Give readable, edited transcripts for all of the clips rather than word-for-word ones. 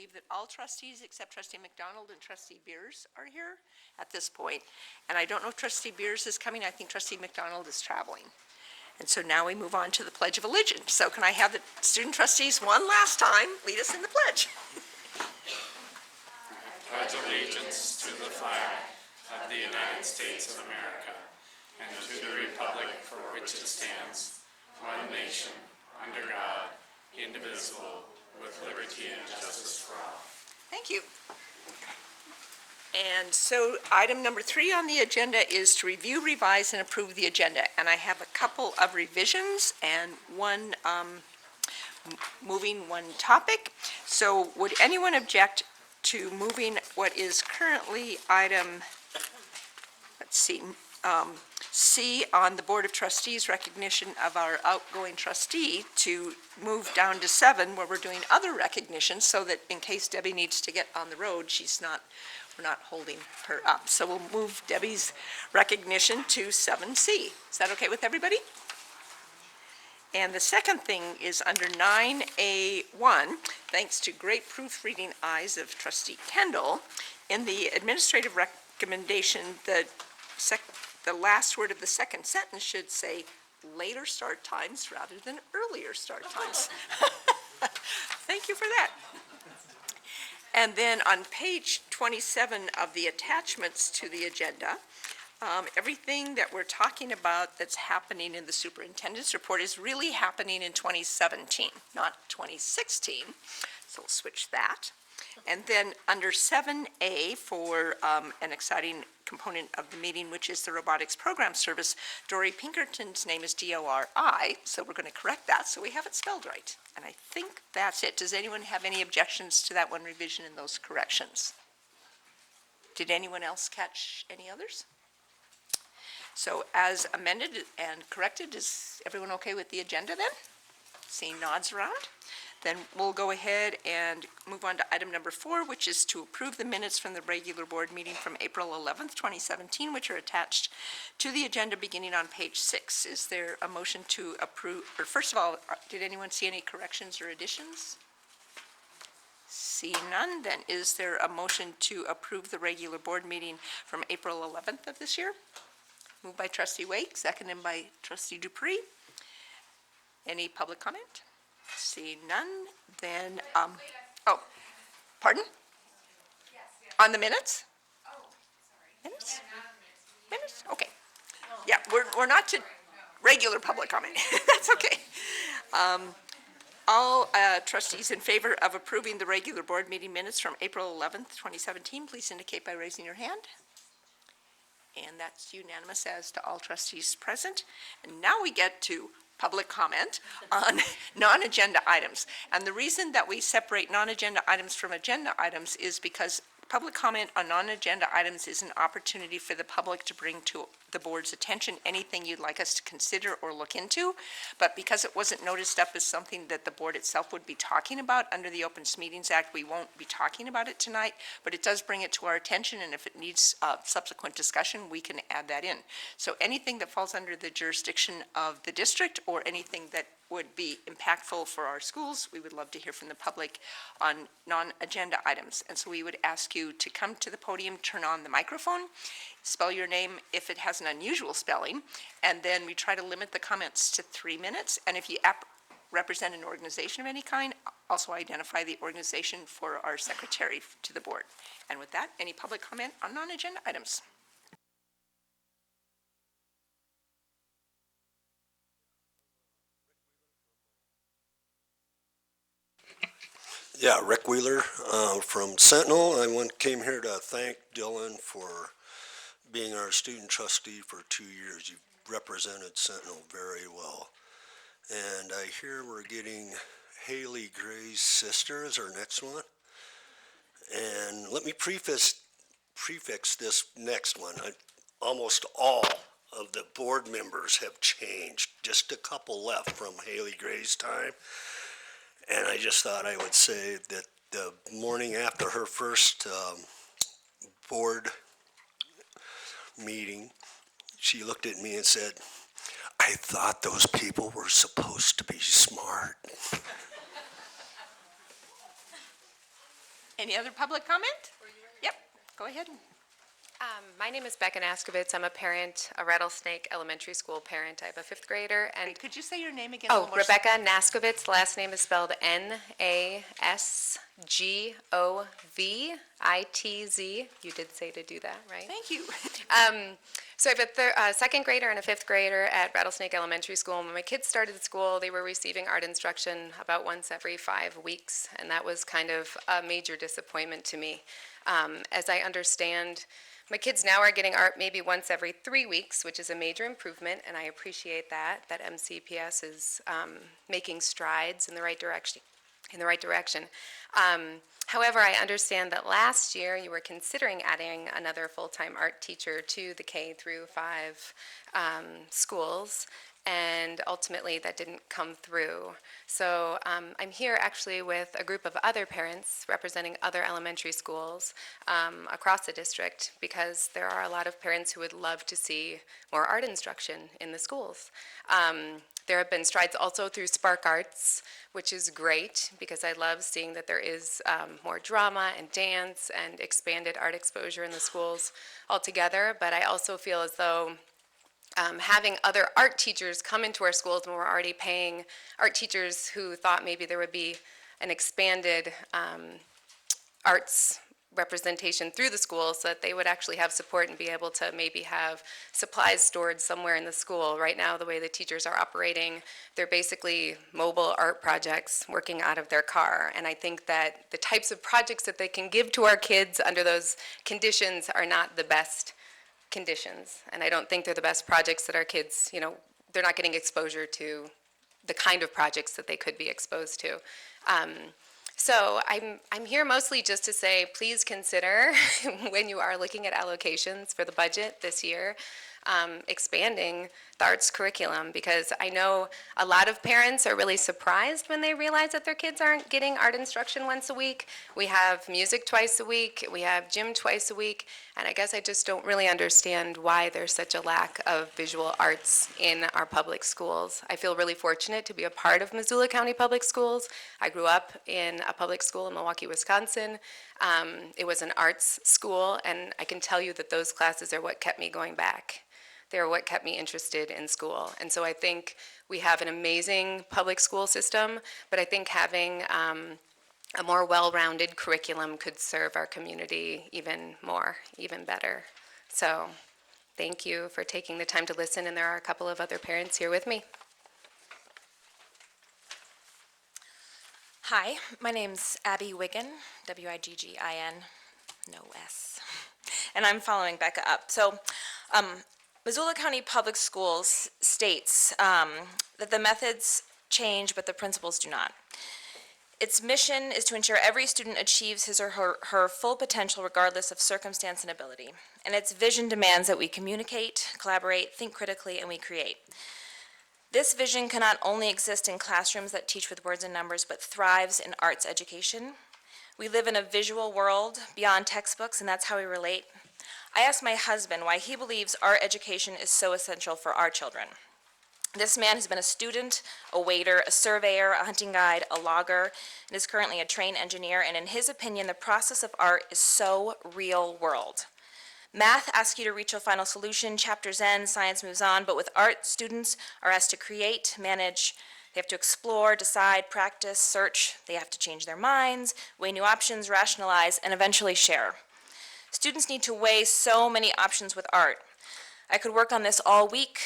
believe that all trustees except trustee McDonald and trustee Beers are here at this point. And I don't know if trustee Beers is coming. I think trustee McDonald is traveling. And so now we move on to the Pledge of Allegiance. So can I have the student trustees one last time lead us in the pledge? I pledge allegiance to the flag of the United States of America and to the republic for which it stands, one nation, under God, indivisible, with liberty and justice for all. Thank you. And so item number 3 on the agenda is to review, revise, and approve the agenda. And I have a couple of revisions and one moving one topic. So would anyone object to moving what is currently item, let's see, C on the Board of Trustees recognition of our outgoing trustee to move down to 7 where we're doing other recognitions so that in case Debbie needs to get on the road, we're not holding her up. So we'll move Debbie's recognition to 7C. Is that okay with everybody? And the second thing is under 9A1, thanks to great proofreading eyes of trustee Kendall, in the administrative recommendation, the last word of the second sentence should say later start times rather than earlier start times. Thank you for that. And then on page 27 of the attachments to the agenda, everything that we're talking about that's happening in the superintendent's report is really happening in 2017, not 2016. So we'll switch that. And then under 7A for an exciting component of the meeting, which is the robotics program service, Dory Pinkerton's name is D-O-R-I, so we're going to correct that so we have it spelled right. And I think that's it. Does anyone have any objections to that one revision and those corrections? Did anyone else catch any others? So as amended and corrected, is everyone okay with the agenda then? Seeing nods around? Then we'll go ahead and move on to item number 4, which is to approve the minutes from the regular board meeting from April 11th, 2017, which are attached to the agenda beginning on page 6. Is there a motion to approve, or first of all, did anyone see any corrections or additions? See none, then is there a motion to approve the regular board meeting from April 11th of this year? Moved by trustee Wake, seconded by trustee Dupree. Any public comment? See none, then, oh, pardon? Yes. On the minutes? Oh, sorry. Minutes? Minutes? Okay. Yeah, we're not to regular public comment. That's okay. All trustees in favor of approving the regular board meeting minutes from April 11th, 2017, please indicate by raising your hand. And that's unanimous as to all trustees present. And now we get to public comment on non-agenda items. And the reason that we separate non-agenda items from agenda items is because public comment on non-agenda items is an opportunity for the public to bring to the board's attention anything you'd like us to consider or look into. But because it wasn't noticed up as something that the board itself would be talking about under the Open Meetings Act, we won't be talking about it tonight, but it does bring it to our attention, and if it needs subsequent discussion, we can add that in. So anything that falls under the jurisdiction of the district or anything that would be impactful for our schools, we would love to hear from the public on non-agenda items. And so we would ask you to come to the podium, turn on the microphone, spell your name if it has an unusual spelling, and then we try to limit the comments to 3 minutes. And if you represent an organization of any kind, also identify the organization for our secretary to the board. And with that, any public comment on non-agenda items? Yeah, Rick Wheeler from Sentinel. I came here to thank Dylan for being our student trustee for 2 years. You've represented Sentinel very well. And I hear we're getting Haley Gray's sister as our next one. And let me prefix this next one. Almost all of the board members have changed. Just a couple left from Haley Gray's time. And I just thought I would say that the morning after her first board meeting, she looked at me and said, "I thought those people were supposed to be smart." Any other public comment? Yep, go ahead. My name is Becca Naskovitz. I'm a parent, a Rattlesnake Elementary School parent. I have a fifth grader and, Could you say your name again? a oh, little more Rebecca Naskovitz. Last name is spelled Nasgovitz. You did say to do that, right? Thank you. So I have a second grader and a fifth grader at Rattlesnake Elementary School. When my kids started school, they were receiving art instruction about once every 5 weeks, and that was kind of a major disappointment to me. As I understand, my kids now are getting art maybe once every 3 weeks, which is a major improvement, and I appreciate that MCPS is making strides in the right direction. However, I understand that last year you were considering adding another full-time art teacher to the K through 5 schools, and ultimately that didn't come through. So I'm here actually with a group of other parents representing other elementary schools across the district, because there are a lot of parents who would love to see more art instruction in the schools. There have been strides also through Spark Arts, which is great because I love seeing that there is more drama and dance and expanded art exposure in the schools altogether. But I also feel as though having other art teachers come into our schools, when we're already paying art teachers who thought maybe there would be an expanded arts representation through the schools, so that they would actually have support and be able to maybe have supplies stored somewhere in the school. Right now, the way the teachers are operating, they're basically mobile art projects working out of their car. And I think that the types of projects that they can give to our kids under those conditions are not the best conditions. And I don't think they're the best projects that our kids, they're not getting exposure to the kind of projects that they could be exposed to. So I'm here mostly just to say, please consider when you are looking at allocations for the budget this year, expanding the arts curriculum, because I know a lot of parents are really surprised when they realize that their kids aren't getting art instruction once a week. We have music twice a week, we have gym twice a week, and I guess I just don't really understand why there's such a lack of visual arts in our public schools. I feel really fortunate to be a part of Missoula County Public Schools. I grew up in a public school in Milwaukee, Wisconsin. It was an arts school, and I can tell you that those classes are what kept me going back. They're what kept me interested in school. And so I think we have an amazing public school system, but I think having a more well-rounded curriculum could serve our community even more, even better. So thank you for taking the time to listen, and there are a couple of other parents here with me. Hi, my name's Abby Wiggin, Wiggin, no S, and I'm following Becca up. So, Missoula County Public Schools states that the methods change, but the principles do not. Its mission is to ensure every student achieves his or her full potential regardless of circumstance and ability. And its vision demands that we communicate, collaborate, think critically, and we create. This vision cannot only exist in classrooms that teach with words and numbers, but thrives in arts education. We live in a visual world beyond textbooks, and that's how we relate. I asked my husband why he believes art education is so essential for our children. This man has been a student, a waiter, a surveyor, a hunting guide, a logger, and is currently a trained engineer, and in his opinion, the process of art is so real world. Math asks you to reach a final solution, chapters end, science moves on, but with art, students are asked to create, manage, they have to explore, decide, practice, search, they have to change their minds, weigh new options, rationalize, and eventually share. Students need to weigh so many options with art. I could work on this all week.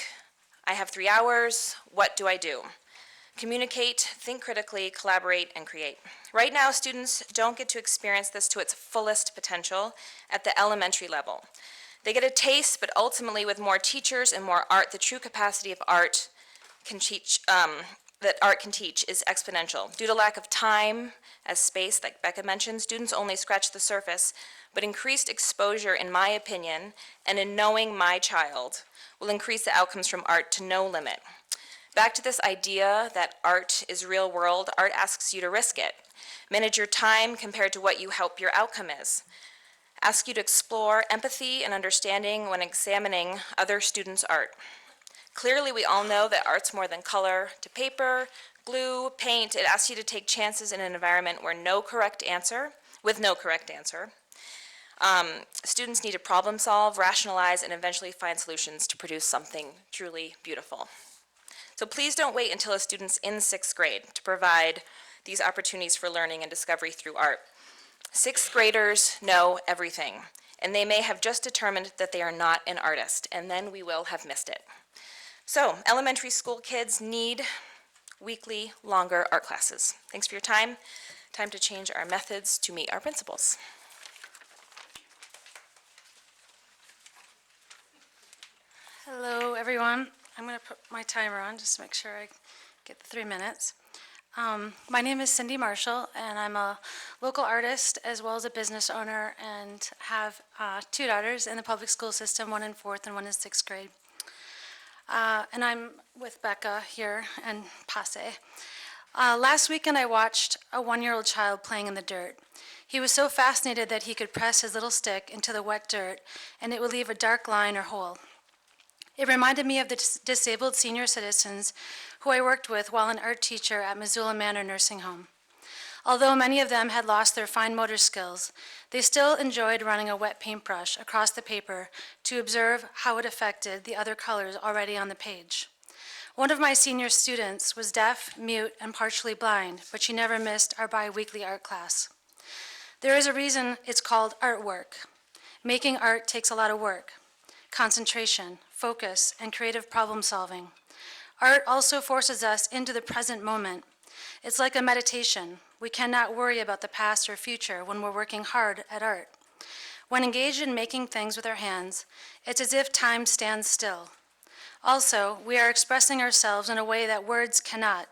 I have 3 hours. What do I do? Communicate, think critically, collaborate, and create. Right now, students don't get to experience this to its fullest potential at the elementary level. They get a taste, but ultimately with more teachers and more art, the true capacity of art can teach, that art can teach is exponential. Due to lack of time as space, like Becca mentioned, students only scratch the surface, but increased exposure, in my opinion, and in knowing my child, will increase the outcomes from art to no limit. Back to this idea that art is real world, art asks you to risk it. Manage your time compared to what you hope your outcome is. Ask you to explore empathy and understanding when examining other students' art. Clearly, we all know that art's more than color to paper, glue, paint. It asks you to take chances in an environment where no correct answer, with no correct answer. Students need to problem solve, rationalize, and eventually find solutions to produce something truly beautiful. So please don't wait until a student's in 6th grade to provide these opportunities for learning and discovery through art. 6th graders know everything, and they may have just determined that they are not an artist, and then we will have missed it. So elementary school kids need weekly, longer art classes. Thanks for your time. Time to change our methods to meet our principles. Hello, everyone. I'm going to put my timer on just to make sure I get the 3 minutes. My name is Cindy Marshall, and I'm a local artist as well as a business owner, and have 2 daughters in the public school system, one in 4th and one in 6th grade. And I'm with Becca here and Passe. Last weekend, I watched a 1-year-old child playing in the dirt. He was so fascinated that he could press his little stick into the wet dirt, and it would leave a dark line or hole. It reminded me of the disabled senior citizens who I worked with while an art teacher at Missoula Manor Nursing Home. Although many of them had lost their fine motor skills, they still enjoyed running a wet paintbrush across the paper to observe how it affected the other colors already on the page. One of my senior students was deaf, mute, and partially blind, but she never missed our bi-weekly art class. There is a reason it's called artwork. Making art takes a lot of work, concentration, focus, and creative problem solving. Art also forces us into the present moment. It's like a meditation. We cannot worry about the past or future when we're working hard at art. When engaged in making things with our hands, it's as if time stands still. Also, we are expressing ourselves in a way that words cannot.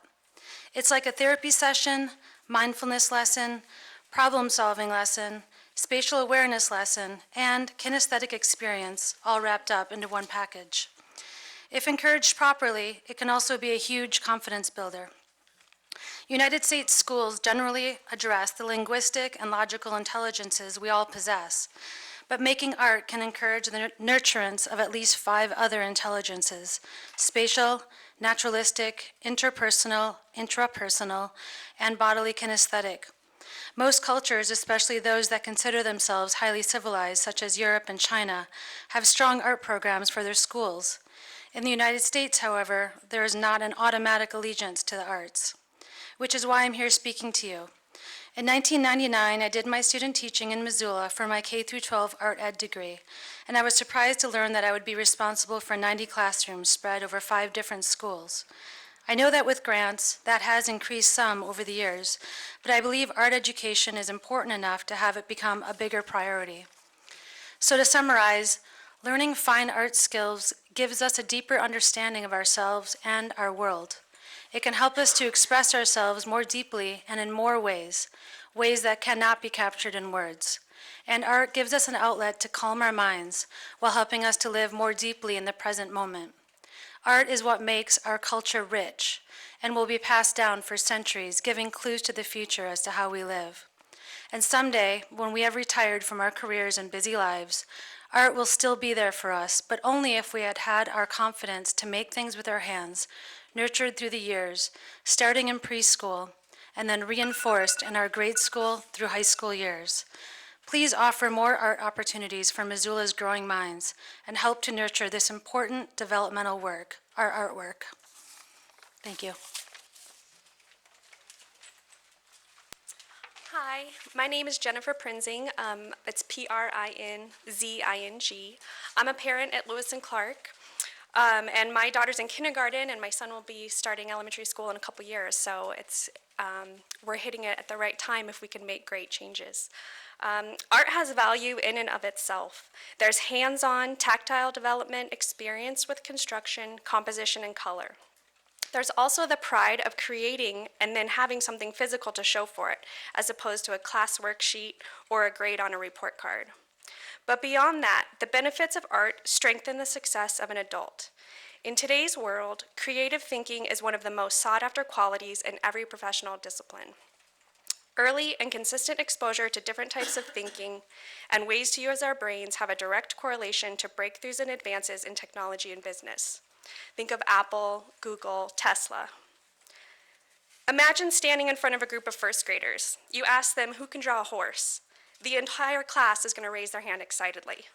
It's like a therapy session, mindfulness lesson, problem-solving lesson, spatial awareness lesson, and kinesthetic experience, all wrapped up into one package. If encouraged properly, it can also be a huge confidence builder. United States schools generally address the linguistic and logical intelligences we all possess, but making art can encourage the nurturance of at least 5 other intelligences: spatial, naturalistic, interpersonal, intrapersonal, and bodily kinesthetic. Most cultures, especially those that consider themselves highly civilized, such as Europe and China, have strong art programs for their schools. In the United States, however, there is not an automatic allegiance to the arts, which is why I'm here speaking to you. In 1999, I did my student teaching in Missoula for my K-12 art ed degree, and I was surprised to learn that I would be responsible for 90 classrooms spread over 5 different schools. I know that with grants, that has increased some over the years, but I believe art education is important enough to have it become a bigger priority. So to summarize, learning fine art skills gives us a deeper understanding of ourselves and our world. It can help us to express ourselves more deeply and in more ways, ways that cannot be captured in words. And art gives us an outlet to calm our minds while helping us to live more deeply in the present moment. Art is what makes our culture rich and will be passed down for centuries, giving clues to the future as to how we live. And someday, when we have retired from our careers and busy lives, art will still be there for us, but only if we had had our confidence to make things with our hands, nurtured through the years, starting in preschool, and then reinforced in our grade school through high school years. Please offer more art opportunities for Missoula's growing minds and help to nurture this important developmental work, our artwork. Thank you. Hi, my name is Jennifer Prinzing. It's Prinzing. I'm a parent at Lewis and Clark, and my daughter's in kindergarten, and my son will be starting elementary school in a couple years. So we're hitting it at the right time if we can make great changes. Art has value in and of itself. There's hands-on, tactile development experience with construction, composition, and color. There's also the pride of creating and then having something physical to show for it, as opposed to a class worksheet or a grade on a report card. But beyond that, the benefits of art strengthen the success of an adult. In today's world, creative thinking is one of the most sought-after qualities in every professional discipline. Early and consistent exposure to different types of thinking and ways to use our brains have a direct correlation to breakthroughs and advances in technology and business. Think of Apple, Google, Tesla. Imagine standing in front of a group of first graders. You ask them who can draw a horse. The entire class is going to raise their hand excitedly.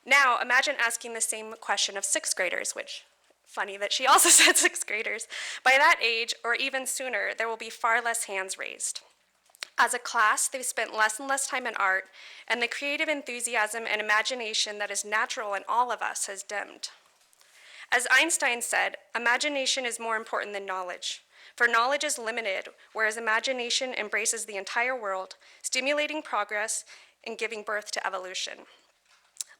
Now, imagine asking the same question of sixth graders, which, funny that she also said sixth graders. By that age, or even sooner, there will be far less hands raised. As a class, they've spent less and less time in art, and the creative enthusiasm and imagination that is natural in all of us has dimmed. As Einstein said, imagination is more important than knowledge, for knowledge is limited, whereas imagination embraces the entire world, stimulating progress and giving birth to evolution.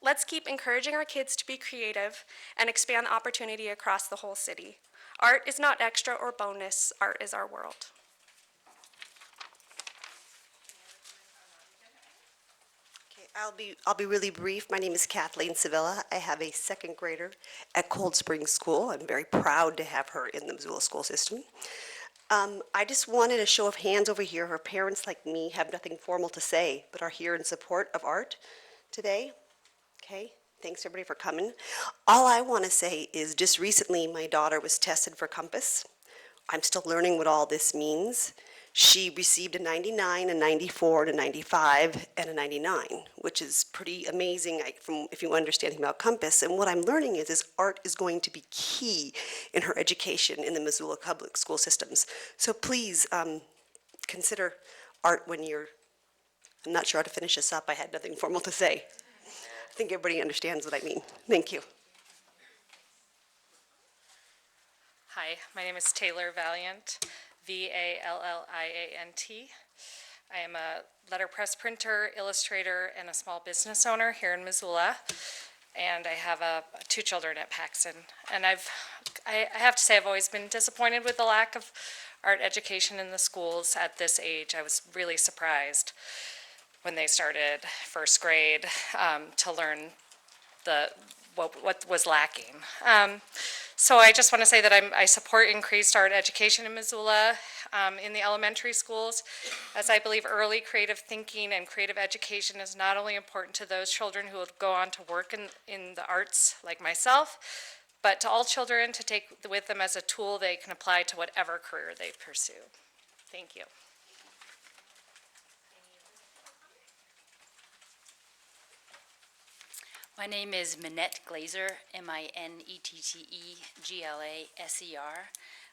Let's keep encouraging our kids to be creative and expand the opportunity across the whole city. Art is not extra or bonus, art is our world. Okay, I'll be really brief. My name is Kathleen Sevilla. I have a second grader at Cold Spring School. I'm very proud to have her in the Missoula school system. I just wanted a show of hands over here. Her parents, like me, have nothing formal to say, but are here in support of art today. Okay, thanks everybody for coming. All I want to say is just recently my daughter was tested for compass. I'm still learning what all this means. She received a 99, a 94, a 95, and a 99, which is pretty amazing if you understand about compass. And what I'm learning is art is going to be key in her education in the Missoula public school systems. So please consider art when I'm not sure how to finish this up. I had nothing formal to say. I think everybody understands what I mean. Thank you. Hi, my name is Taylor Valiant, Valliant. I am a letterpress printer, illustrator, and a small business owner here in Missoula. And I have two children at Paxton. And I have to say I've always been disappointed with the lack of art education in the schools at this age. I was really surprised when they started first grade to learn what was lacking. So I just want to say that I support increased art education in Missoula in the elementary schools, as I believe early creative thinking and creative education is not only important to those children who will go on to work in the arts like myself, but to all children to take with them as a tool they can apply to whatever career they pursue. Thank you. My name is Minette Glazer, Minettteglaser.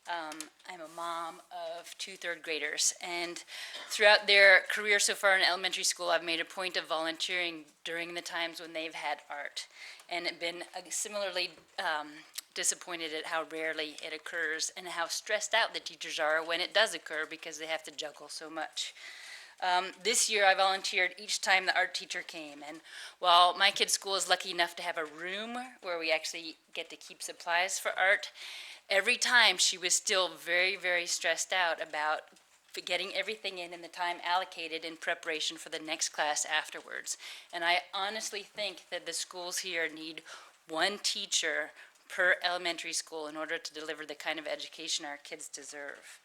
I'm a mom of two third graders, and throughout their career so far in elementary school, I've made a point of volunteering during the times when they've had art, and been similarly disappointed at how rarely it occurs and how stressed out the teachers are when it does occur because they have to juggle so much. This year I volunteered each time the art teacher came, and while my kid's school is lucky enough to have a room where we actually get to keep supplies for art, every time she was still very, very stressed out about getting everything in the time allocated in preparation for the next class afterwards. And I honestly think that the schools here need one teacher per elementary school in order to deliver the kind of education our kids deserve.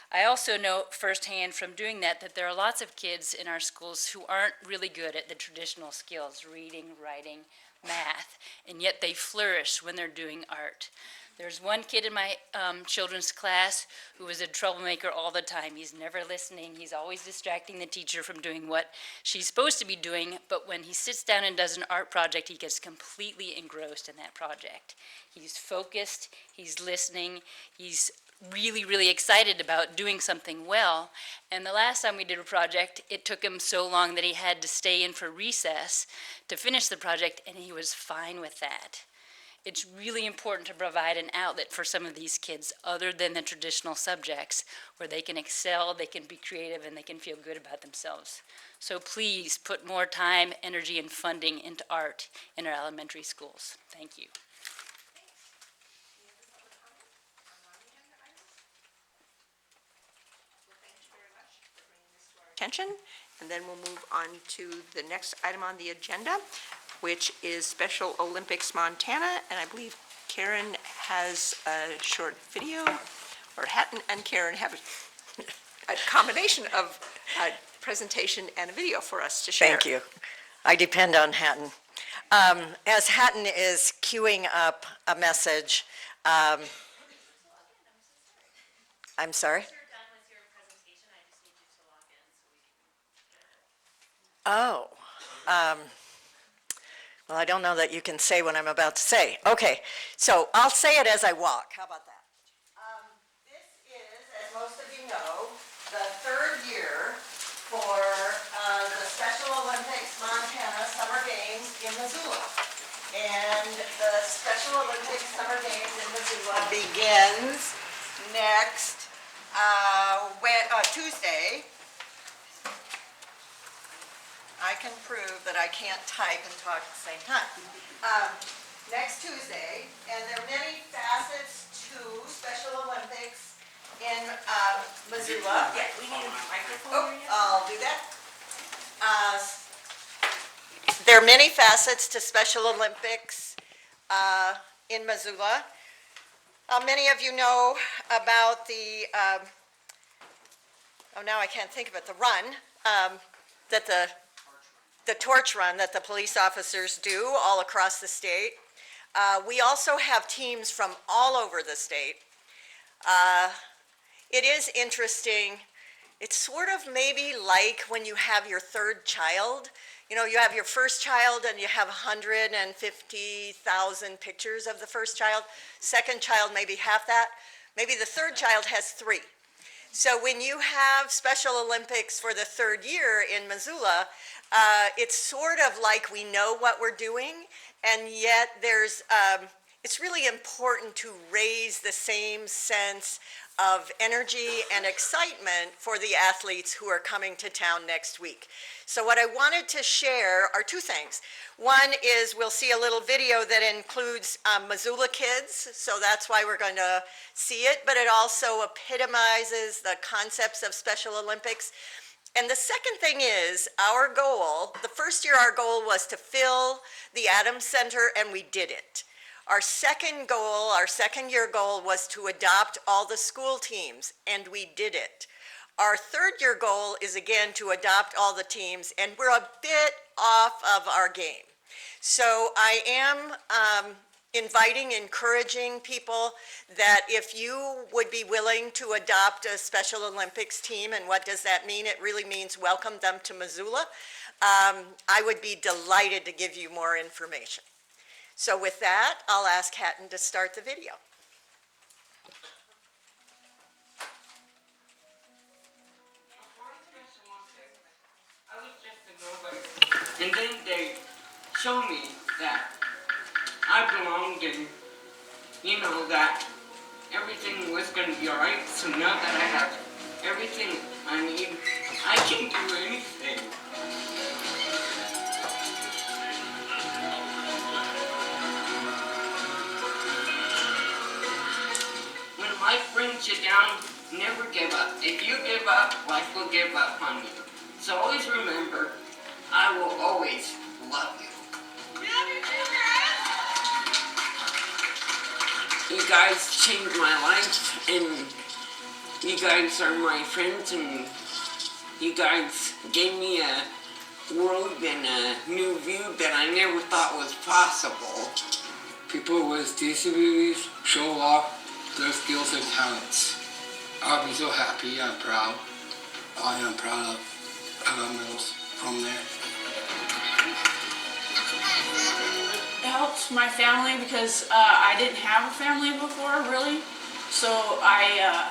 I also know firsthand from doing that there are lots of kids in our schools who aren't really good at the traditional skills, reading, writing, math, and yet they flourish when they're doing art. There's one kid in my children's class who is a troublemaker all the time. He's never listening. He's always distracting the teacher from doing what she's supposed to be doing, but when he sits down and does an art project, he gets completely engrossed in that project. He's focused, he's listening, he's really, really excited about doing something well. And the last time we did a project, it took him so long that he had to stay in for recess to finish the project, and he was fine with that. It's really important to provide an outlet for some of these kids other than the traditional subjects where they can excel, they can be creative, and they can feel good about themselves. So please put more time, energy, and funding into art in our elementary schools. Thank you. Attention, and then we'll move on to the next item on the agenda, which is Special Olympics Montana, and I believe Karen has a short video, or Hatton and Karen have a combination of a presentation and a video for us to share. Thank you. I depend on Hatton. As Hatton is queuing up a message, I'm sorry? Oh, well, I don't know that you can say what I'm about to say. Okay, so I'll say it as I walk. How about that? This is, as most of you know, the third year for the Special Olympics Montana Summer Games in Missoula. And the Special Olympics Summer Games in Missoula begins next Tuesday. I can prove that I can't type and talk at the same time. Next Tuesday, and there are many facets to Special Olympics in Missoula. Yeah, we need a microphone. I'll do that. There are many facets to Special Olympics in Missoula. Many of you know about the, now I can't think of it, the run, that the torch run that the police officers do all across the state. We also have teams from all over the state. It is interesting. It's sort of maybe like when you have your third child. You know, you have your first child and you have 150,000 pictures of the first child. Second child, maybe half that. Maybe the third child has 3. So when you have Special Olympics for the third year in Missoula, it's sort of like we know what we're doing, and yet it's really important to raise the same sense of energy and excitement for the athletes who are coming to town next week. So what I wanted to share are 2 things. One is we'll see a little video that includes Missoula kids, so that's why we're going to see it, but it also epitomizes the concepts of Special Olympics. And the second thing is our goal, the first year our goal was to fill the Adams Center, and we did it. Our second goal, our second year goal, was to adopt all the school teams, and we did it. Our third year goal is again to adopt all the teams, and we're a bit off of our game. So I am encouraging people that if you would be willing to adopt a Special Olympics team, and what does that mean? It really means welcome them to Missoula. I would be delighted to give you more information. So with that, I'll ask Hatton to start the video. And then they showed me that I belonged and, you know, that everything was going to be all right. So now that I have everything I need, I can do anything. When life brings you down, never give up. If you give up, life will give up on you. So always remember, I will always love you. You guys changed my life, and you guys are my friends, and you guys gave me a world and a new view that I never thought was possible. People with disabilities show off their skills and talents. I'll be so happy and proud. I am proud of medals from there. It helped my family because I didn't have a family before, really. So I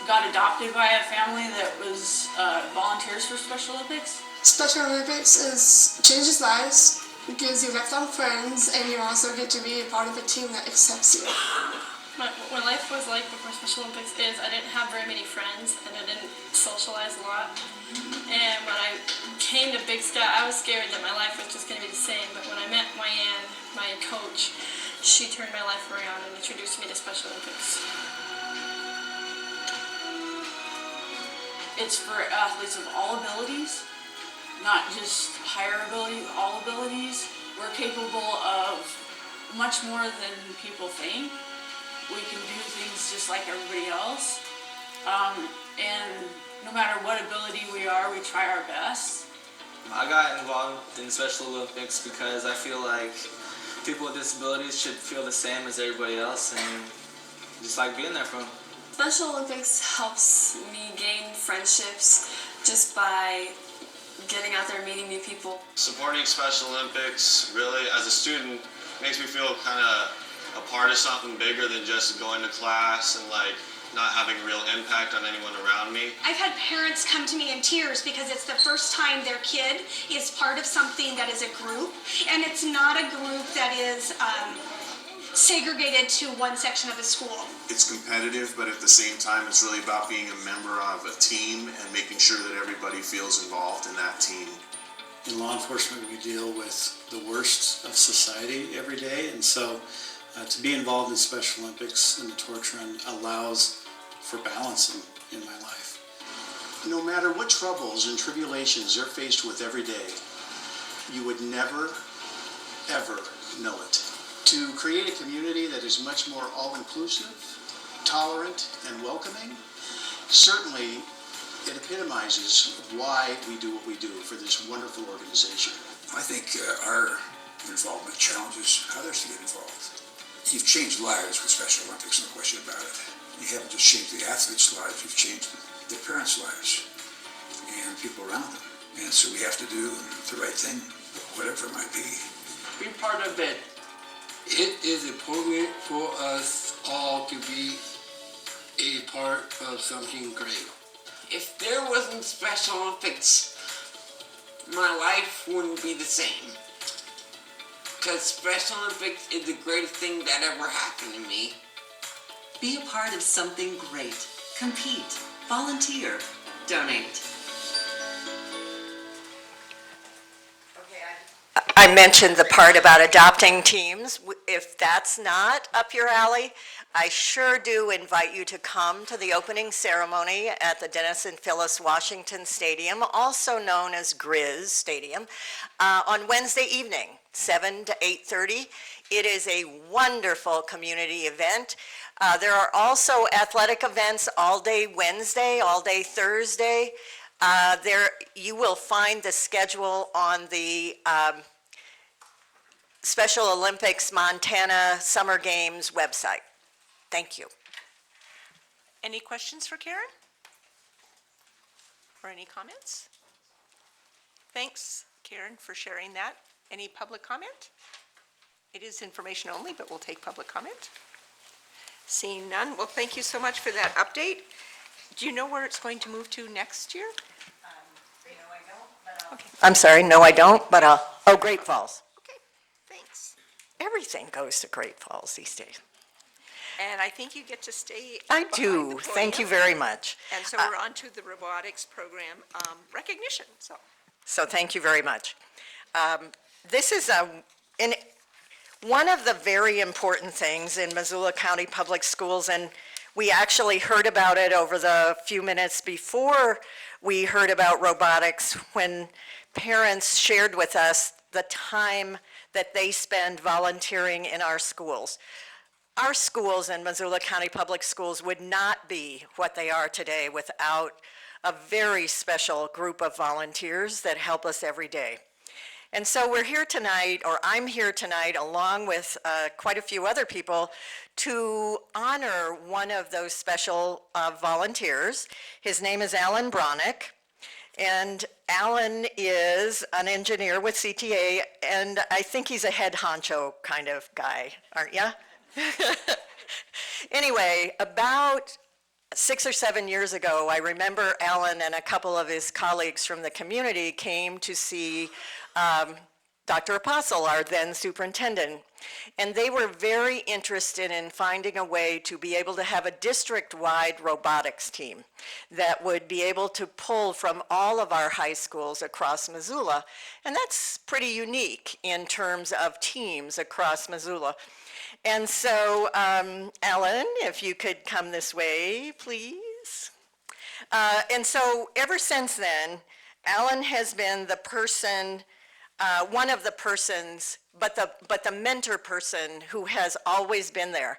got adopted by a family that was volunteers for Special Olympics. Special Olympics changes lives, gives you lifelong friends, and you also get to be a part of a team that accepts you. What life was like before Special Olympics is I didn't have very many friends and I didn't socialize a lot. And when I came to Big Sky, I was scared that my life was just going to be the same. But when I met Mayanne, my coach, she turned my life around and introduced me to Special Olympics. It's for athletes of all abilities, not just higher ability, all abilities. We're capable of much more than people think. We can do things just like everybody else. And no matter what ability we are, we try our best. I got involved in Special Olympics because I feel like people with disabilities should feel the same as everybody else, and just like being there for them. Special Olympics helps me gain friendships just by getting out there, meeting new people. Supporting Special Olympics, really, as a student, makes me feel kind of a part of something bigger than just going to class and like not having real impact on anyone around me. I've had parents come to me in tears because it's the first time their kid is part of something that is a group, and it's not a group that is segregated to one section of the school. It's competitive, but at the same time, it's really about being a member of a team and making sure that everybody feels involved in that team. In law enforcement, we deal with the worst of society every day, and so to be involved in Special Olympics and the torch run allows for balance in my life. No matter what troubles and tribulations they're faced with every day, you would never, ever know it. To create a community that is much more all-inclusive, tolerant, and welcoming, certainly it epitomizes why we do what we do for this wonderful organization. I think our involvement challenges others to get involved. You've changed lives with Special Olympics, no question about it. You haven't just changed the athletes' lives, you've changed their parents' lives and people around them. And so we have to do the right thing, whatever it might be. Be part of it. It is important for us all to be a part of something great. If there wasn't Special Olympics, my life wouldn't be the same. Because Special Olympics is the greatest thing that ever happened to me. Be a part of something great. Compete, volunteer, donate. I mentioned the part about adopting teams. If that's not up your alley, I sure do invite you to come to the opening ceremony at the Dennis and Phyllis Washington Stadium, also known as Grizz Stadium, on Wednesday evening, 7 to 8:30. It is a wonderful community event. There are also athletic events all day Wednesday, all day Thursday. You will find the schedule on the Special Olympics Montana Summer Games website. Thank you. Any questions for Karen? Or any comments? Thanks, Karen, for sharing that. Any public comment? It is information only, but we'll take public comment. Seeing none, well, thank you so much for that update. Do you know where it's going to move to next year? I'm sorry, no, I don't, but oh, Great Falls. Okay, thanks. Everything goes to Great Falls these days. And I think you get to stay. I behind do. the Thank you podium. very much. And so we're on to the robotics program recognition. So thank you very much. This is one of the very important things in Missoula County Public Schools, and we actually heard about it over the few minutes before we heard about robotics when parents shared with us the time that they spend volunteering in our schools. Our schools in Missoula County Public Schools would not be what they are today without a very special group of volunteers that help us every day. And so we're here tonight, or I'm here tonight, along with quite a few other people, to honor one of those special volunteers. His name is Alan Bronick, and Alan is an engineer with CTA, and I think he's a head honcho kind of guy, aren't you? Anyway, about 6 or 7 years ago, I remember Alan and a couple of his colleagues from the community came to see Dr. Apostle, our then superintendent, and they were very interested in finding a way to be able to have a district-wide robotics team that would be able to pull from all of our high schools across Missoula, and that's pretty unique in terms of teams across Missoula. And so, Alan, if you could come this way, please. And so ever since then, Alan has been the person, one of the persons, but the mentor person who has always been there.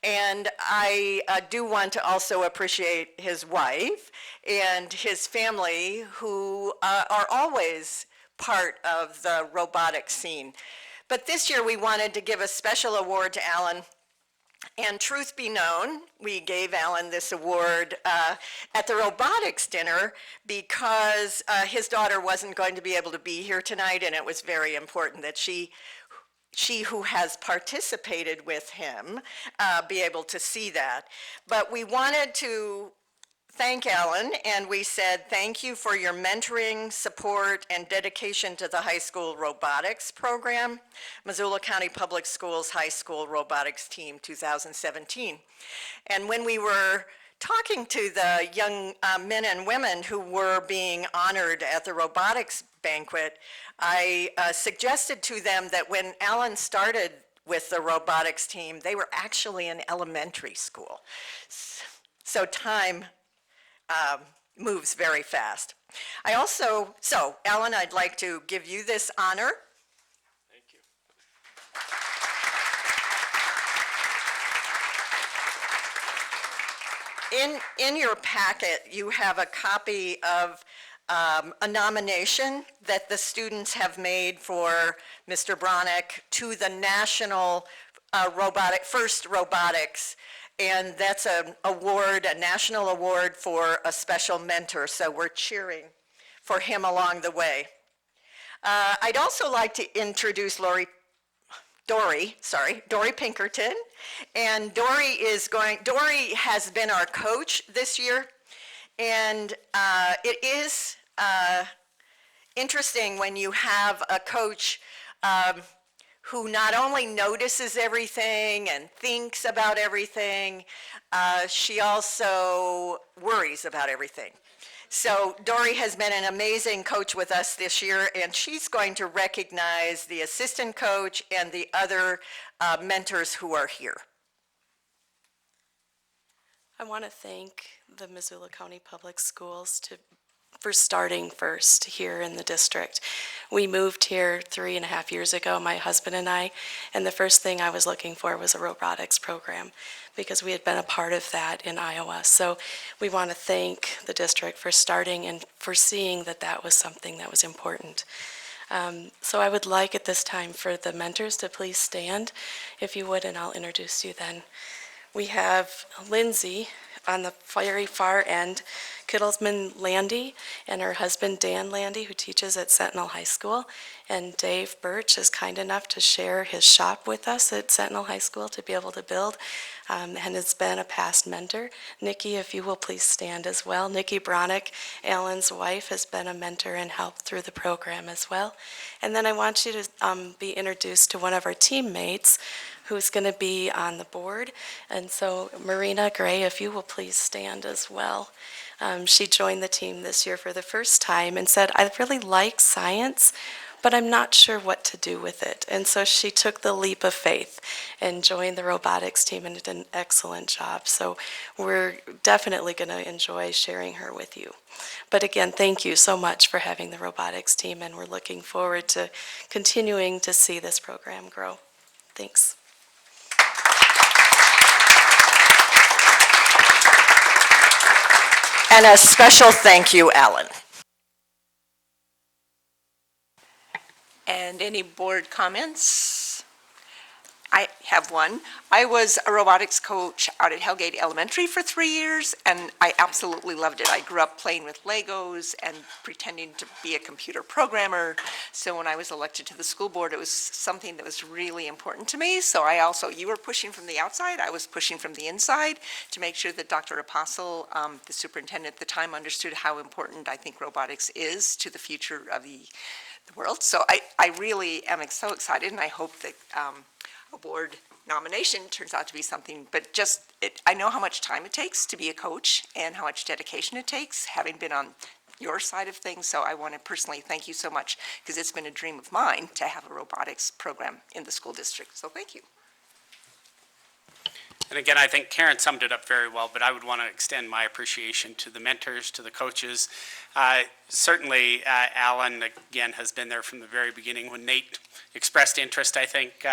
And I do want to also appreciate his wife and his family who are always part of the robotics scene. But this year we wanted to give a special award to Alan And truth be known, we gave Alan this award at the robotics dinner because his daughter wasn't going to be able to be here tonight, and it was very important that she who has participated with him be able to see that. But we wanted to thank Alan, and we said thank you for your mentoring, support, and dedication to the high school robotics program, Missoula County Public Schools High School Robotics Team 2017. And when we were talking to the young men and women who were being honored at the robotics banquet, I suggested to them that when Alan started with the robotics team, they were actually in elementary school. So time moves very fast. So Alan, I'd like to give you this honor. Thank you. In your packet, you have a copy of a nomination that the students have made for Mr. Bronick to the National First Robotics. And that's an award, a national award for a special mentor, so we're cheering for him along the way. I'd also like to introduce Dory Pinkerton. And Dory has been our coach this year. And it is interesting when you have a coach who not only notices everything and thinks about everything, she also worries about everything. So Dory has been an amazing coach with us this year, and she's going to recognize the assistant coach and the other mentors who are here. I want to thank the Missoula County Public Schools for starting first here in the district. We moved here 3.5 years ago, my husband and I, and the first thing I was looking for was a robotics program because we had been a part of that in Iowa. So we want to thank the district for starting and for seeing that that was something that was important. So I would like at this time for the mentors to please stand, if you would, and I'll introduce you then. We have Lindsay on the very far end, Kittlesman Landy, and her husband Dan Landy, who teaches at Sentinel High School. And Dave Birch is kind enough to share his shop with us at Sentinel High School to be able to build, and has been a past mentor. Nikki, if you will please stand as well. Nikki Bronick, Alan's wife, has been a mentor and helped through the program as well. And then I want you to be introduced to one of our teammates who's going to be on the board. And so Marina Gray, if you will please stand as well. She joined the team this year for the first time and said, I really like science, but I'm not sure what to do with it. And so she took the leap of faith and joined the robotics team and did an excellent job. So we're definitely going to enjoy sharing her with you. But again, thank you so much for having the robotics team, and we're looking forward to continuing to see this program grow. Thanks. And a special thank you, Alan. And any board comments? I have one. I was a robotics coach out at Hellgate Elementary for 3 years, and I absolutely loved it. I grew up playing with Legos and pretending to be a computer programmer. So when I was elected to the school board, it was something that was really important to me. So you were pushing from the outside, I was pushing from the inside to make sure that Dr. Apostle, the superintendent at the time, understood how important I think robotics is to the future of the world. So I really am so excited, and I hope that a board nomination turns out to be something, but I know how much time it takes to be a coach and how much dedication it takes, having been on your side of things. So I want to personally thank you so much, because it's been a dream of mine to have a robotics program in the school district. So thank you. And again, I think Karen summed it up very well, but I would want to extend my appreciation to the mentors, to the coaches. Certainly, Alan, again, has been there from the very beginning. When Nate expressed interest, I think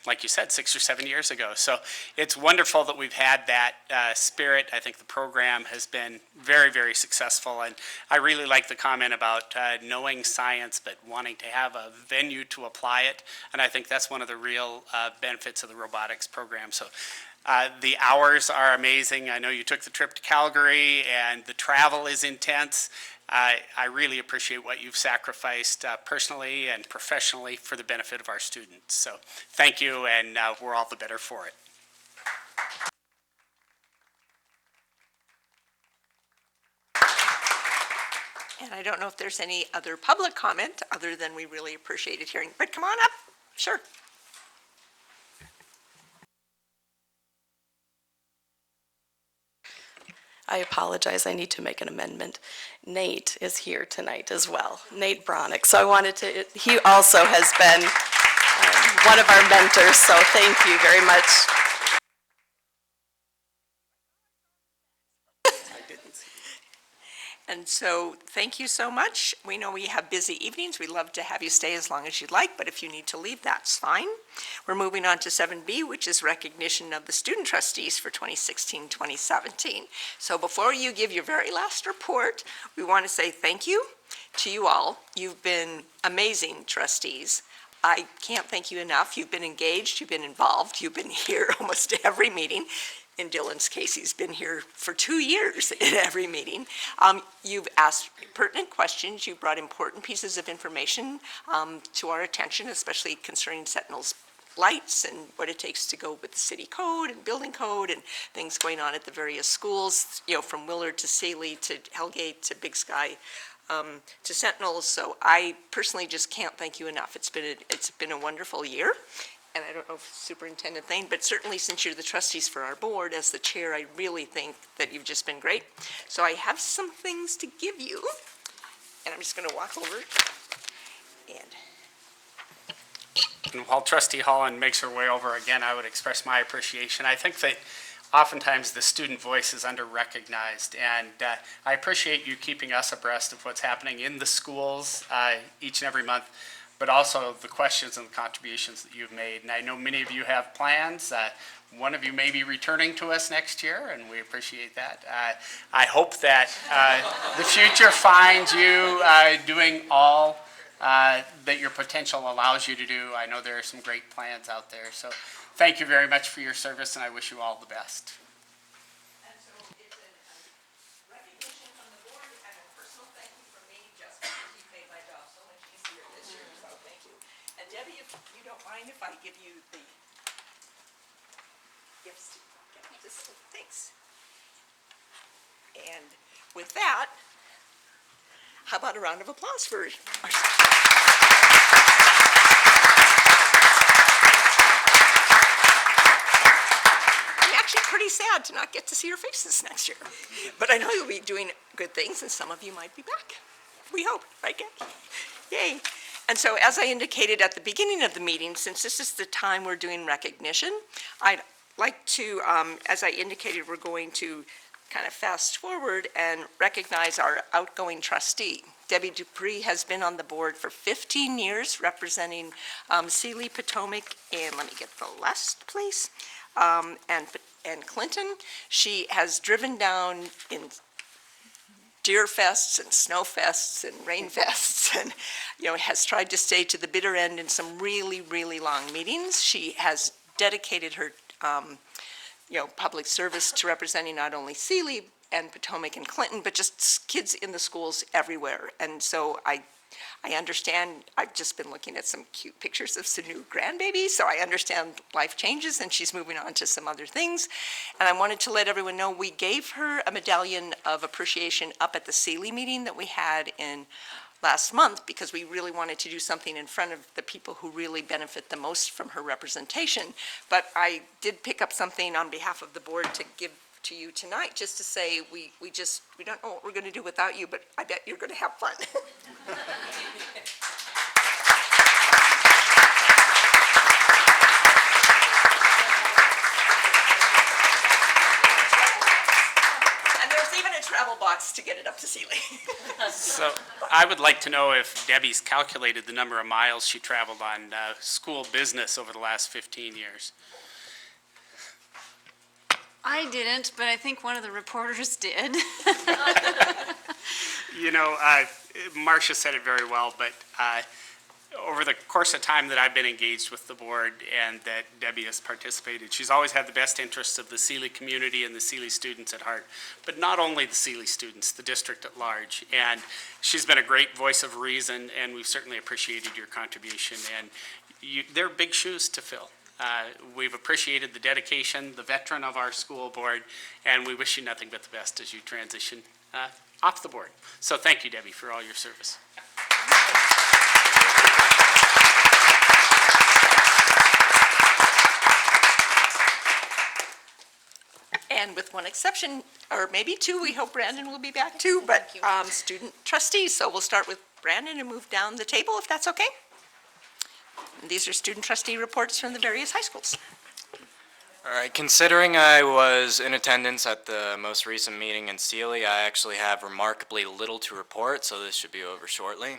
like you said, 6 or 7 years ago. So it's wonderful that we've had that spirit. I think the program has been very, very successful. And I really like the comment about knowing science, but wanting to have a venue to apply it. And I think that's one of the real benefits of the robotics program. So the hours are amazing. I know you took the trip to Calgary, and the travel is intense. I really appreciate what you've sacrificed personally and professionally for the benefit of our students. So thank you, and we're all the better for it. And I don't know if there's any other public comment other than we really appreciated hearing, but come on up, sure. I apologize, I need to make an amendment. Nate is here tonight as well, Nate Bronick. So I wanted to, he also has been one of our mentors, so thank you very much. And so, thank you so much. We know we have busy evenings. We'd love to have you stay as long as you'd like, but if you need to leave, that's fine. We're moving on to 7B, which is recognition of the student trustees for 2016-2017. So before you give your very last report, we want to say thank you to you all. You've been amazing trustees. I can't thank you enough. You've been engaged, you've been involved, you've been here almost every meeting. In Dylan's case, he's been here for 2 years in every meeting. You've asked pertinent questions. You've brought important pieces of information to our attention, especially concerning Sentinel's lights and what it takes to go with the city code and building code and things going on at the various schools, you know, from Willard to Saley to Hellgate to Big Sky to Sentinel. So I personally just can't thank you enough. It's been a wonderful year. And I don't know if Superintendent Thane, but certainly since you're the trustees for our board, as the chair, I really think that you've just been great. So I have some things to give you, and I'm just going to walk over And while Trustee Holland makes her way over again, I would express my appreciation. I think that oftentimes the student voice is under-recognized, and I appreciate you keeping us abreast of what's happening in the schools each and every month, but also the questions and the contributions that you've made. And I know many of you have plans. One of you may be returning to us next year, and we appreciate that. I hope that the future finds you doing all that your potential allows you to do. I know there are some great plans out there. So thank you very much for your service, and I wish you all the best. Debbie, if you don't mind if I give you the gifts. Thanks. And with that, how about a round of applause for I'm actually pretty sad to not get to see your faces next year. But I know you'll be doing good things, and some of you might be back. We hope, right, Gab? Yay. And so as I indicated at the beginning of the meeting, since this is the time we're doing recognition, I'd like to, as I indicated, we're going to kind of fast forward and recognize our outgoing trustee. Debbie Dupree has been on the board for 15 years representing Sealy, Potomac, and let me get the last place, and Clinton. She has driven down in deer fests and snow fests and rain fests and, you know, has tried to stay to the bitter end in some really, really long meetings. She has dedicated her, public service to representing not only Sealy and Potomac and Clinton, but just kids in the schools everywhere. And so I understand, I've just been looking at some cute pictures of some new grandbabies, so I understand life changes and she's moving on to some other things. And I wanted to let everyone know we gave her a medallion of appreciation up at the Sealy meeting that we had in last month because we really wanted to do something in front of the people who really benefit the most from her representation. But I did pick up something on behalf of the board to give to you tonight, just to say we don't know what we're going to do without you, but I bet you're going to have fun. And there's even a travel box to get it up to Sealy. So I would like to know if Debbie's calculated the number of miles she traveled on school business over the last 15 years. I didn't, but I think one of the reporters did. You know, Marcia said it very well, but over the course of time that I've been engaged with the board and that Debbie has participated, she's always had the best interests of the Seeley community and the Seeley students at heart, but not only the Seeley students, the district at large. And she's been a great voice of reason, and we've certainly appreciated your contribution. And they're big shoes to fill. We've appreciated the dedication, the veteran of our school board, and we wish you nothing but the best as you transition off the board. So thank you, Debbie, for all your service. And with one exception, or maybe two, we hope Brandon will be back too, but student trustees. So we'll start with Brandon and move down the table, if that's okay. And these are student trustee reports from the various high schools. All right, considering I was in attendance at the most recent meeting in Seeley, I actually have remarkably little to report, so this should be over shortly.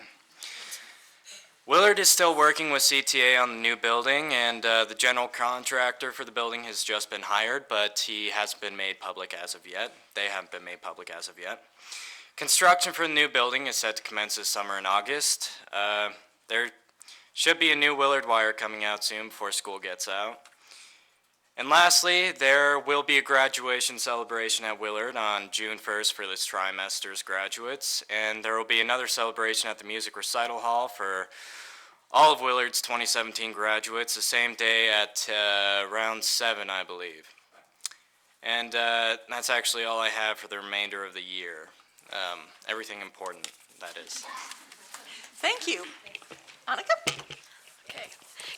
Willard is still working with CTA on the new building, and the general contractor for the building has just been hired, but he hasn't been made public as of yet. They haven't been made public as of yet. Construction for the new building is set to commence this summer in August. There should be a new Willard wire coming out soon before school gets out. And lastly, there will be a graduation celebration at Willard on June 1st for this trimester's graduates, and there will be another celebration at the Music Recital Hall for all of Willard's 2017 graduates, the same day at around 7, I believe. And that's actually all I have for the remainder of the year. Everything important, that is. Thank you. Annika?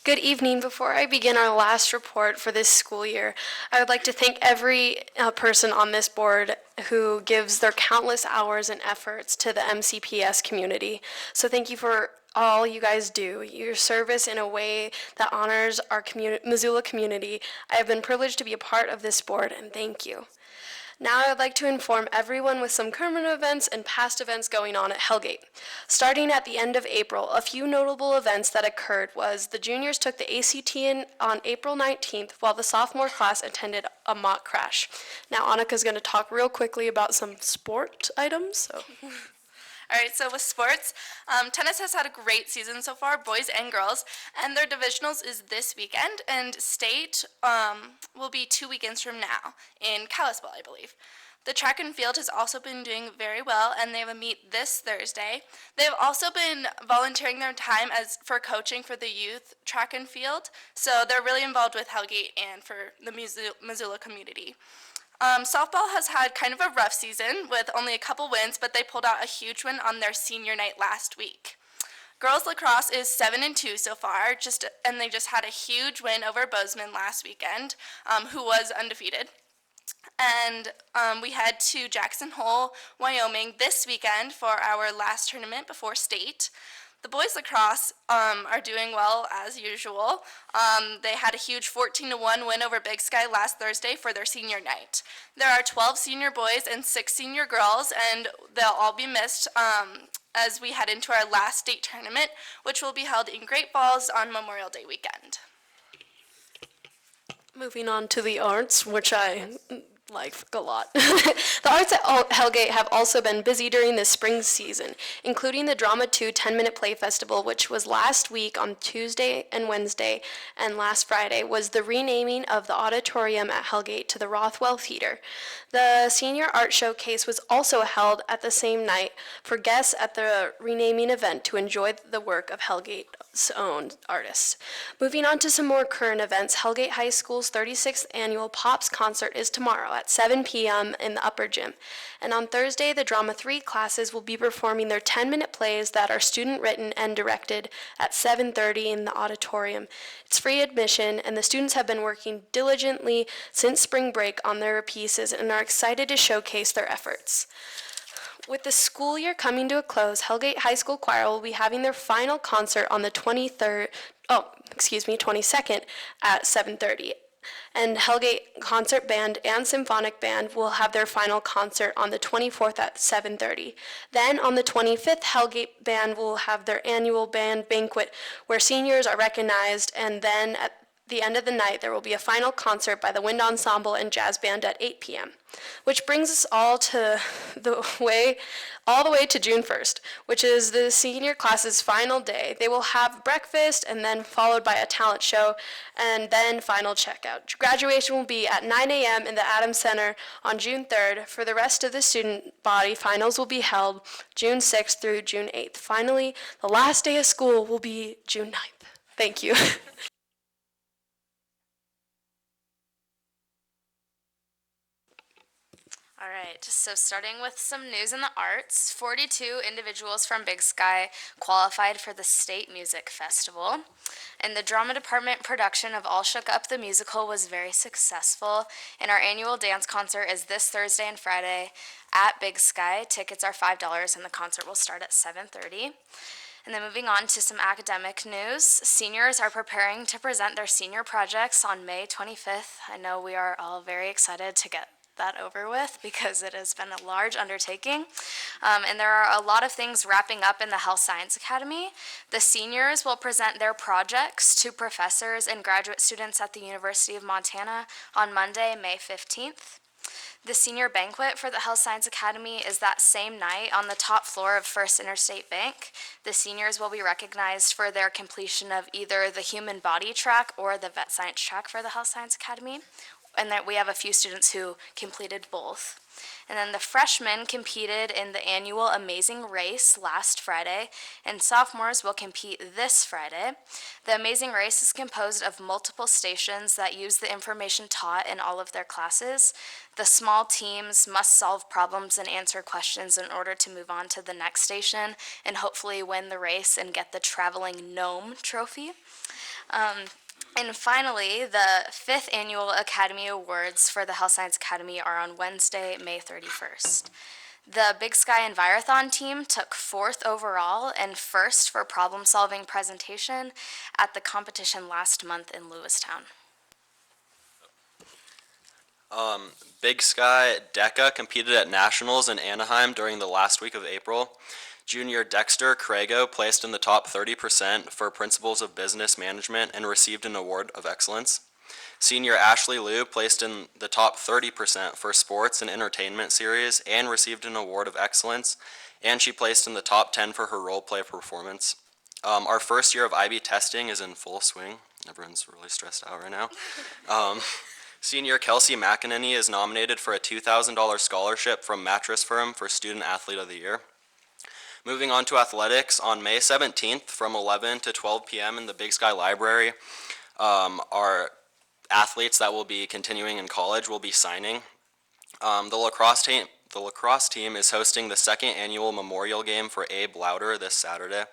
Good evening. Before I begin our last report for this school year, I would like to thank every person on this board who gives their countless hours and efforts to the MCPS community. So thank you for all you guys do, your service in a way that honors our Missoula community. I have been privileged to be a part of this board, and thank you. Now I would like to inform everyone with some current events and past events going on at Hellgate. Starting at the end of April, a few notable events that occurred was the juniors took the ACT on April 19th while the sophomore class attended a mock crash. Now Annika's going to talk real quickly about some sport items. All right, so with sports, tennis has had a great season so far, boys and girls, and their divisionals is this weekend, and state will be 2 weekends from now in Kalispell, I believe. The track and field has also been doing very well, and they have a meet this Thursday. They have also been volunteering their time for coaching for the youth track and field, so they're really involved with Hellgate and for the Missoula community. Softball has had kind of a rough season with only a couple wins, but they pulled out a huge win on their senior night last week. Girls lacrosse is 7-2 so far, and they just had a huge win over Bozeman last weekend, who was undefeated. And we head to Jackson Hole, Wyoming this weekend for our last tournament before state. The boys lacrosse are doing well as usual. They had a huge 14-1 win over Big Sky last Thursday for their senior night. There are 12 senior boys and 6 senior girls, and they'll all be missed as we head into our last state tournament, which will be held in Great Falls on Memorial Day weekend. Moving on to the arts, which I like a lot. The arts at Hellgate have also been busy during the spring season, including the Drama 2 10-Minute Play Festival, which was last week on Tuesday and Wednesday, and last Friday was the renaming of the auditorium at Hellgate to the Rothwell Theater. The Senior Art Showcase was also held at the same night for guests at the renaming event to enjoy the work of Hellgate's own artists. Moving on to some more current events, Hellgate High School's 36th annual Pops concert is tomorrow at 7 p.m. in the upper gym. And on Thursday, the Drama 3 classes will be performing their 10-minute plays that are student-written and directed at 7:30 in the auditorium. It's free admission, and the students have been working diligently since spring break on their pieces and are excited to showcase their efforts. With the school year coming to a close, Hellgate High School Choir will be having their final concert on the 22nd at 7:30. And Hellgate Concert Band and Symphonic Band will have their final concert on the 24th at 7:30. Then on the 25th, Hellgate Band will have their annual band banquet where seniors are recognized, and then at the end of the night there will be a final concert by the Wind Ensemble and Jazz Band at 8 p.m. Which brings us all the way to June 1st, which is the senior class's final day. They will have breakfast and then followed by a talent show and then final checkout. Graduation will be at 9 a.m. in the Adams Center on June 3rd. For the rest of the student body, finals will be held June 6th through June 8th. Finally, the last day of school will be June 9th. Thank you. All right, so starting with some news in the arts, 42 individuals from Big Sky qualified for the State Music Festival. And the drama department production of All Shook Up the Musical was very successful. And our annual dance concert is this Thursday and Friday at Big Sky. Tickets are $5 and the concert will start at 7:30. And then moving on to some academic news, seniors are preparing to present their senior projects on May 25th. I know we are all very excited to get that over with because it has been a large undertaking. And there are a lot of things wrapping up in the Health Science Academy. The seniors will present their projects to professors and graduate students at the University of Montana on Monday, May 15th. The senior banquet for the Health Science Academy is that same night on the top floor of First Interstate Bank. The seniors will be recognized for their completion of either the human body track or the vet science track for the Health Science Academy. And that we have a few students who completed both. And then the freshmen competed in the annual Amazing Race last Friday, and sophomores will compete this Friday. The Amazing Race is composed of multiple stations that use the information taught in all of their classes. The small teams must solve problems and answer questions in order to move on to the next station and hopefully win the race and get the traveling gnome trophy. And finally, the 5th Annual Academy Awards for the Health Science Academy are on Wednesday, May 31st. The Big Sky Envirothon team took 4th overall and 1st for problem-solving presentation at the competition last month in Lewistown. Big Sky DECA competed at Nationals in Anaheim during the last week of April. Junior Dexter Crago placed in the top 30% for Principles of Business Management and received an award of excellence. Senior Ashley Liu placed in the top 30% for Sports and Entertainment Series and received an award of excellence, and she placed in the top 10 for her role play performance. Our first year of IB testing is in full swing. Everyone's really stressed out right now. Senior Kelsey McEnany is nominated for a $2,000 scholarship from Mattress Firm for Student Athlete of the Year. Moving on to athletics, on May 17th from 11 to 12 p.m. in the Big Sky Library, our athletes that will be continuing in college will be signing. The lacrosse team is hosting the 2nd annual memorial game for Abe Louder this Saturday.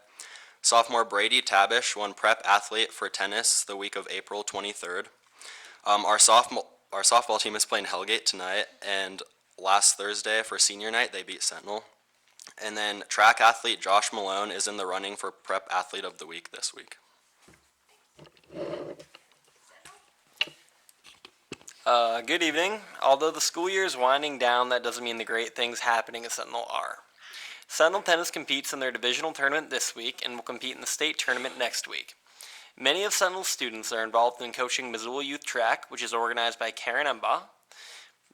Sophomore Brady Tabish won prep athlete for tennis the week of April 23rd. Our softball team is playing Hellgate tonight, and last Thursday for senior night they beat Sentinel. And then track athlete Josh Malone is in the running for prep athlete of the week this week. Good evening. Although the school year is winding down, that doesn't mean the great things happening at Sentinel are. Sentinel Tennis competes in their divisional tournament this week and will compete in the state tournament next week. Many of Sentinel's students are involved in coaching Missoula Youth Track, which is organized by Karen Embaugh.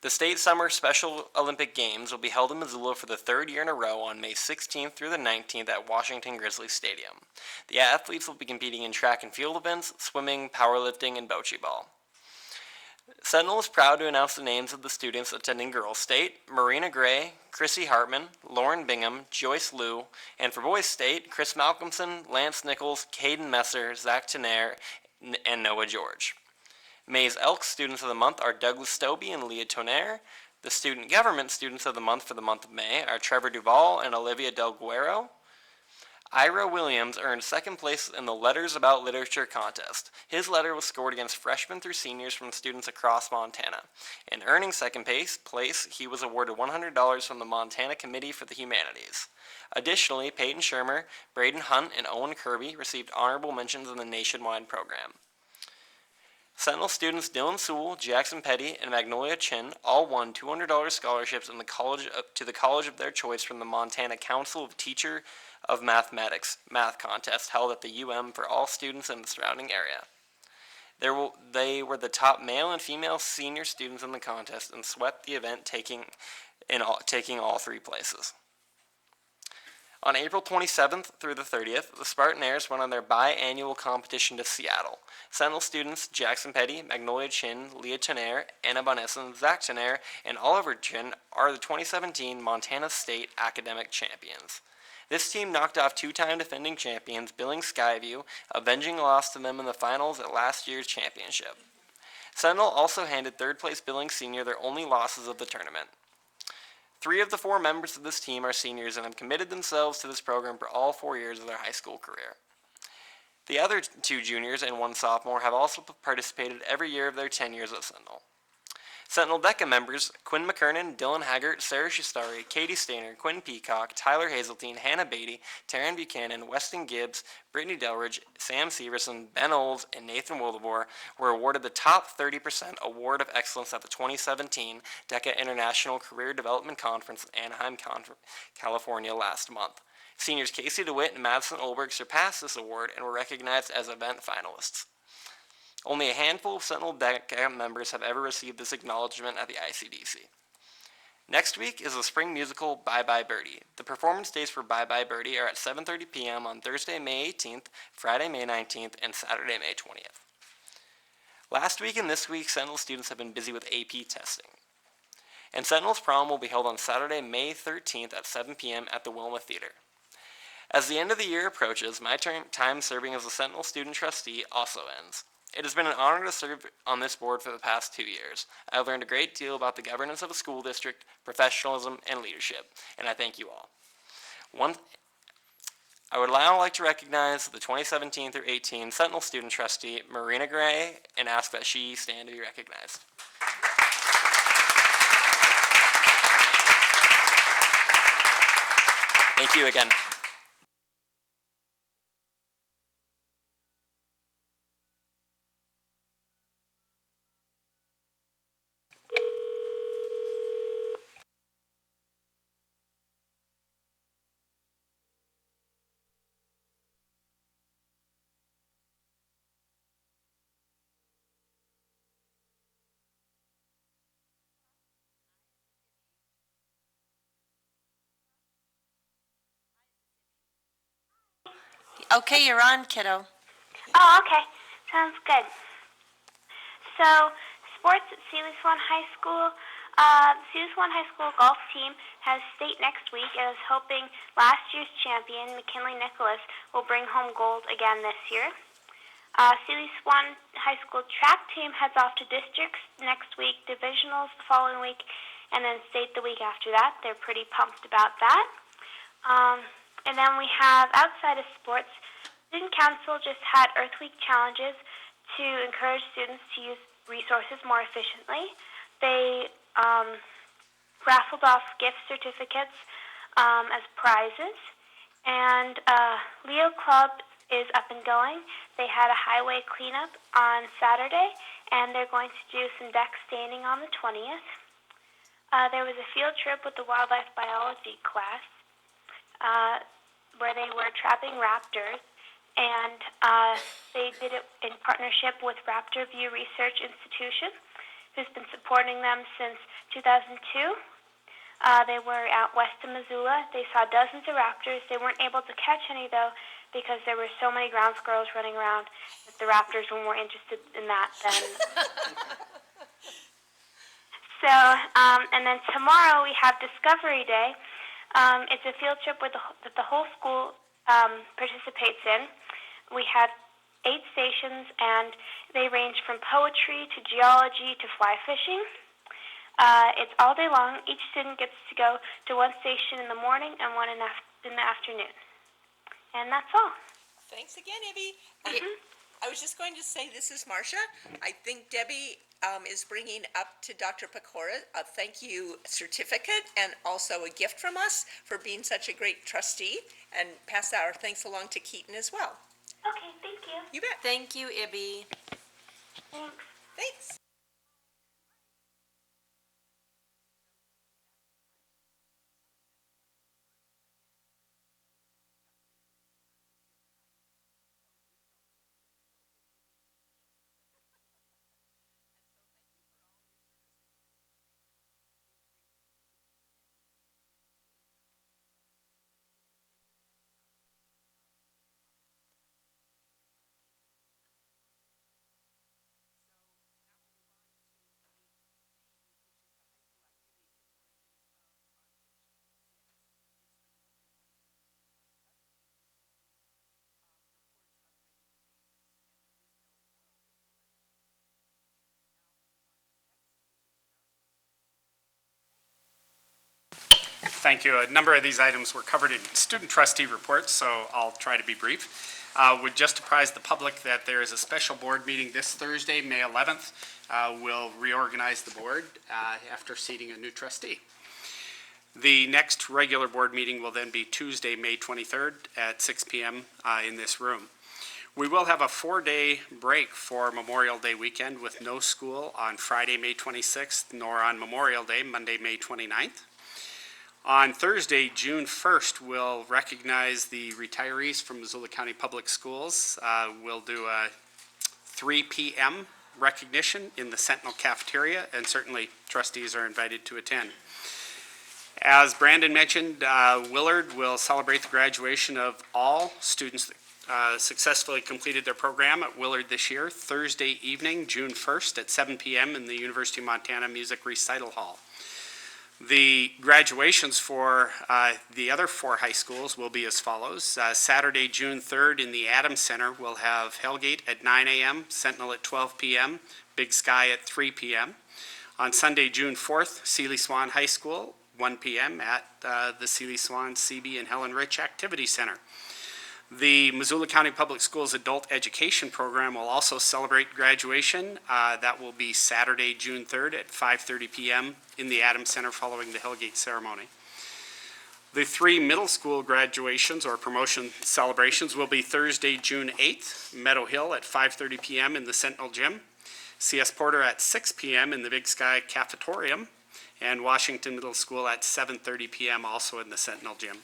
The State Summer Special Olympic Games will be held in Missoula for the 3rd year in a row on May 16th through the 19th at Washington Grizzly Stadium. The athletes will be competing in track and field events, swimming, powerlifting, and bocce ball. Sentinel is proud to announce the names of the students attending Girls State: Marina Gray, Chrissy Hartman, Lauren Bingham, Joyce Liu, and for Boys State, Chris Malcolmson, Lance Nichols, Caden Messer, Zach Tenaire, and Noah George. May's Elks Students of the Month are Douglas Stobie and Leah Tonaire. The Student Government Students of the Month for the month of May are Trevor Duvall and Olivia Del Guero. Ira Williams earned 2nd place in the Letters About Literature contest. His letter was scored against freshmen through seniors from students across Montana. In earning 2nd place, he was awarded $100 from the Montana Committee for the Humanities. Additionally, Peyton Shermer, Braden Hunt, and Owen Kirby received honorable mentions in the nationwide program. Sentinel students Dylan Sewell, Jackson Petty, and Magnolia Chin all won $200 scholarships in to the college of their choice from the Montana Council of Teacher of Mathematics math contest held at the UM for all students in the surrounding area. They were the top male and female senior students in the contest and swept the event, taking all 3 places. On April 27th through the 30th, the Spartanaires went on their biannual competition to Seattle. Sentinel students Jackson Petty, Magnolia Chin, Leah Tenaire, Anna Bonessen, Zach Tenaire, and Oliver Chin are the 2017 Montana State Academic Champions. This team knocked off 2-time defending champions Billings Skyview, avenging a loss to them in the finals at last year's championship. Sentinel also handed third-place Billings Senior their only losses of the tournament. 3 of the 4 members of this team are seniors and have committed themselves to this program for all 4 years of their high school career. The other 2 juniors and 1 sophomore have also participated every year of their 10 years at Sentinel. Sentinel DECA members Quinn McKernan, Dylan Haggart, Sarah Shistari, Katie Stainer, Quinn Peacock, Tyler Hazeltine, Hannah Beatty, Taryn Buchanan, Weston Gibbs, Brittany Delridge, Sam Severson, Ben Olds, and Nathan Wildebor were awarded the top 30% Award of Excellence at the 2017 DECA International Career Development Conference in Anaheim, California last month. Seniors Casey DeWitt and Madison Olberg surpassed this award and were recognized as event finalists. Only a handful of Sentinel DECA members have ever received this acknowledgement at the ICDC. Next week is the spring musical Bye Bye Birdie. The performance days for Bye Bye Birdie are at 7:30 p.m. on Thursday, May 18th, Friday, May 19th, and Saturday, May 20th. Last week and this week, Sentinel students have been busy with AP testing. And Sentinel's prom will be held on Saturday, May 13th at 7 p.m. at the Wilma Theater. As the end of the year approaches, my time serving as a Sentinel student trustee also ends. It has been an honor to serve on this board for the past 2 years. I have learned a great deal about the governance of a school district, professionalism, and leadership, and I thank you all. I would now like to recognize the 2017 through 18 Sentinel student trustee, Marina Gray, and ask that she stand to be recognized. Thank you again. Okay, you're on, kiddo. Oh, okay. Sounds good. So, sports at Sealy Swan High School. The Sealy Swan High School golf team has state next week and is hoping last year's champion, McKinley Nicholas, will bring home gold again this year. Sealy Swan High School track team heads off to districts next week, divisionals the following week, and then state the week after that. They're pretty pumped about that. And then we have, outside of sports, Student Council just had Earth Week challenges to encourage students to use resources more efficiently. They raffled off gift certificates as prizes. And Leo Club is up and going. They had a highway cleanup on Saturday, and they're going to do some deck staining on the 20th. There was a field trip with the wildlife biology class where they were trapping raptors, and they did it in partnership with Raptor View Research Institution, who's been supporting them since 2002. They were out west of Missoula. They saw dozens of raptors. They weren't able to catch any, though, because there were so many ground squirrels running around that the raptors were more interested in that than... So, and then tomorrow we have Discovery Day. It's a field trip that the whole school participates in. We have 8 stations, and they range from poetry to geology to fly fishing. It's all day long. Each student gets to go to one station in the morning and one in the afternoon. And that's all. Thanks again, Ibby. I was just going to say, this is Marcia. I think Debbie is bringing up to Dr. Pecora a thank you certificate and also a gift from us for being such a great trustee, and pass our thanks along to Keaton as well. Okay, thank you. You bet. Thank you, Ibby. Thanks. Thanks. Thank you. A number of these items were covered in student trustee reports, so I'll try to be brief. Would just apprise the public that there is a special board meeting this Thursday, May 11th. We'll reorganize the board after seating a new trustee. The next regular board meeting will then be Tuesday, May 23rd at 6 p.m. In this room. We will have a 4-day break for Memorial Day weekend with no school on Friday, May 26th, nor on Memorial Day, Monday, May 29th. On Thursday, June 1st, we'll recognize the retirees from Missoula County Public Schools. We'll do a 3 p.m. recognition in the Sentinel cafeteria, and certainly trustees are invited to attend. As Brandon mentioned, Willard will celebrate the graduation of all students that successfully completed their program at Willard this year, Thursday evening, June 1st at 7 p.m. in the University of Montana Music Recital Hall. The graduations for the other 4 high schools will be as follows. Saturday, June 3rd in the Adams Center, we'll have Hellgate at 9 a.m., Sentinel at 12 p.m., Big Sky at 3 p.m. On Sunday, June 4th, Seeley Swan High School, 1 p.m. at the Seeley Swan, CB, and Helen Rich Activity Center. The Missoula County Public Schools Adult Education Program will also celebrate graduation. That will be Saturday, June 3rd at 5:30 p.m. in the Adams Center following the Hellgate ceremony. The 3 middle school graduations or promotion celebrations will be Thursday, June 8th, Meadow Hill at 5:30 p.m. in the Sentinel Gym, C.S. Porter at 6 p.m. in the Big Sky Cafetorium, and Washington Middle School at 7:30 p.m. also in the Sentinel Gym.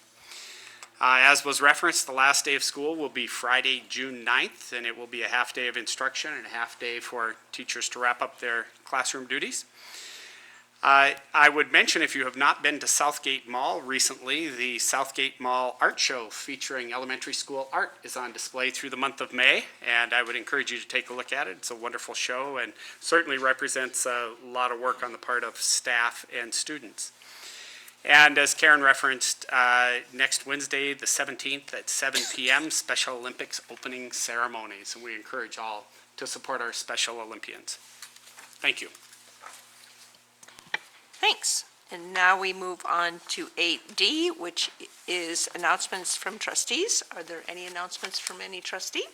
As was referenced, the last day of school will be Friday, June 9th, and it will be a half day of instruction and a half day for teachers to wrap up their classroom duties. I would mention, if you have not been to Southgate Mall recently, the Southgate Mall Art Show featuring elementary school art is on display through the month of May, and I would encourage you to take a look at it. It's a wonderful show and certainly represents a lot of work on the part of staff and students. And as Karen referenced, next Wednesday, the 17th at 7 p.m., Special Olympics opening ceremonies, and we encourage all to support our Special Olympians. Thank you. Thanks. And now we move on to 8D, which is announcements from trustees. Are there any announcements from any trustee?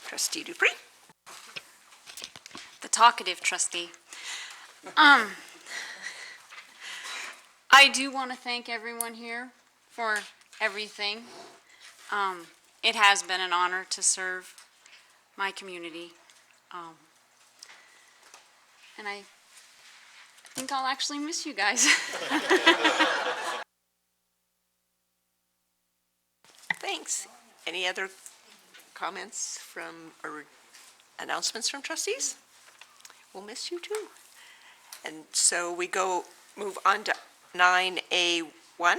Trustee Dupree? The talkative trustee. I do want to thank everyone here for everything. It has been an honor to serve my community. And I think I'll actually miss you guys. Thanks. Any other comments from, or announcements from trustees? We'll miss you too. And so we move on to 9A1,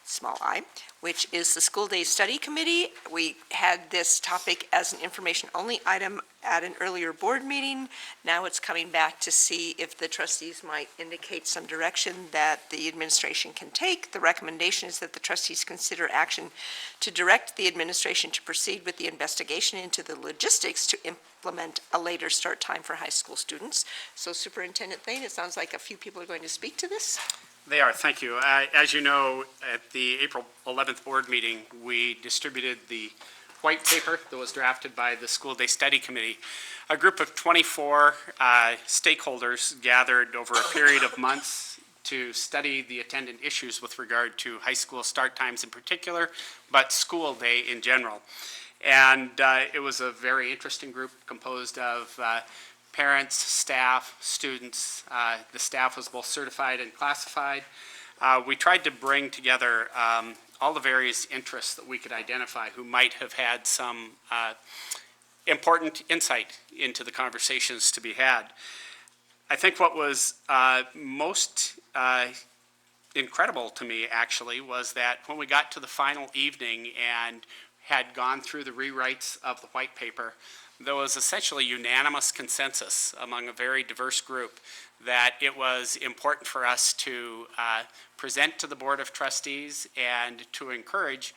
small I, which is the School Day Study Committee. We had this topic as an information-only item at an earlier board meeting. Now it's coming back to see if the trustees might indicate some direction that the administration can take. The recommendation is that the trustees consider action to direct the administration to proceed with the investigation into the logistics to implement a later start time for high school students. So Superintendent Thane, it sounds like a few people are going to speak to this. They are, thank you. As you know, at the April 11th board meeting, we distributed the white paper that was drafted by the School Day Study Committee. A group of 24 stakeholders gathered over a period of months to study the attendant issues with regard to high school start times in particular, but school day in general. And it was a very interesting group composed of parents, staff, students. The staff was both certified and classified. We tried to bring together all the various interests that we could identify who might have had some important insight into the conversations to be had. I think what was most incredible to me, actually, was that when we got to the final evening and had gone through the rewrites of the white paper, there was essentially unanimous consensus among a very diverse group that it was important for us to present to the Board of Trustees and to encourage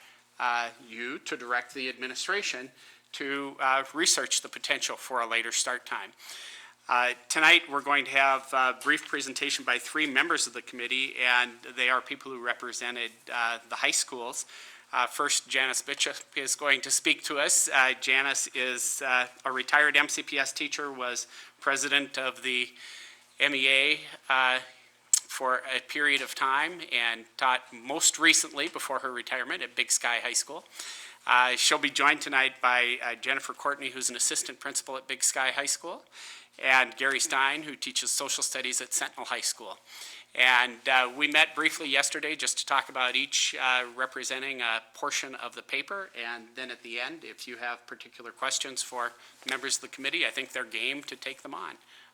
you to direct the administration to research the potential for a later start time. Tonight, we're going to have a brief presentation by 3 members of the committee, and they are people who represented the high schools. First, Janice Bishop is going to speak to us. Janice is a retired MCPS teacher, was president of the MEA for a period of time, and taught most recently, before her retirement, at Big Sky High School. She'll be joined tonight by Jennifer Courtney, who's an assistant principal at Big Sky High School, and Gary Stein, who teaches social studies at Sentinel High School. And we met briefly yesterday just to talk about each representing a portion of the paper. And then at the end, if you have particular questions for members of the committee, I think they're game to take them on.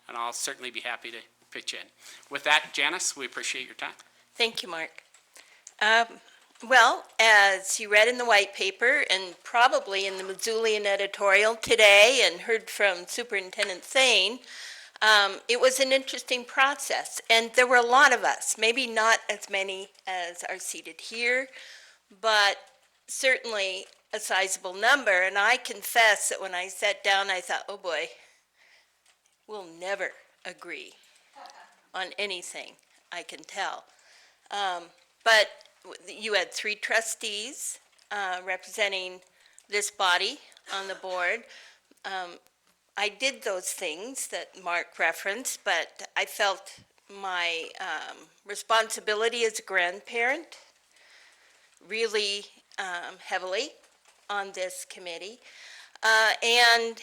And I'll certainly be happy to pitch in. With that, Janice, we appreciate your time. Thank you, Mark. Well, as you read in the white paper and probably in the Missoulian editorial today and heard from Superintendent Thane, it was an interesting process. And there were a lot of us, maybe not as many as are seated here, but certainly a sizable number. And I confess that when I sat down, I thought, oh boy, we'll never agree on anything, I can tell. But you had 3 trustees representing this body on the board. I did those things that Mark referenced, but I felt my responsibility as a grandparent really heavily on this committee. And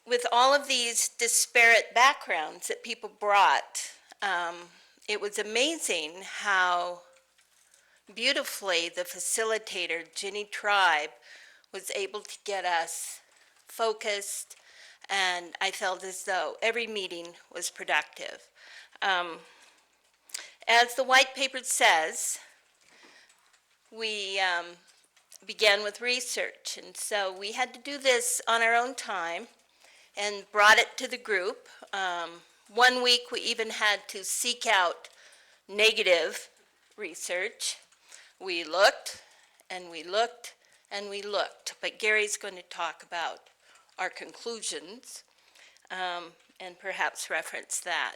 with all of these disparate backgrounds that people brought, it was amazing how beautifully the facilitator, Ginny Tribe, was able to get us focused, and I felt as though every meeting was productive. As the white paper says, we began with research, and so we had to do this on our own time and brought it to the group. 1 week we even had to seek out negative research. We looked and we looked and we looked, but Gary's going to talk about our conclusions and perhaps reference that.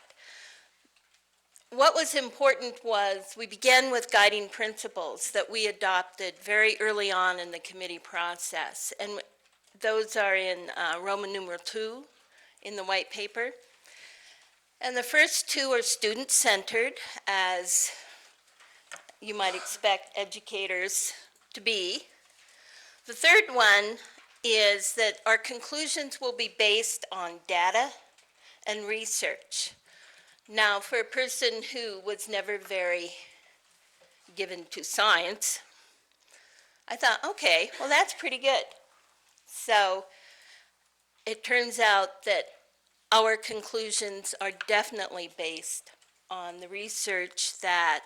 What was important was we began with guiding principles that we adopted very early on in the committee process, and those are in Roman numeral 2 in the white paper. And the first 2 are student-centered, as you might expect educators to be. The third one is that our conclusions will be based on data and research. Now, for a person who was never very given to science, I thought, okay, well, that's pretty good. So it turns out that our conclusions are definitely based on the research that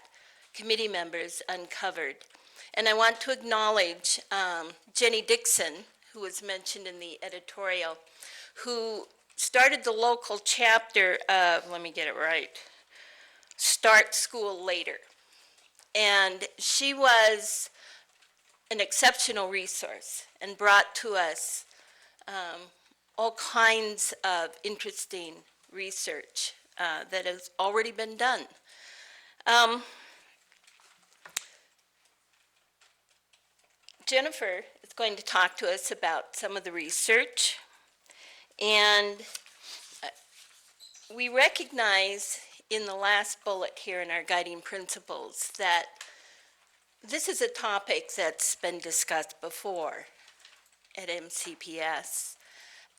committee members uncovered. And I want to acknowledge Jenny Dixon, who was mentioned in the editorial, who started the local chapter of, let me get it right, Start School Later. And she was an exceptional resource and brought to us all kinds of interesting research that has already been done. Jennifer is going to talk to us about some of the research, and we recognize in the last bullet here in our guiding principles that this is a topic that's been discussed before. at MCPS.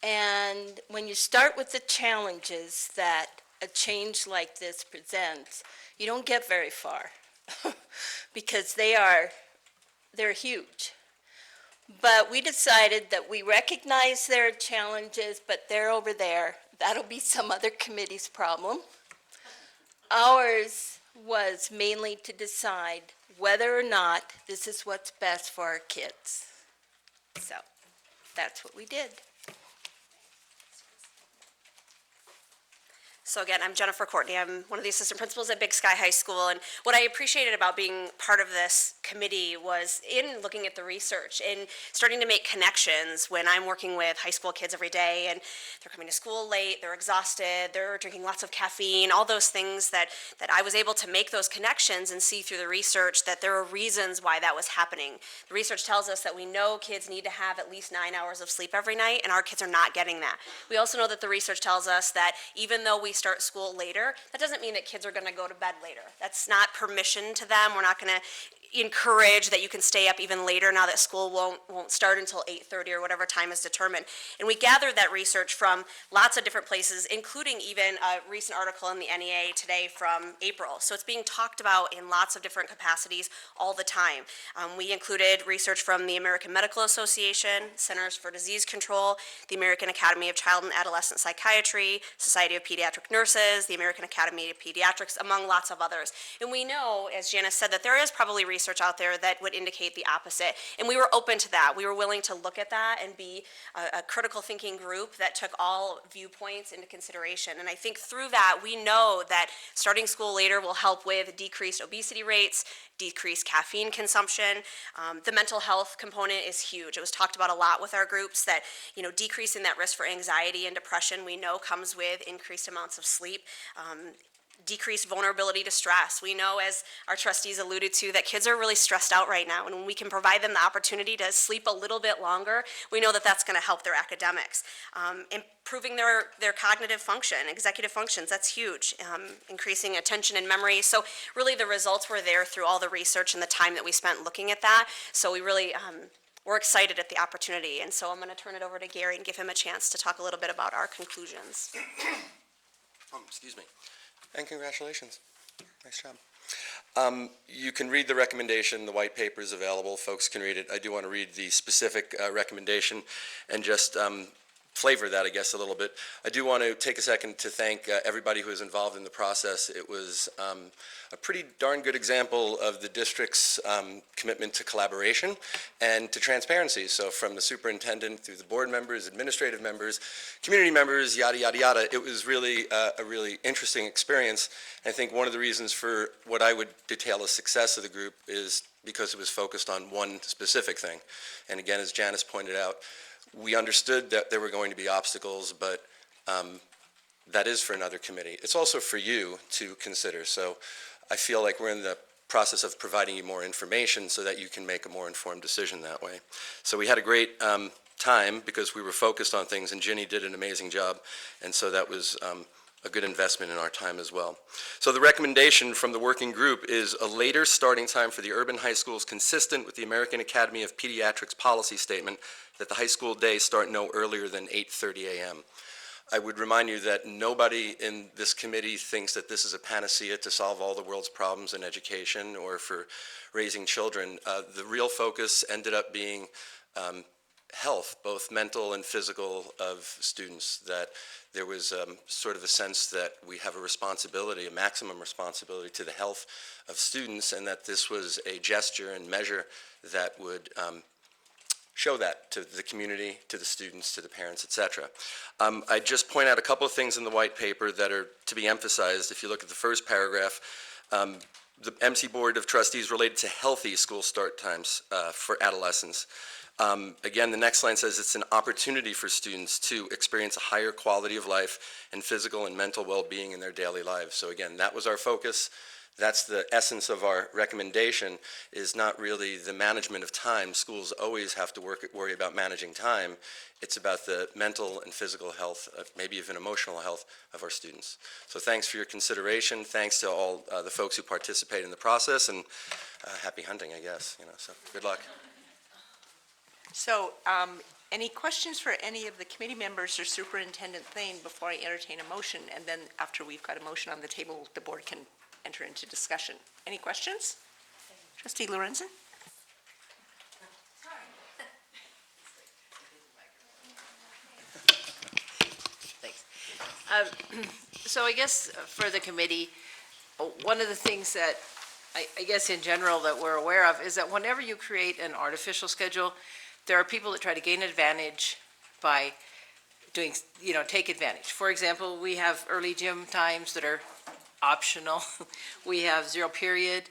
And when you start with the challenges that a change like this presents, you don't get very far because they're huge. But we decided that we recognize their challenges, but they're over there. That'll be some other committee's problem. Ours was mainly to decide whether or not this is what's best for our kids. So that's what we did. So again, I'm Jennifer Courtney. I'm one of the assistant principals at Big Sky High School. And what I appreciated about being part of this committee was in looking at the research and starting to make connections when I'm working with high school kids every day and they're coming to school late, they're exhausted, they're drinking lots of caffeine, all those things that I was able to make those connections and see through the research that there are reasons why that was happening. The research tells us that we know kids need to have at least 9 hours of sleep every night, and our kids are not getting that. We also know that the research tells us that even though we start school later, that doesn't mean that kids are going to go to bed later. That's not permission to them. We're not going to encourage that you can stay up even later now that school won't start until 8:30 or whatever time is determined. And we gathered that research from lots of different places, including even a recent article in the NEA today from April. So it's being talked about in lots of different capacities all the time. We included research from the American Medical Association, Centers for Disease Control, the American Academy of Child and Adolescent Psychiatry, Society of Pediatric Nurses, the American Academy of Pediatrics, among lots of others. And we know, as Janice said, that there is probably research out there that would indicate the opposite. And we were open to that. We were willing to look at that and be a critical thinking group that took all viewpoints into consideration. And I think through that, we know that starting school later will help with decreased obesity rates, decreased caffeine consumption. The mental health component is huge. It was talked about a lot with our groups that, decreasing that risk for anxiety and depression we know comes with increased amounts of sleep. Decreased vulnerability to stress. We know, as our trustees alluded to, that kids are really stressed out right now, and when we can provide them the opportunity to sleep a little bit longer, we know that that's going to help their academics. Improving their cognitive function, executive functions, that's huge. Increasing attention and memory. So really the results were there through all the research and the time that we spent looking at that. So we really we're excited at the opportunity, and so I'm going to turn it over to Gary and give him a chance to talk a little bit about our conclusions. Excuse me. And congratulations. Nice job. You can read the recommendation. The white paper is available. Folks can read it. I do want to read the specific recommendation and just flavor that, I guess, a little bit. I do want to take a second to thank everybody who was involved in the process. It was a pretty darn good example of the district's commitment to collaboration and to transparency. So from the superintendent through the board members, administrative members, community members, yada, yada, yada, it was really a really interesting experience. I think one of the reasons for what I would detail as success of the group is because it was focused on one specific thing. And again, as Janice pointed out, we understood that there were going to be obstacles, but that is for another committee. It's also for you to consider. So I feel like we're in the process of providing you more information so that you can make a more informed decision that way. So we had a great time because we were focused on things, and Ginny did an amazing job, and so that was a good investment in our time as well. So the recommendation from the working group is a later starting time for the urban high schools consistent with the American Academy of Pediatrics policy statement that the high school day start no earlier than 8:30 a.m. I would remind you that nobody in this committee thinks that this is a panacea to solve all the world's problems in education or for raising children. The real focus ended up being health, both mental and physical, of students, that there was sort of a sense that we have a responsibility, a maximum responsibility to the health of students, and that this was a gesture and measure that would show that to the community, to the students, to the parents, etc. I just point out a couple of things in the white paper that are to be emphasized. If you look at the first paragraph, the MC Board of Trustees related to healthy school start times for adolescents. Again, the next line says it's an opportunity for students to experience a higher quality of life and physical and mental well-being in their daily lives. So again, that was our focus. That's the essence of our recommendation, is not really the management of time. Schools always have to worry about managing time. It's about the mental and physical health, maybe even emotional health of our students. So thanks for your consideration. Thanks to all the folks who participate in the process, and happy hunting, I guess. So good luck. So Any questions for any of the committee members or Superintendent Thane before I entertain a motion? And then after we've got a motion on the table, the board can enter into discussion. Any questions? Trustee Lorenzen? Thanks. So I guess for the committee, one of the things that I guess in general that we're aware of is that whenever you create an artificial schedule, there are people that try to gain advantage by doing, take advantage. For example, we have early gym times that are optional. We have 0 period.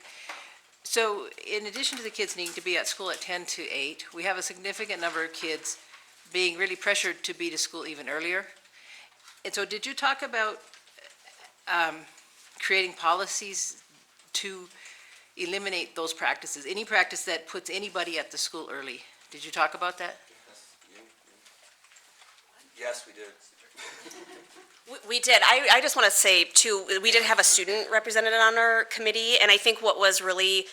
So in addition to the kids needing to be at school at 10 to 8, we have a significant number of kids being really pressured to be to school even earlier. And so did you talk about creating policies to eliminate those practices? Any practice that puts anybody at the school early? Did you talk about that? Yes, we did. We did. I just want to say, too, we did have a student represented on our committee, and I think what was really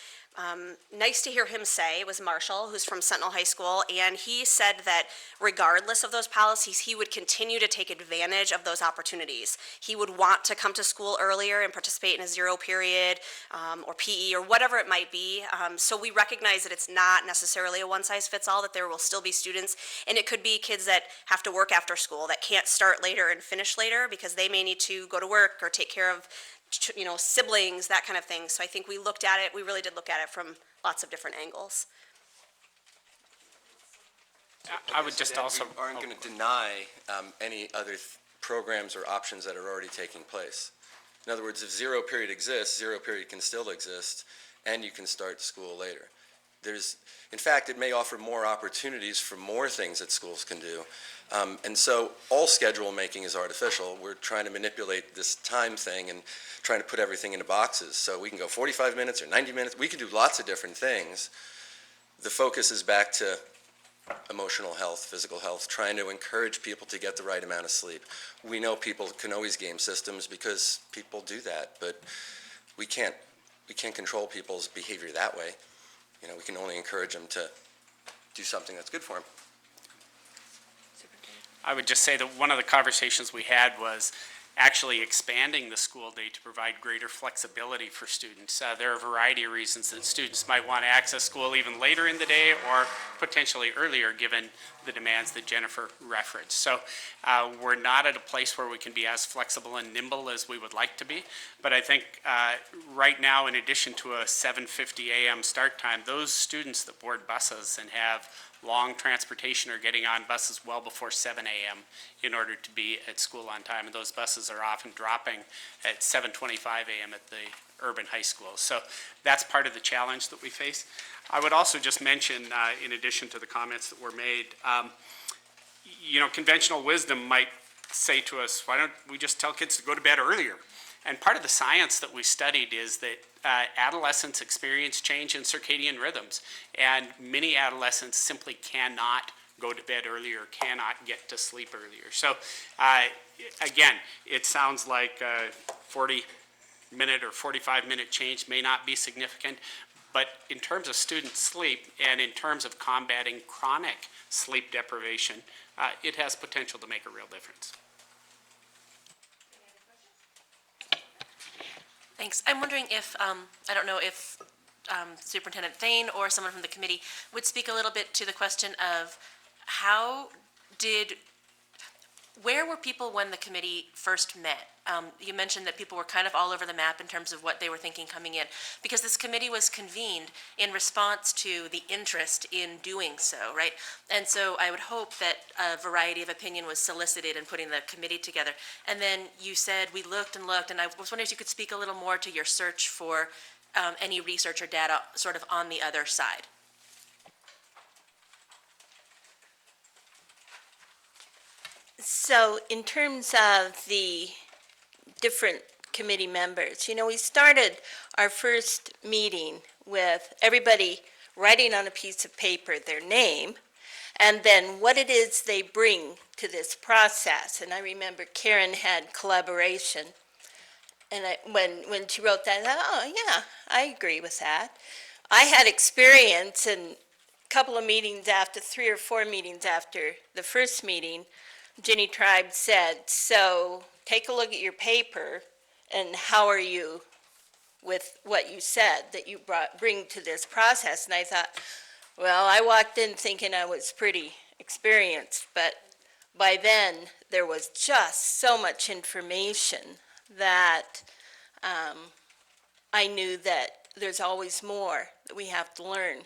nice to hear him say was Marshall, who's from Sentinel High School, and he said that regardless of those policies, he would continue to take advantage of those opportunities. He would want to come to school earlier and participate in a 0 period or PE or whatever it might be. So we recognize that it's not necessarily a one-size-fits-all, that there will still be students, and it could be kids that have to work after school, that can't start later and finish later because they may need to go to work or take care of siblings, that kind of thing. So I think we looked at it, we really did look at it from lots of different angles. I would just also. We aren't going to deny any other programs or options that are already taking place. In other words, if 0 period exists, 0 period can still exist, and you can start school later. In fact, it may offer more opportunities for more things that schools can do. And so all schedule making is artificial. We're trying to manipulate this time thing and trying to put everything into boxes. So we can go 45 minutes or 90 minutes. We can do lots of different things. The focus is back to emotional health, physical health, trying to encourage people to get the right amount of sleep. We know people can always game systems because people do that, but we can't control people's behavior that way. We can only encourage them to do something that's good for them. I would just say that one of the conversations we had was actually expanding the school day to provide greater flexibility for students. There are a variety of reasons that students might want to access school even later in the day or potentially earlier, given the demands that Jennifer referenced. So we're not at a place where we can be as flexible and nimble as we would like to be. But I think right now, in addition to a 7:50 a.m. start time, those students that board buses and have long transportation are getting on buses well before 7 a.m. in order to be at school on time. And those buses are often dropping at 7:25 a.m. at the urban high school. So that's part of the challenge that we face. I would also just mention, in addition to the comments that were made, conventional wisdom might say to us, why don't we just tell kids to go to bed earlier? And part of the science that we studied is that adolescents experience change in circadian rhythms, and many adolescents simply cannot go to bed earlier, cannot get to sleep earlier. So again, it sounds like a 40-minute or 45-minute change may not be significant, but in terms of student sleep and in terms of combating chronic sleep deprivation, it has potential to make a real difference. Thanks. I'm wondering if, I don't know if Superintendent Thane or someone from the committee would speak a little bit to the question of where were people when the committee first met? You mentioned that people were kind of all over the map in terms of what they were thinking coming in, because this committee was convened in response to the interest in doing so, right? And so I would hope that a variety of opinion was solicited in putting the committee together. And then you said we looked and looked, and I was wondering if you could speak a little more to your search for any research or data sort of on the other side. So in terms of the different committee members, we started our first meeting with everybody writing on a piece of paper their name and then what it is they bring to this process. And I remember Karen had collaboration. And when she wrote that, oh, yeah, I agree with that. I had experience in couple of meetings after, 3 or 4 meetings after the first meeting, Jenny Tribe said, so take a look at your paper and how are you with what you said that you bring to this process? And I thought, well, I walked in thinking I was pretty experienced, but by then there was just so much information that I knew that there's always more that we have to learn.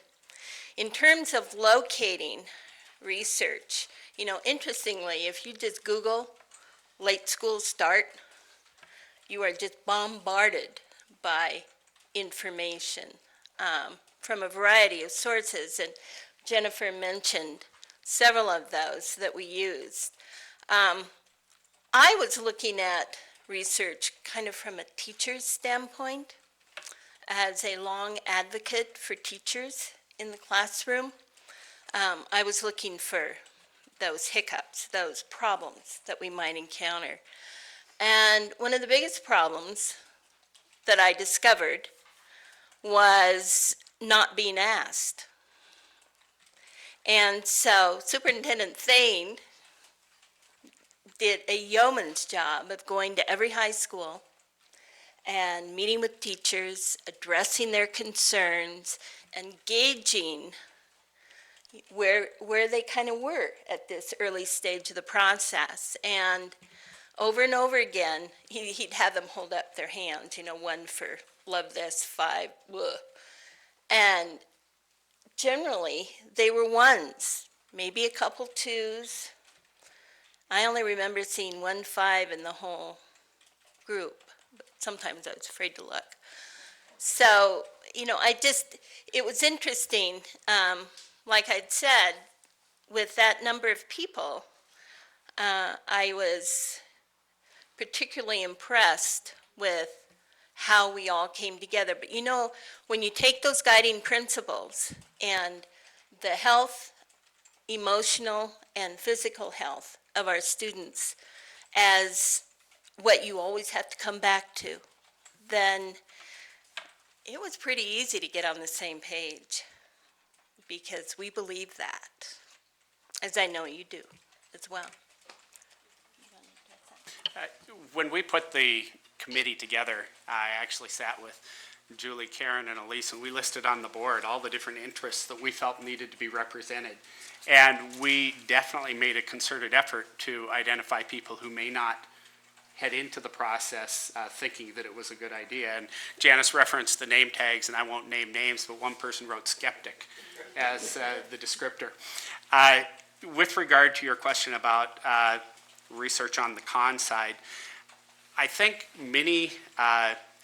In terms of locating research, you know, interestingly, if you just Google late school start, you are just bombarded by information from a variety of sources, and Jennifer mentioned several of those that we used. I was looking at research kind of from a teacher's standpoint, as a long advocate for teachers in the classroom. I was looking for those hiccups, those problems that we might encounter. And one of the biggest problems that I discovered was not being asked. And so Superintendent Thane did a yeoman's job of going to every high school and meeting with teachers, addressing their concerns, and gauging where they kind of were at this early stage of the process. And over again, he'd have them hold up their hands, you know, 1 for love this, 5, ugh. And generally, they were 1s, maybe a couple 2s. I only remember seeing 1 5 in the whole group, but sometimes I was afraid to look. So, you know, it was interesting, like I'd said, with that number of people, I was particularly impressed with how we all came together. But you know, when you take those guiding principles and the health, emotional, and physical health of our students as what you always have to come back to, then it was pretty easy to get on the same page, because we believe that, as I know you do as well. When we put the committee together, I actually sat with Julie, Karen, and Elise, and we listed on the board all the different interests that we felt needed to be represented. And we definitely made a concerted effort to identify people who may not head into the process thinking that it was a good idea. And Janice referenced the name tags, and I won't name names, but one person wrote skeptic as the descriptor. With regard to your question about research on the con side, I think many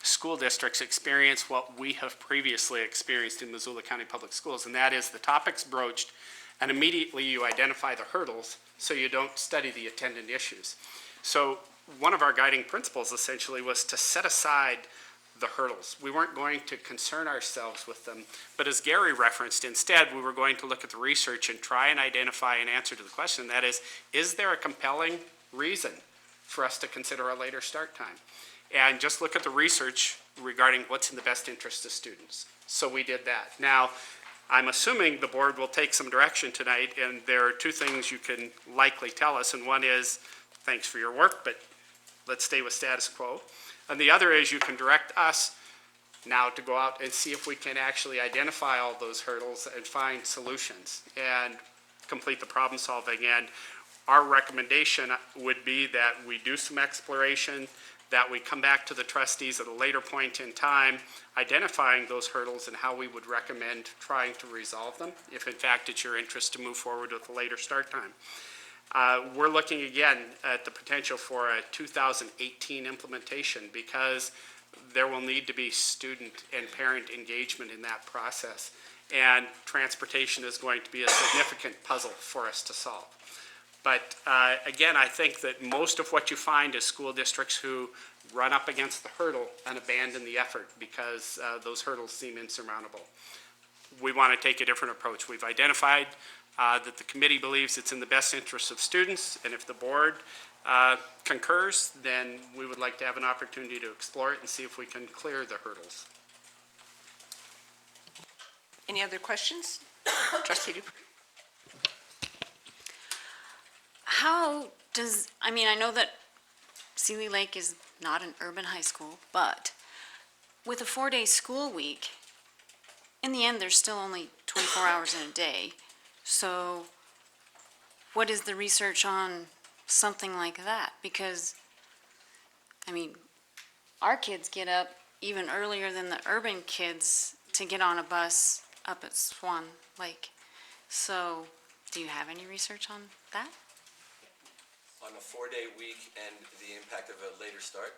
school districts experience what we have previously experienced in Missoula County Public Schools, and that is the topic's broached, and immediately you identify the hurdles so you don't study the attendant issues. So one of our guiding principles essentially was to set aside the hurdles. We weren't going to concern ourselves with them, but as Gary referenced, instead we were going to look at the research and try and identify an answer to the question, that is there a compelling reason for us to consider a later start time? And just look at the research regarding what's in the best interest of students. So we did that. Now, I'm assuming the board will take some direction tonight, and there are 2 things you can likely tell us, and one is, thanks for your work, but let's stay with status quo. And the other is you can direct us now to go out and see if we can actually identify all those hurdles and find solutions and complete the problem solving. And our recommendation would be that we do some exploration, that we come back to the trustees at a later point in time, identifying those hurdles and how we would recommend trying to resolve them, if in fact it's your interest to move forward with a later start time. We're looking again at the potential for a 2018 implementation, because there will need to be student and parent engagement in that process. And transportation is going to be a significant puzzle for us to solve. But again, I think that most of what you find is school districts who run up against the hurdle and abandon the effort because those hurdles seem insurmountable. We want to take a different approach. We've identified that the committee believes it's in the best interest of students, and if the board concurs, then we would like to have an opportunity to explore it and see if we can clear the hurdles. Any other questions? Trustee Dupree? How does, I mean, I know that Sealy Lake is not an urban high school, but with a 4-day school week, in the end, there's still only 24 hours in a day. So what is the research on something like that? Because, I mean, our kids get up even earlier than the urban kids to get on a bus up at Swan Lake. So do you have any research on that? On a 4-day week and the impact of a later start?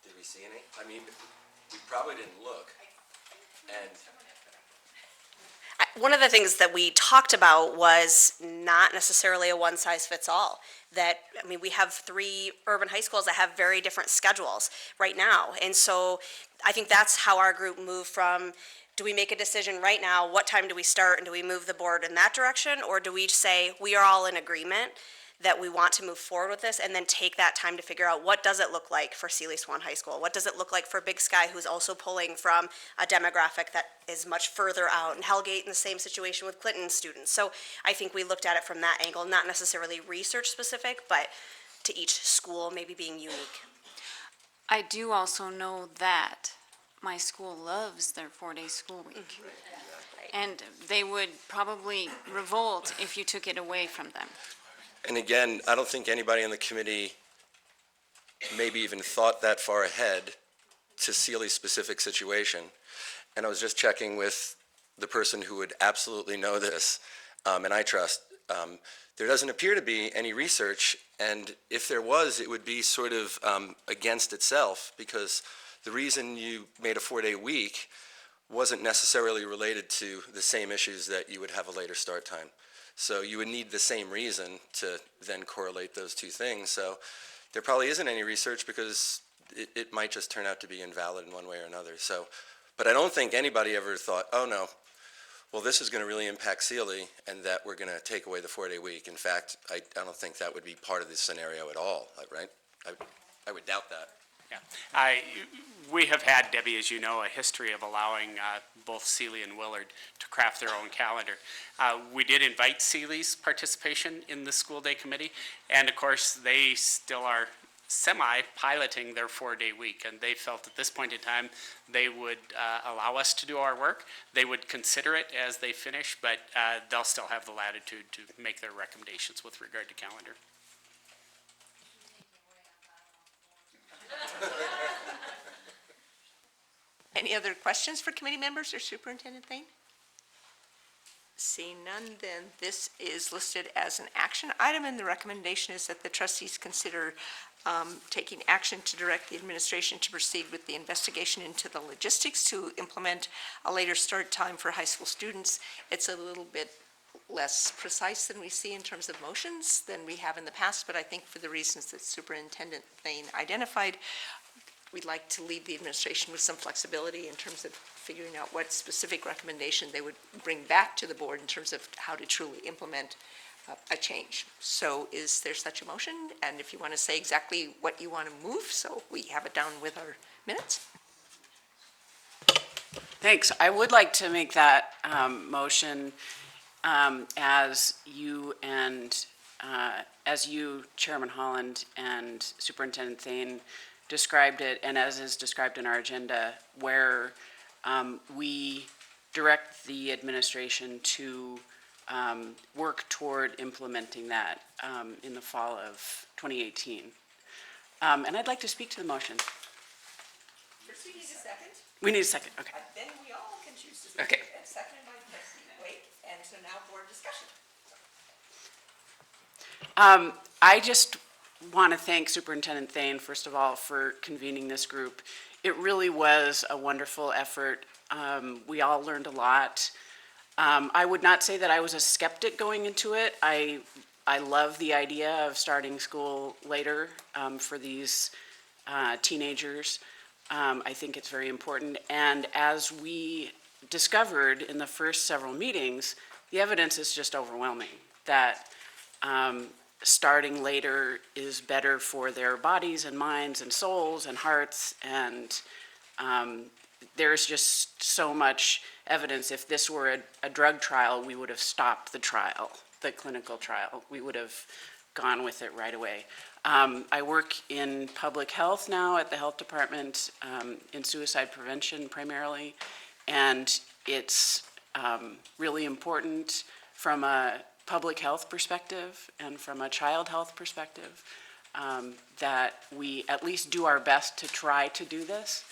Did we see any? I mean, we probably didn't look. And One of the things that we talked about was not necessarily a one-size-fits-all. That, I mean, we have 3 urban high schools that have very different schedules right now. And so I think that's how our group moved from, do we make a decision right now, what time do we start, and do we move the board in that direction? Or do we say, we are all in agreement that we want to move forward with this, and then take that time to figure out what does it look like for Sealy Swan High School? What does it look like for Big Sky, who's also pulling from a demographic that is much further out, and Hellgate in the same situation with Clinton students? So I think we looked at it from that angle, not necessarily research specific, but to each school maybe being unique. I do also know that my school loves their 4-day school week. And they would probably revolt if you took it away from them. And again, I don't think anybody on the committee maybe even thought that far ahead to Sealy's specific situation. And I was just checking with the person who would absolutely know this, and I trust. There doesn't appear to be any research, and if there was, it would be sort of against itself, because the reason you made a 4-day week wasn't necessarily related to the same issues that you would have a later start time. So you would need the same reason to then correlate those two things. So there probably isn't any research because it might just turn out to be invalid in one way or another. So, but I don't think anybody ever thought, oh no, well this is going to really impact Sealy and that we're going to take away the 4-day week. In fact, I don't think that would be part of this scenario at all, right? I would doubt that. Yeah, we have had, Debbie, as you know, a history of allowing both Sealy and Willard to craft their own calendar. We did invite Sealy's participation in the school day committee, and of course, they still are semi-piloting their 4-day week, and they felt at this point in time they would allow us to do our work. They would consider it as they finish, but they'll still have the latitude to make their recommendations with regard to calendar. Any other questions for committee members or Superintendent Thane? Seeing none, then this is listed as an action item, and the recommendation is that the trustees consider taking action to direct the administration to proceed with the investigation into the logistics to implement a later start time for high school students. It's a little bit less precise than we see in terms of motions than we have in the past, but I think for the reasons that Superintendent Thane identified, we'd like to leave the administration with some flexibility in terms of figuring out what specific recommendation they would bring back to the board in terms of how to truly implement a change. So is there such a motion? And if you want to say exactly what you want to move, so we have it down with our minutes. Thanks. I would like to make that motion as you, Chairman Holland, and Superintendent Thane described it, and as is described in our agenda, where we direct the administration to work toward implementing that in the fall of 2018. And I'd like to speak to the motion. First, we need a second. We need a second, okay. Then we all can choose to speak. Okay. Seconded by Trustee Wake, and so now board discussion. I just want to thank Superintendent Thane, first of all, for convening this group. It really was a wonderful effort. We all learned a lot. I would not say that I was a skeptic going into it. I love the idea of starting school later for these teenagers. I think it's very important. And as we discovered in the first several meetings, the evidence is just overwhelming that starting later is better for their bodies and minds and souls and hearts, and there's just so much evidence. If this were a drug trial, we would have stopped the trial, the clinical trial. We would have gone with it right away. I work in public health now at the health department, in suicide prevention primarily, and it's really important from a public health perspective and from a child health perspective that we at least do our best to try to do this.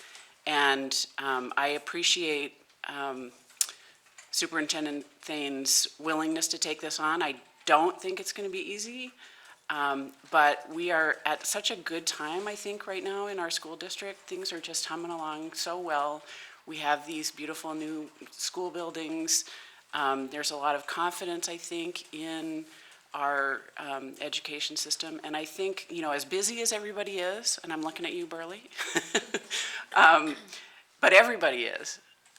And I appreciate Superintendent Thane's willingness to take this on. I don't think it's going to be easy, but we are at such a good time, I think, right now in our school district. Things are just humming along so well. We have these beautiful new school buildings. There's a lot of confidence, I think, in our education system. And I think, you know, as busy as everybody is, and I'm looking at you, Burley, but everybody is,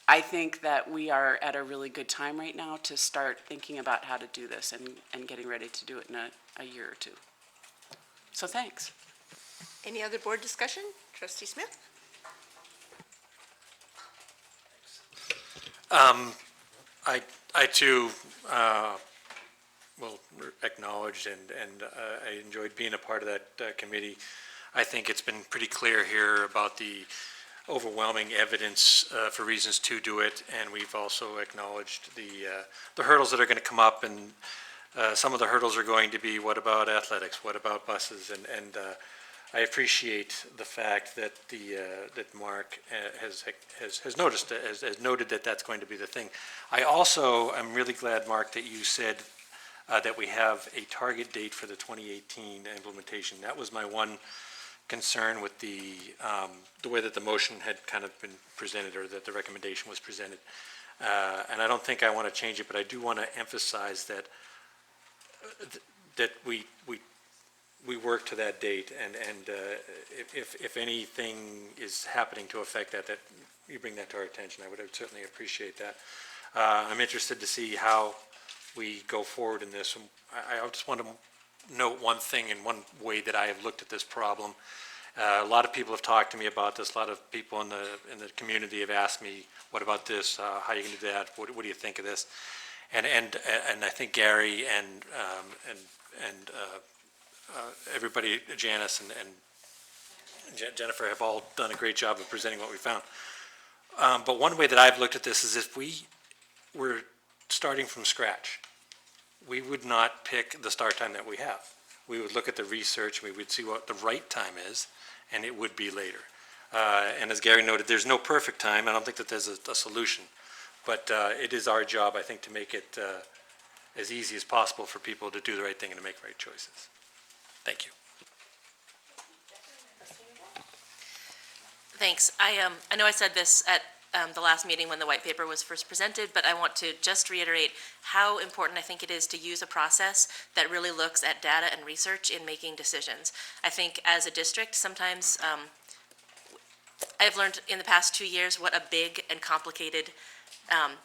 I think that we are at a really good time right now to start thinking about how to do this and getting ready to do it in a year or two. So thanks. Any other board discussion? Trustee Smith? I too will acknowledge and I enjoyed being a part of that committee. I think it's been pretty clear here about the overwhelming evidence for reasons to do it, and we've also acknowledged the hurdles that are going to come up, and some of the hurdles are going to be, what about athletics, what about buses, and I appreciate the fact that that Mark has noted that that's going to be the thing. I also am really glad, Mark, that you said that we have a target date for the 2018 implementation. That was my one concern with the way that the motion had kind of been presented, or that the recommendation was presented. And I don't think I want to change it, but I do want to emphasize that we work to that date, and if anything is happening to affect that you bring that to our attention, I would certainly appreciate that. I'm interested to see how we go forward in this. I just want to note one thing in one way that I have looked at this problem. A lot of people have talked to me about this. A lot of people in the community have asked me, "What about this? How are you going to do that? What do you think of this?" And I think Gary and everybody, Janice and Jennifer, have all done a great job of presenting what we found. But one way that I've looked at this is, if we were starting from scratch, we would not pick the start time that we have. We would look at the research, we would see what the right time is, and it would be later. And as Gary noted, there's no perfect time. I don't think that there's a solution, but it is our job, I think, to make it as easy as possible for people to do the right thing and to make right choices. Thank you. Thanks. I know I said this at the last meeting when the white paper was first presented, but I want to just reiterate how important I think it is to use a process that really looks at data and research in making decisions. I think as a district, sometimes I've learned in the past 2 years what a big and complicated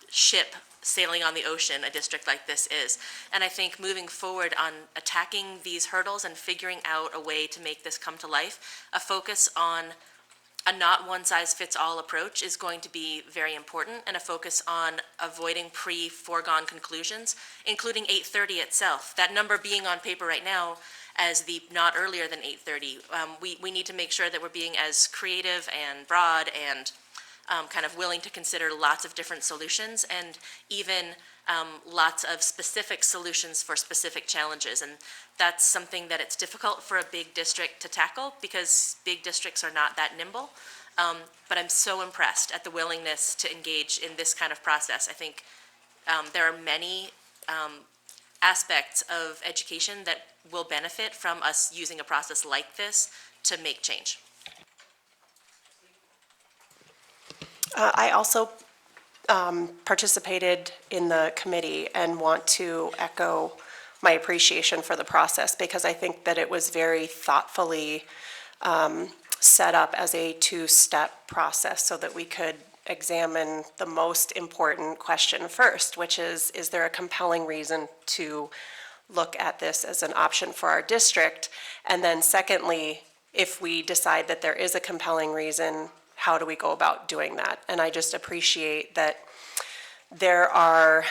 ship sailing on the ocean a district like this is. And I think moving forward on attacking these hurdles and figuring out a way to make this come to life, a focus on a not one-size-fits-all approach is going to be very important, and a focus on avoiding foregone conclusions, including 8:30 itself. That number being on paper right now as the not earlier than 8:30. We need to make sure that we're being as creative and broad and kind of willing to consider lots of different solutions, and even lots of specific solutions for specific challenges. And that's something that it's difficult for a big district to tackle, because big districts are not that nimble. But I'm so impressed at the willingness to engage in this kind of process. I think there are many aspects of education that will benefit from us using a process like this to make change. I also participated in the committee and want to echo my appreciation for the process, because I think that it was very thoughtfully set up as a two-step process so that we could examine the most important question first, which is there a compelling reason to look at this as an option for our district? And then secondly, if we decide that there is a compelling reason, how do we go about doing that? And I just appreciate that There are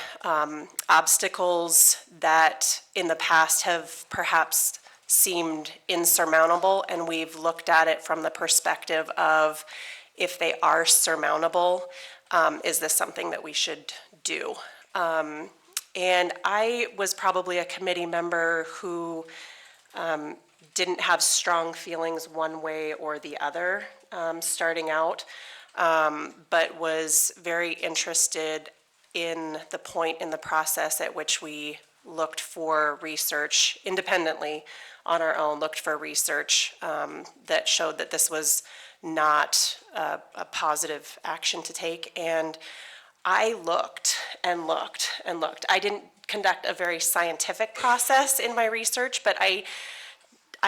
obstacles that in the past have perhaps seemed insurmountable, and we've looked at it from the perspective of if they are surmountable, is this something that we should do? And I was probably a committee member who didn't have strong feelings one way or the other starting out, but was very interested in the point in the process at which we looked for research independently on our own, looked for research that showed that this was not a positive action to take. And I looked and looked and looked. I didn't conduct a very scientific process in my research, but I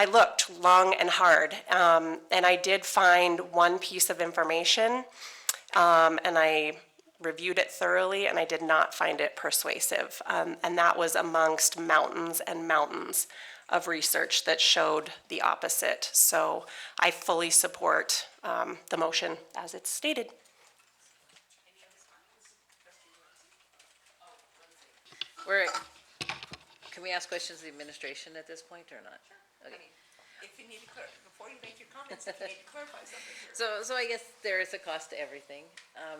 looked long and hard, and I did find one piece of information, and I reviewed it thoroughly, and I did not find it persuasive. And that was amongst mountains and mountains of research that showed the opposite. So I fully support the motion as it's stated. Can we ask questions of the administration at this point or not? Okay. If you need to before you make your comments, if you need to clarify something. So I guess there is a cost to everything.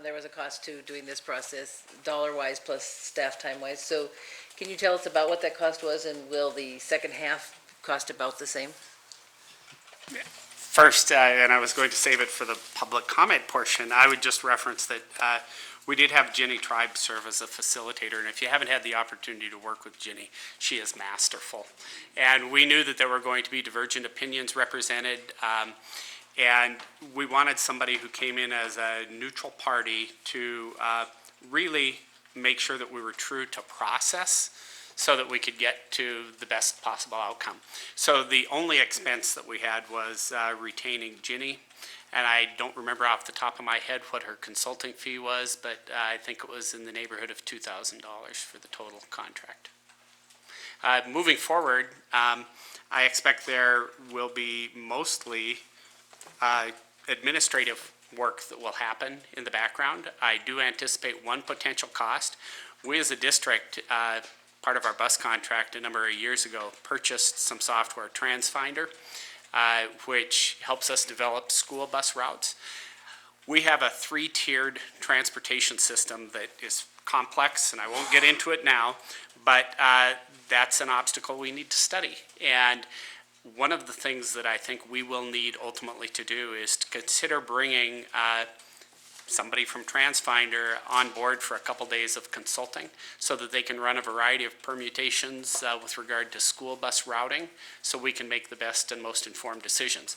There was a cost to doing this process, dollar-wise plus staff time-wise. So can you tell us about what that cost was, and will the second half cost about the same? First, and I was going to save it for the public comment portion, I would just reference that we did have Ginny Tribe serve as a facilitator, and if you haven't had the opportunity to work with Ginny, she is masterful. And we knew that there were going to be divergent opinions represented, and we wanted somebody who came in as a neutral party to really make sure that we were true to process so that we could get to the best possible outcome. So the only expense that we had was retaining Ginny. And I don't remember off the top of my head what her consulting fee was, but I think it was in the neighborhood of $2,000 for the total contract. Moving forward, I expect there will be mostly administrative work that will happen in the background. I do anticipate one potential cost. We as a district, part of our bus contract a number of years ago, purchased some software, TransFinder, which helps us develop school bus routes. We have a 3-tiered transportation system that is complex, and I won't get into it now, but that's an obstacle we need to study. And one of the things that I think we will need ultimately to do is to consider bringing somebody from TransFinder on board for a couple days of consulting so that they can run a variety of permutations with regard to school bus routing so we can make the best and most informed decisions.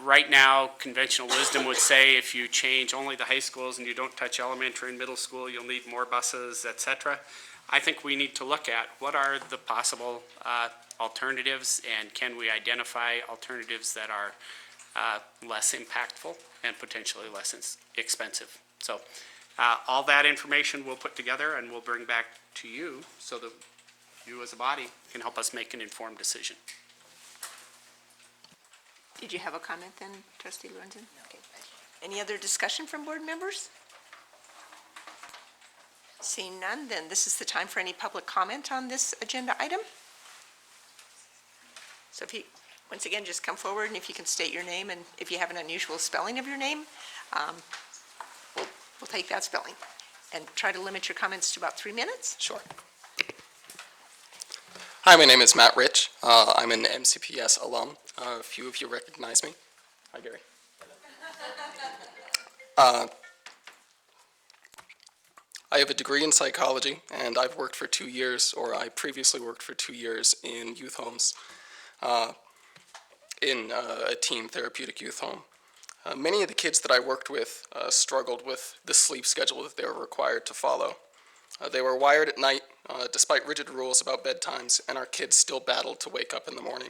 Right now, conventional wisdom would say if you change only the high schools and you don't touch elementary and middle school, you'll need more buses, et cetera. I think we need to look at what are the possible alternatives, and can we identify alternatives that are less impactful and potentially less expensive. So all that information we'll put together and we'll bring back to you so that you as a body can help us make an informed decision. Did you have a comment then, Trustee Lorenzen? Okay. Any other discussion from board members? Seeing none, then this is the time for any public comment on this agenda item. So if you, once again, just come forward, and if you can state your name, and if you have an unusual spelling of your name, we'll take that spelling. And try to limit your comments to about 3 minutes. Sure. Hi, my name is Matt Rich. I'm an MCPS alum. A few of you recognize me. Hi, Gary. I have a degree in psychology, and I've worked for 2 years, or I previously worked for 2 years in youth homes, in a teen therapeutic youth home. Many of the kids that I worked with struggled with the sleep schedule that they were required to follow. They were wired at night, despite rigid rules about bedtimes, and our kids still battled to wake up in the morning.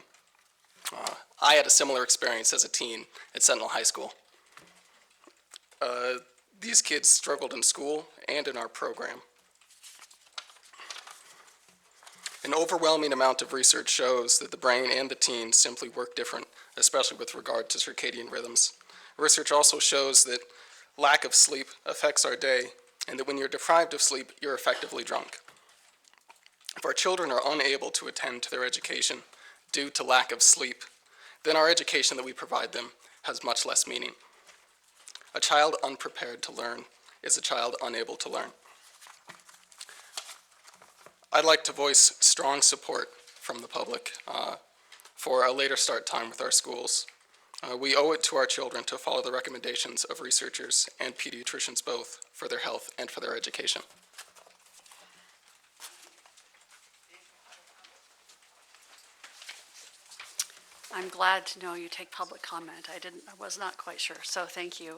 I had a similar experience as a teen at Sentinel High School. These kids struggled in school and in our program. An overwhelming amount of research shows that the brain and the teen simply work different, especially with regard to circadian rhythms. Research also shows that lack of sleep affects our day and that when you're deprived of sleep, you're effectively drunk. If our children are unable to attend to their education due to lack of sleep, then our education that we provide them has much less meaning. A child unprepared to learn is a child unable to learn. I'd like to voice strong support from the public for a later start time with our schools. We owe it to our children to follow the recommendations of researchers and pediatricians both for their health and for their education. I'm glad to know you take public comment. I was not quite sure, so thank you.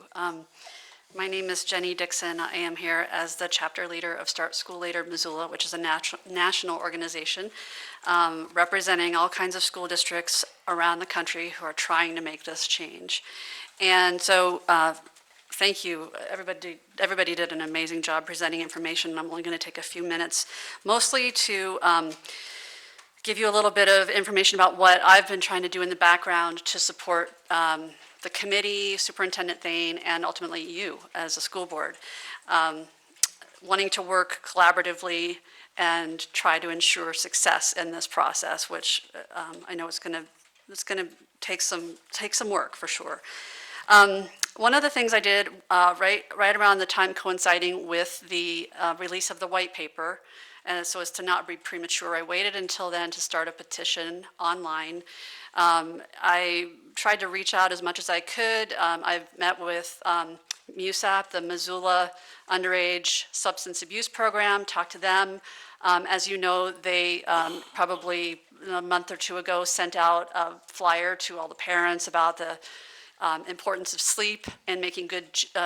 My name is Jenny Dixon. I am here as the chapter leader of Start School Later Missoula, which is a national organization representing all kinds of school districts around the country who are trying to make this change. And so thank you. Everybody did an amazing job presenting information. I'm only going to take a few minutes, mostly to give you a little bit of information about what I've been trying to do in the background to support the committee, Superintendent Thane, and ultimately you as a school board, wanting to work collaboratively and try to ensure success in this process, which I know it's going to take some work for sure. One of the things I did right around the time coinciding with the release of the white paper, and so as to not be premature, I waited until then to start a petition online. I tried to reach out as much as I could. I've met with MUSAP, the Missoula Underage Substance Abuse Program, talked to them. As you know, they probably a month or two ago sent out a flyer to all the parents about the importance of sleep and making good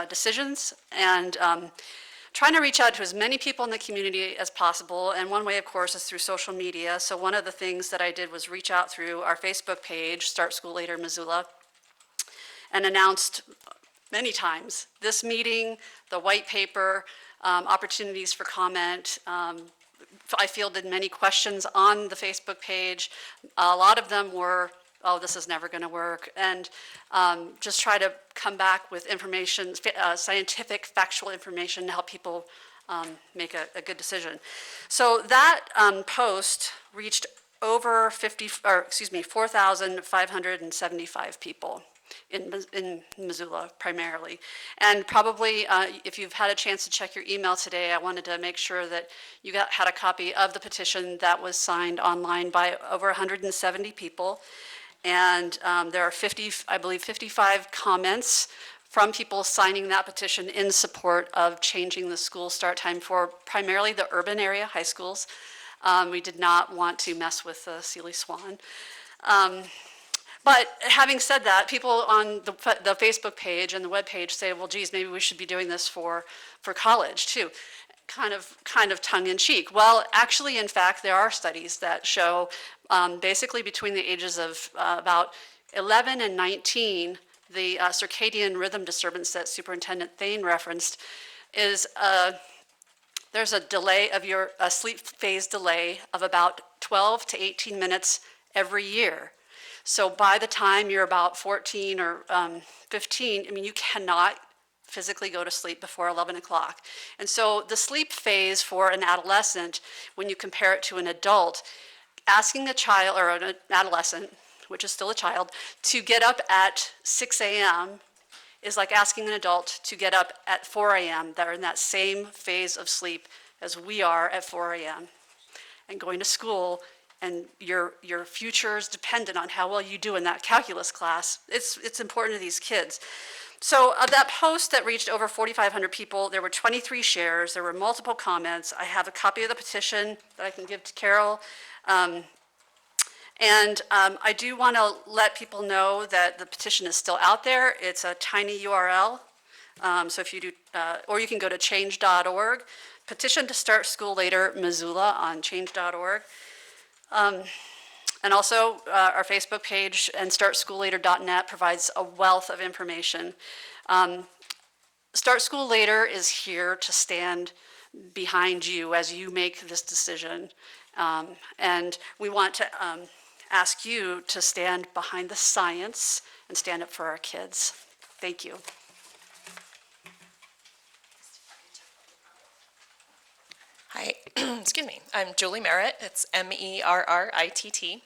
decisions, and trying to reach out to as many people in the community as possible. And one way, of course, is through social media. So one of the things that I did was reach out through our Facebook page, Start School Later Missoula, and announced many times this meeting, the white paper, opportunities for comment. I fielded many questions on the Facebook page. A lot of them were, oh, this is never going to work, and just try to come back with information, scientific, factual information to help people make a good decision. So that post reached over 4,575 people in Missoula primarily. And probably, if you've had a chance to check your email today, I wanted to make sure that you had a copy of the petition that was signed online by over 170 people. And there are 55 comments from people signing that petition in support of changing the school start time for primarily the urban area high schools. We did not want to mess with the Sealy Swan. But having said that, people on the Facebook page and the web page say, well, geez, maybe we should be doing this for college too. Kind of tongue-in-cheek. Well, actually, in fact, there are studies that show basically between the ages of about 11 and 19, the circadian rhythm disturbance that Superintendent Thane referenced is there's a delay of your sleep phase delay of about 12 to 18 minutes every year. So by the time you're about 14 or 15, I mean, you cannot physically go to sleep before 11 o'clock. And so the sleep phase for an adolescent, when you compare it to an adult, asking a child or an adolescent, which is still a child, to get up at 6 a.m. is like asking an adult to get up at 4 a.m. They're in that same phase of sleep as we are at 4 a.m. And going to school, and your future is dependent on how well you do in that calculus class. It's important to these kids. So of that post that reached over 4,500 people, there were 23 shares, there were multiple comments. I have a copy of the petition that I can give to Carol. I do want to let people know that the petition is still out there. It's a tiny URL. So if you do, or you can go to change.org, petition to start school later Missoula on change.org. And also, our Facebook page and startschoollater.net provides a wealth of information. Start School Later is here to stand behind you as you make this decision. And we want to ask you to stand behind the science and stand up for our kids. Thank you. Hi, excuse me. I'm Julie Merritt. It's Merritt.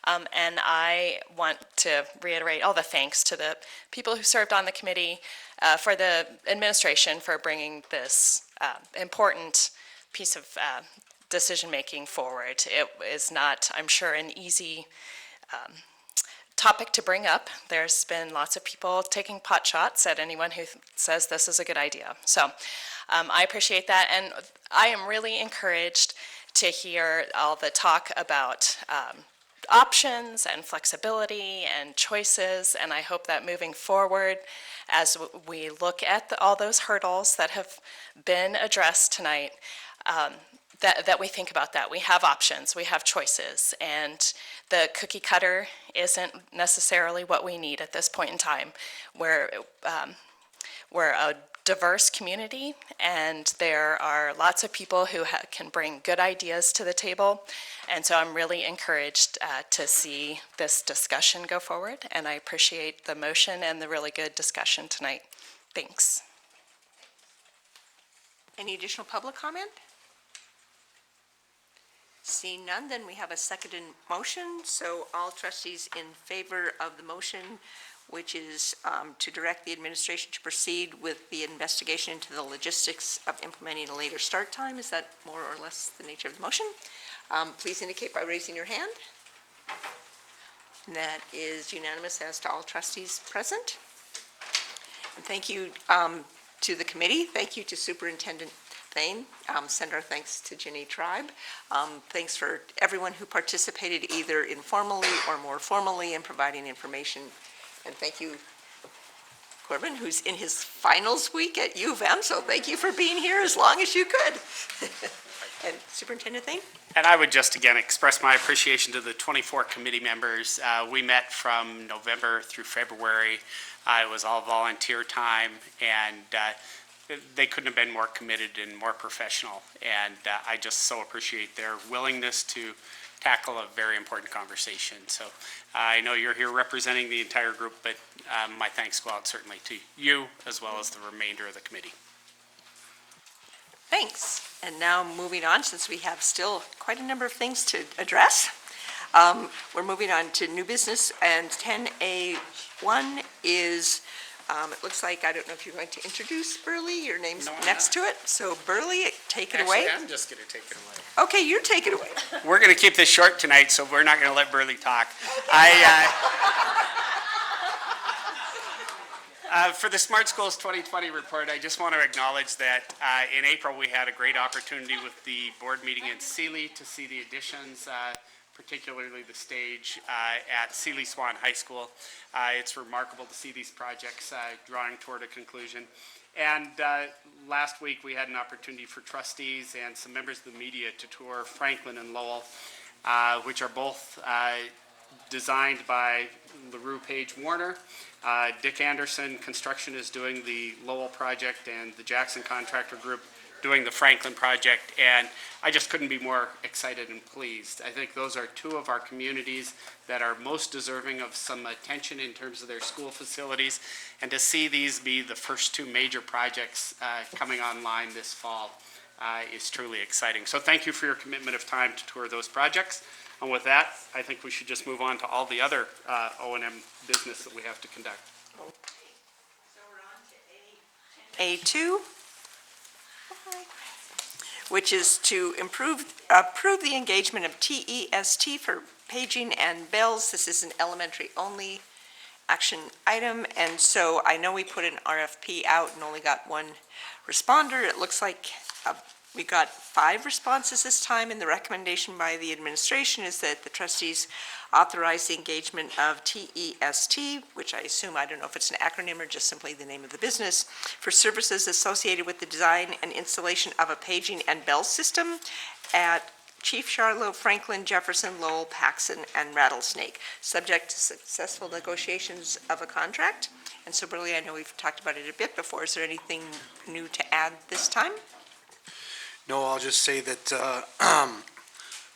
And I want to reiterate all the thanks to the people who served on the committee, for the administration for bringing this important piece of decision-making forward. It is not, I'm sure, an easy topic to bring up. There's been lots of people taking pot shots at anyone who says this is a good idea. So I appreciate that, and I am really encouraged to hear all the talk about options and flexibility and choices, and I hope that moving forward, as we look at all those hurdles that have been addressed tonight, that we think about that. We have options, we have choices, and the cookie cutter isn't necessarily what we need at this point in time. We're a diverse community, and there are lots of people who can bring good ideas to the table, and so I'm really encouraged to see this discussion go forward, and I appreciate the motion and the really good discussion tonight. Thanks. Any additional public comment? Seeing none, then we have a seconded motion. So all trustees in favor of the motion, which is to direct the administration to proceed with the investigation into the logistics of implementing a later start time. Is that more or less the nature of the motion? Please indicate by raising your hand. And that is unanimous as to all trustees present. And thank you to the committee. Thank you to Superintendent Thane. Send our thanks to Ginny Tribe. Thanks for everyone who participated either informally or more formally in providing information. And thank you, Corbin, who's in his finals week at U of M, so thank you for being here as long as you could. And Superintendent Thane? And I would just again express my appreciation to the 24 committee members. We met from November through February. It was all volunteer time, and they couldn't have been more committed and more professional. And I just so appreciate their willingness to tackle a very important conversation. So I know you're here representing the entire group, but my thanks go out certainly to you as well as the remainder of the committee. Thanks. And now moving on, since we have still quite a number of things to address, we're moving on to new business, and 10A1 is, it looks like, I don't know if you're going to introduce Burley, your name's next to it. So Burley, take it away. Actually, I'm just going to take it away. Okay, you take it away. We're going to keep this short tonight, so we're not going to let Burley talk. For the Smart Schools 2020 report, I just want to acknowledge that in April we had a great opportunity with the board meeting in Sealy to see the additions, particularly the stage at Sealy Swan High School. It's remarkable to see these projects drawing toward a conclusion. And last week we had an opportunity for trustees and some members of the media to tour Franklin and Lowell, which are both designed by LaRue Page Warner. Dick Anderson Construction is doing the Lowell project, and the Jackson Contractor Group doing the Franklin project, and I just couldn't be more excited and pleased. I think those are two of our communities that are most deserving of some attention in terms of their school facilities, and to see these be the first two major projects coming online this fall is truly exciting. So thank you for your commitment of time to tour those projects. And with that, I think we should just move on to all the other O&M business that we have to conduct. So we're on to A2, which is to approve the engagement of TEST for paging and bells. This is an elementary only action item, and so I know we put an RFP out and only got one responder. It looks like we got 5 responses this time, and the recommendation by the administration is that the trustees authorize the engagement of TEST, which I assume, I don't know if it's an acronym or just simply the name of the business, for services associated with the design and installation of a paging and bell system at Chief Charlo, Franklin, Jefferson, Lowell, Paxson, and Rattlesnake, subject to successful negotiations of a contract. And so, Burley, I know we've talked about it a bit before. Is there anything new to add this time? No, I'll just say that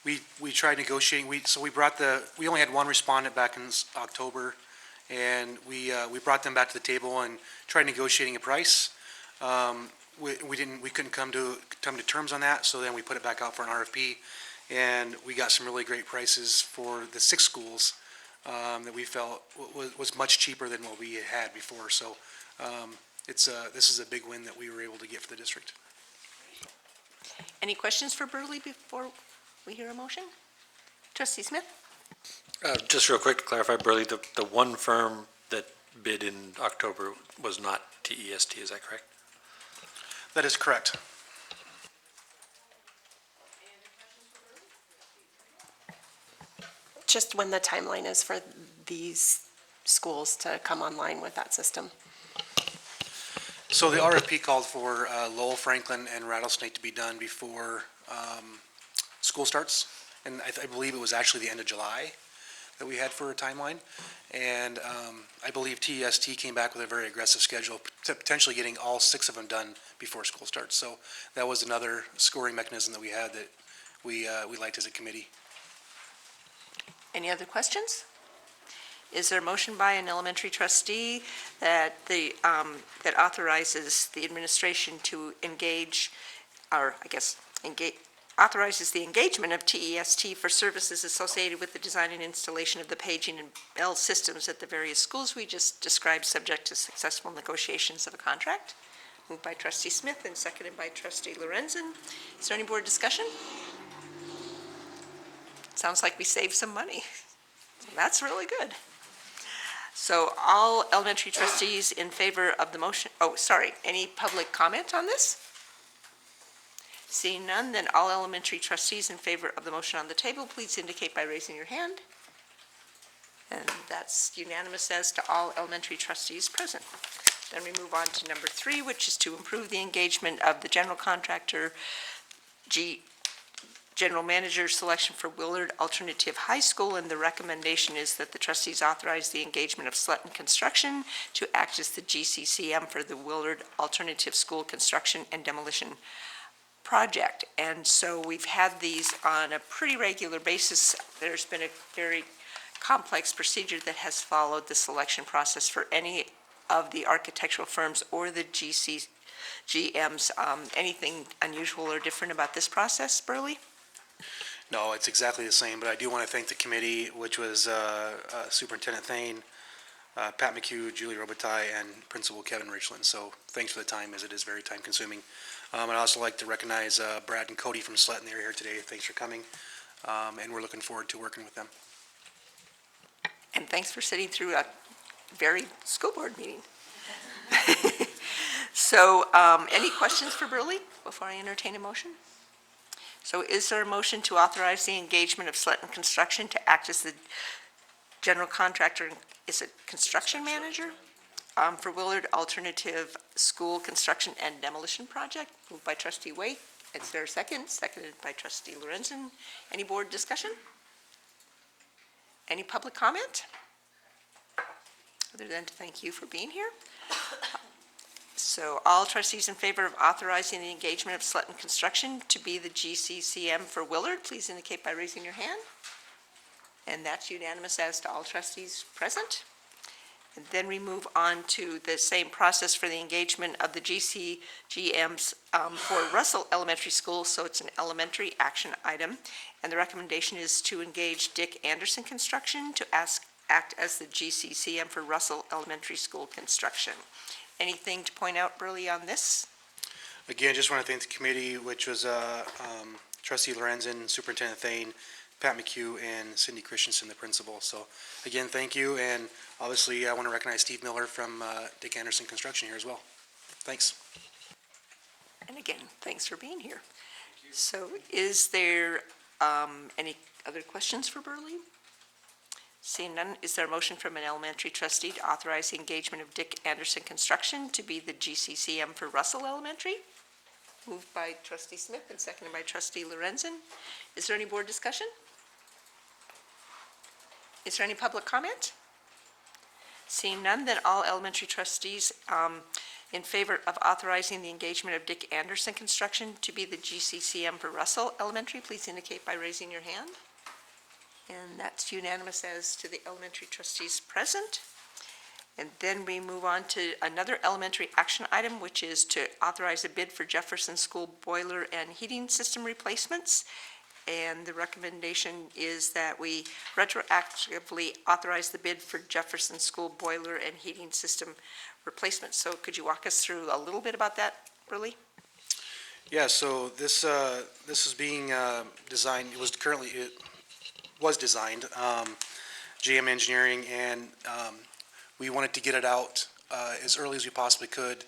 we tried negotiating. We only had one respondent back in October, and we brought them back to the table and tried negotiating a price. we couldn't come to terms on that, so then we put it back out for an RFP, and we got some really great prices for the 6 schools that we felt was much cheaper than what we had before. So this is a big win that we were able to get for the district. Any questions for Burley before we hear a motion? Trustee Smith? Just real quick to clarify, Burley, the one firm that bid in October was not TEST, is that correct? That is correct. Just when the timeline is for these schools to come online with that system. So the RFP called for Lowell, Franklin, and Rattlesnake to be done before school starts. And I believe it was actually the end of July that we had for a timeline. And I believe TEST came back with a very aggressive schedule, potentially getting all 6 of them done before school starts. So that was another scoring mechanism that we had that we liked as a committee. Any other questions? Is there a motion by an elementary trustee that that authorizes the administration to engage, or I guess authorizes the engagement of TEST for services associated with the design and installation of the paging and bell systems at the various schools we just described, subject to successful negotiations of a contract? Moved by trustee Smith and seconded by trustee Lorenzen. Is there any board discussion? Sounds like we saved some money. That's really good. So all elementary trustees in favor of the motion, any public comment on this? Seeing none, then all elementary trustees in favor of the motion on the table, please indicate by raising your hand. And that's unanimous as to all elementary trustees present. Then we move on to number 3, which is to improve the engagement of the general contractor, general manager selection for Willard Alternative High School, and the recommendation is that the trustees authorize the engagement of Sletton Construction to act as the GCCM for the Willard Alternative School construction and demolition project. And so we've had these on a pretty regular basis. There's been a very complex procedure that has followed the selection process for any of the architectural firms or the GMs. Anything unusual or different about this process, Burley? No, it's exactly the same, but I do want to thank the committee, which was Superintendent Thane, Pat McHugh, Julie Robitaille, and Principal Kevin Richland. So thanks for the time, as it is very time consuming. I'd also like to recognize Brad and Cody from Sletton. They're here today. Thanks for coming, and we're looking forward to working with them. And thanks for sitting through a very school board meeting. So any questions for Burley before I entertain a motion? So is there a motion to authorize the engagement of Sletton Construction to act as the general contractor, is it construction manager, for Willard Alternative School Construction and Demolition Project? Moved by trustee Waite. Is there a second? Seconded by trustee Lorenzen. Any board discussion? Any public comment? Other than to thank you for being here. So all trustees in favor of authorizing the engagement of Sletton Construction to be the GCCM for Willard, please indicate by raising your hand. And that's unanimous as to all trustees present. And then we move on to the same process for the engagement of the GCGMs for Russell Elementary School, so it's an elementary action item. And the recommendation is to engage Dick Anderson Construction to act as the GCCM for Russell Elementary School construction. Anything to point out, Burley, on this? Again, just want to thank the committee, which was trustee Lorenzen, Superintendent Thane, Pat McHugh, and Cindy Christensen, the principal. So again, thank you, and obviously I want to recognize Steve Miller from Dick Anderson Construction here as well. Thanks. And again, thanks for being here. So is there any other questions for Burley? Seeing none, is there a motion from an elementary trustee to authorize the engagement of Dick Anderson Construction to be the GCCM for Russell Elementary? Moved by trustee Smith and seconded by trustee Lorenzen. Is there any board discussion? Is there any public comment? Seeing none, then all elementary trustees in favor of authorizing the engagement of Dick Anderson Construction to be the GCCM for Russell Elementary, please indicate by raising your hand. And that's unanimous as to the elementary trustees present. And then we move on to another elementary action item, which is to authorize a bid for Jefferson School boiler and heating system replacements. And the recommendation is that we retroactively authorize the bid for Jefferson School boiler and heating system replacement. So could you walk us through a little bit about that, Burley? Yeah, so this is being designed, it was designed, GM Engineering, and we wanted to get it out as early as we possibly could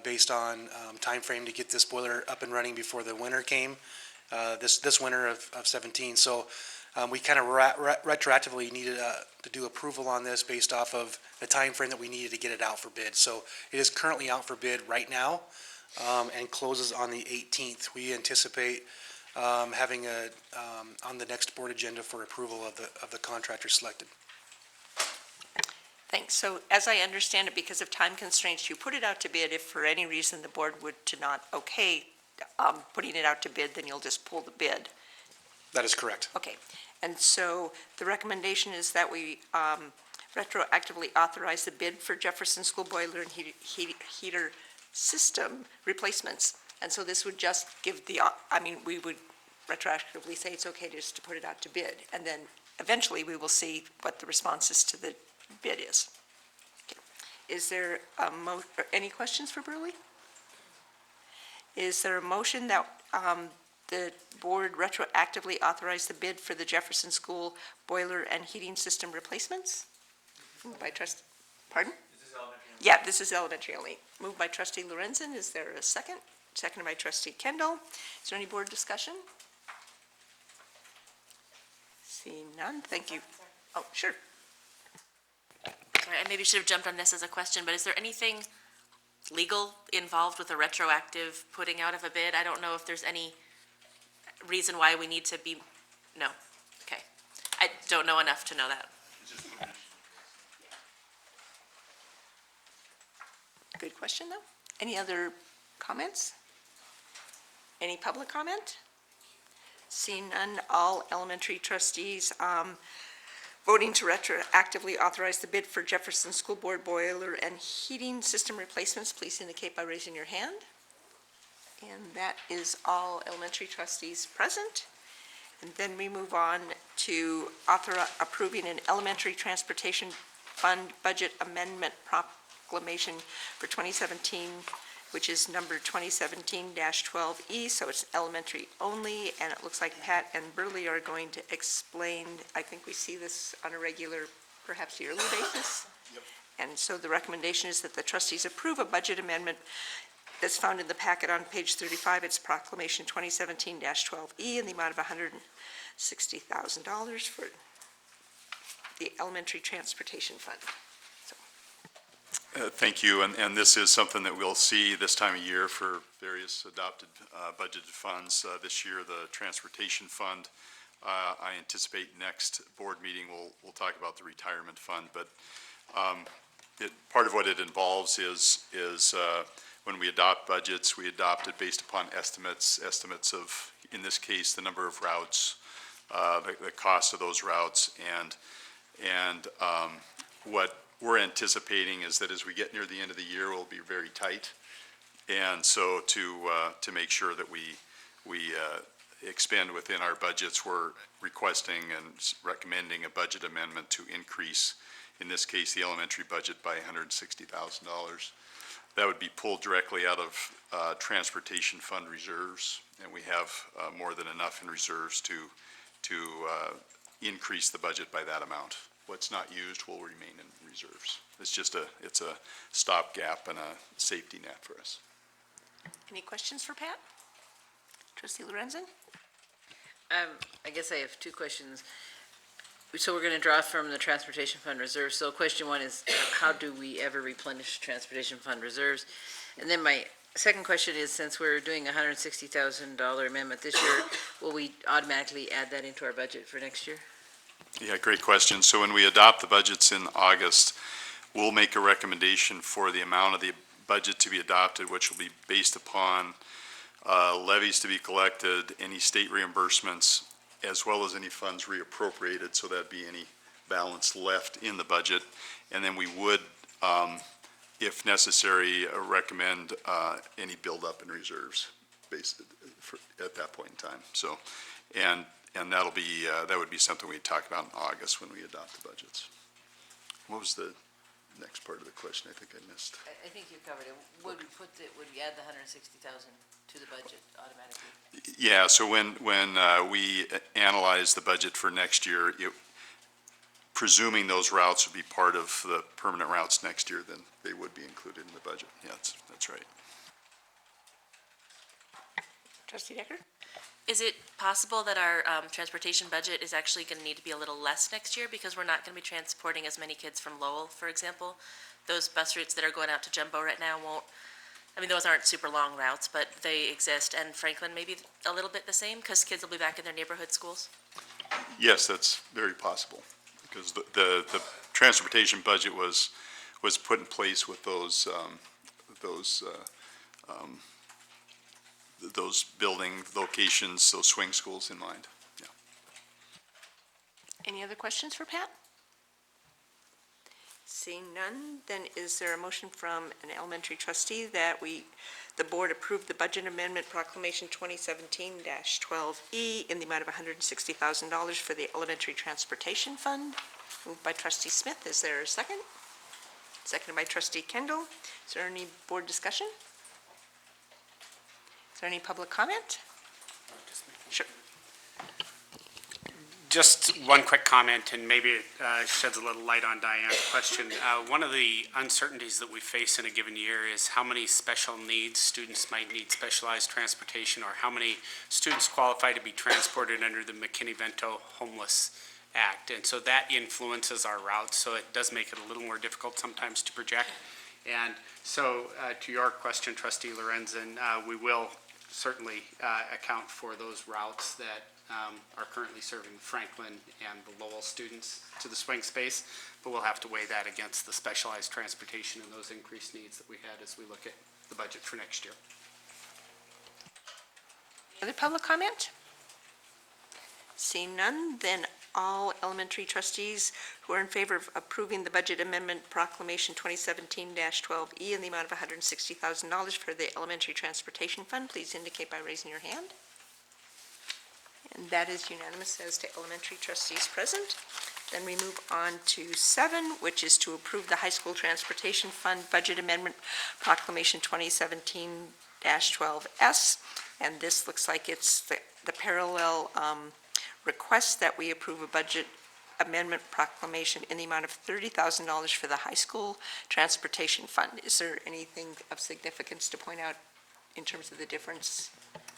based on time frame to get this boiler up and running before the winter came, this winter of 17. So we kind of retroactively needed to do approval on this based off of the time frame that we needed to get it out for bid. So it is currently out for bid right now and closes on the 18th. We anticipate having on the next board agenda for approval of the contractor selected. Thanks. So as I understand it, because of time constraints, you put it out to bid. If for any reason the board would to not okay putting it out to bid, then you'll just pull the bid. That is correct. Okay. And so the recommendation is that we retroactively authorize the bid for Jefferson School boiler and heater system replacements. And so this would just give we would retroactively say it's okay just to put it out to bid. And then eventually we will see what the responses to the bid is. Okay. Is there any questions for Burley? Is there a motion that the board retroactively authorize the bid for the Jefferson School boiler and heating system replacements? Moved by trustee, pardon? Yeah, this is elementary only. Moved by trustee Lorenzen. Is there a second? Seconded by trustee Kendall. Is there any board discussion? Seeing none, thank you. Oh, sure. Sorry, I maybe should have jumped on this as a question, but is there anything legal involved with a retroactive putting out of a bid? I don't know if there's any reason why we need to be, no, okay. I don't know enough to know that. Good question, though. Any other comments? Any public comment? Seeing none, all elementary trustees voting to retroactively authorize the bid for Jefferson School Board boiler and heating system replacements, please indicate by raising your hand. And that is all elementary trustees present. And then we move on to approving an elementary transportation fund budget amendment proclamation for 2017, which is number 2017-12E, so it's elementary only, and it looks like Pat and Burley are going to explain. I think we see this on a regular, perhaps yearly basis. Yep. And so the recommendation is that the trustees approve a budget amendment that's found in the packet on page 35. It's proclamation 2017-12E in the amount of $160,000 for the elementary transportation fund. Thank you, and this is something that we'll see this time of year for various adopted budgeted funds. This year, the Transportation Fund, I anticipate next board meeting we'll talk about the retirement fund, but part of what it involves is when we adopt budgets, we adopt it based upon estimates of, in this case, the number of routes, the cost of those routes, and what we're anticipating is that as we get near the end of the year, we'll be very tight. And so to make sure that we expend within our budgets, we're requesting and recommending a budget amendment to increase, in this case, the elementary budget by $160,000. That would be pulled directly out of transportation fund reserves, and we have more than enough in reserves to increase the budget by that amount. What's not used will remain in reserves. It's a stopgap and a safety net for us. Any questions for Pat? Trustee Lorenzen? I guess I have two questions. So we're going to draw from the Transportation Fund reserves. So question one is, how do we ever replenish Transportation Fund reserves? And then my second question is, since we're doing a $160,000 amendment this year, will we automatically add that into our budget for next year? Yeah, great question. So when we adopt the budgets in August, we'll make a recommendation for the amount of the budget to be adopted, which will be based upon levies to be collected, any state reimbursements, as well as any funds reappropriated, so that'd be any balance left in the budget. And then we would if necessary, recommend any buildup in reserves based at that point in time. So, and that'll be, that would be something we'd talk about in August when we adopt the budgets. What was the next part of the question? I think I missed. I think you covered it. Would we add the 160,000 to the budget automatically? Yeah, so when we analyze the budget for next year, presuming those routes would be part of the permanent routes next year, then they would be included in the budget. Yeah, that's right. Trustee Decker? Is it possible that our transportation budget is actually going to need to be a little less next year because we're not going to be transporting as many kids from Lowell, for example? Those bus routes that are going out to Jumbo right now won't, I mean, those aren't super long routes, but they exist. And Franklin maybe a little bit the same because kids will be back in their neighborhood schools? Yes, that's very possible, because the transportation budget was put in place with those building locations, those swing schools in mind. Yeah. Any other questions for Pat? Seeing none, then is there a motion from an elementary trustee that the board approve the budget amendment proclamation 2017-12E in the amount of $160,000 for the elementary transportation fund? Moved by trustee Smith. Is there a second? Seconded by trustee Kendall. Is there any board discussion? Is there any public comment? Sure. Just one quick comment, and maybe it sheds a little light on Diane's question. One of the uncertainties that we face in a given year is how many special needs students might need specialized transportation, or how many students qualify to be transported under the McKinney-Vento Homeless Act. And so that influences our routes, so it does make it a little more difficult sometimes to project. And so to your question, Trustee Lorenzen, we will certainly account for those routes that are currently serving Franklin and the Lowell students to the swing space, but we'll have to weigh that against the specialized transportation and those increased needs that we had as we look at the budget for next year. Other public comment? Seeing none, then all elementary trustees who are in favor of approving the budget amendment proclamation 2017-12E in the amount of $160,000 for the elementary transportation fund, please indicate by raising your hand. And that is unanimous as to elementary trustees present. Then we move on to 7, which is to approve the high school transportation fund budget amendment proclamation 2017-12S. And this looks like it's the parallel request that we approve a budget amendment proclamation in the amount of $30,000 for the high school transportation fund. Is there anything of significance to point out in terms of the difference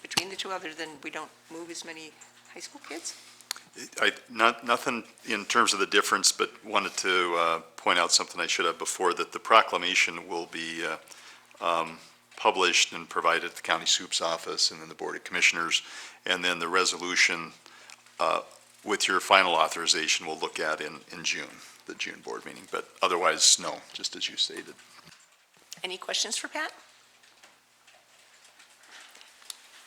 between the two, other than we don't move as many high school kids? Nothing in terms of the difference, but wanted to point out something I should have before, that the proclamation will be published and provided at the county soup's office and then the Board of Commissioners, and then the resolution with your final authorization we'll look at in June, the June board meeting, but otherwise, no, just as you stated. Any questions for Pat?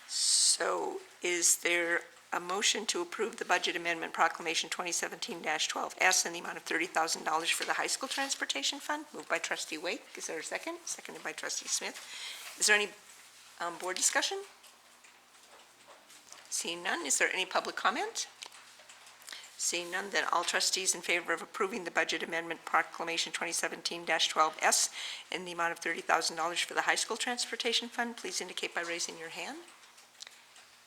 So is there a motion to approve the budget amendment proclamation 2017-12S in the amount of $30,000 for the high school transportation fund? Moved by trustee Wake. Is there a second? Seconded by trustee Smith. Is there any board discussion? Seeing none, is there any public comment? Seeing none, then all trustees in favor of approving the budget amendment proclamation 2017-12S in the amount of $30,000 for the high school transportation fund, please indicate by raising your hand.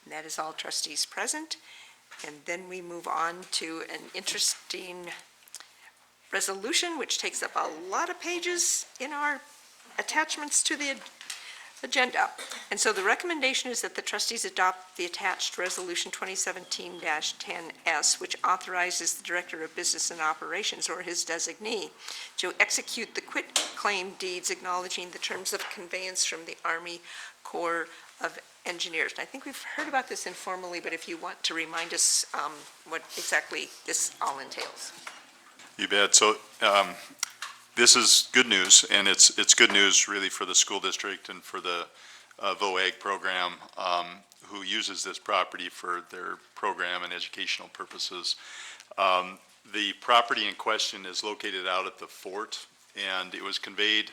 And that is all trustees present. And then we move on to an interesting resolution, which takes up a lot of pages in our attachments to the agenda. And so the recommendation is that the trustees adopt the attached resolution 2017-10S, which authorizes the Director of Business and Operations or his designee to execute the quit-claim deeds acknowledging the terms of conveyance from the Army Corps of Engineers. And I think we've heard about this informally, but if you want to remind us what exactly this all entails. You bet. So this is good news, and it's good news really for the school district and for the VOAG program, who uses this property for their program and educational purposes. The property in question is located out at the fort, and it was conveyed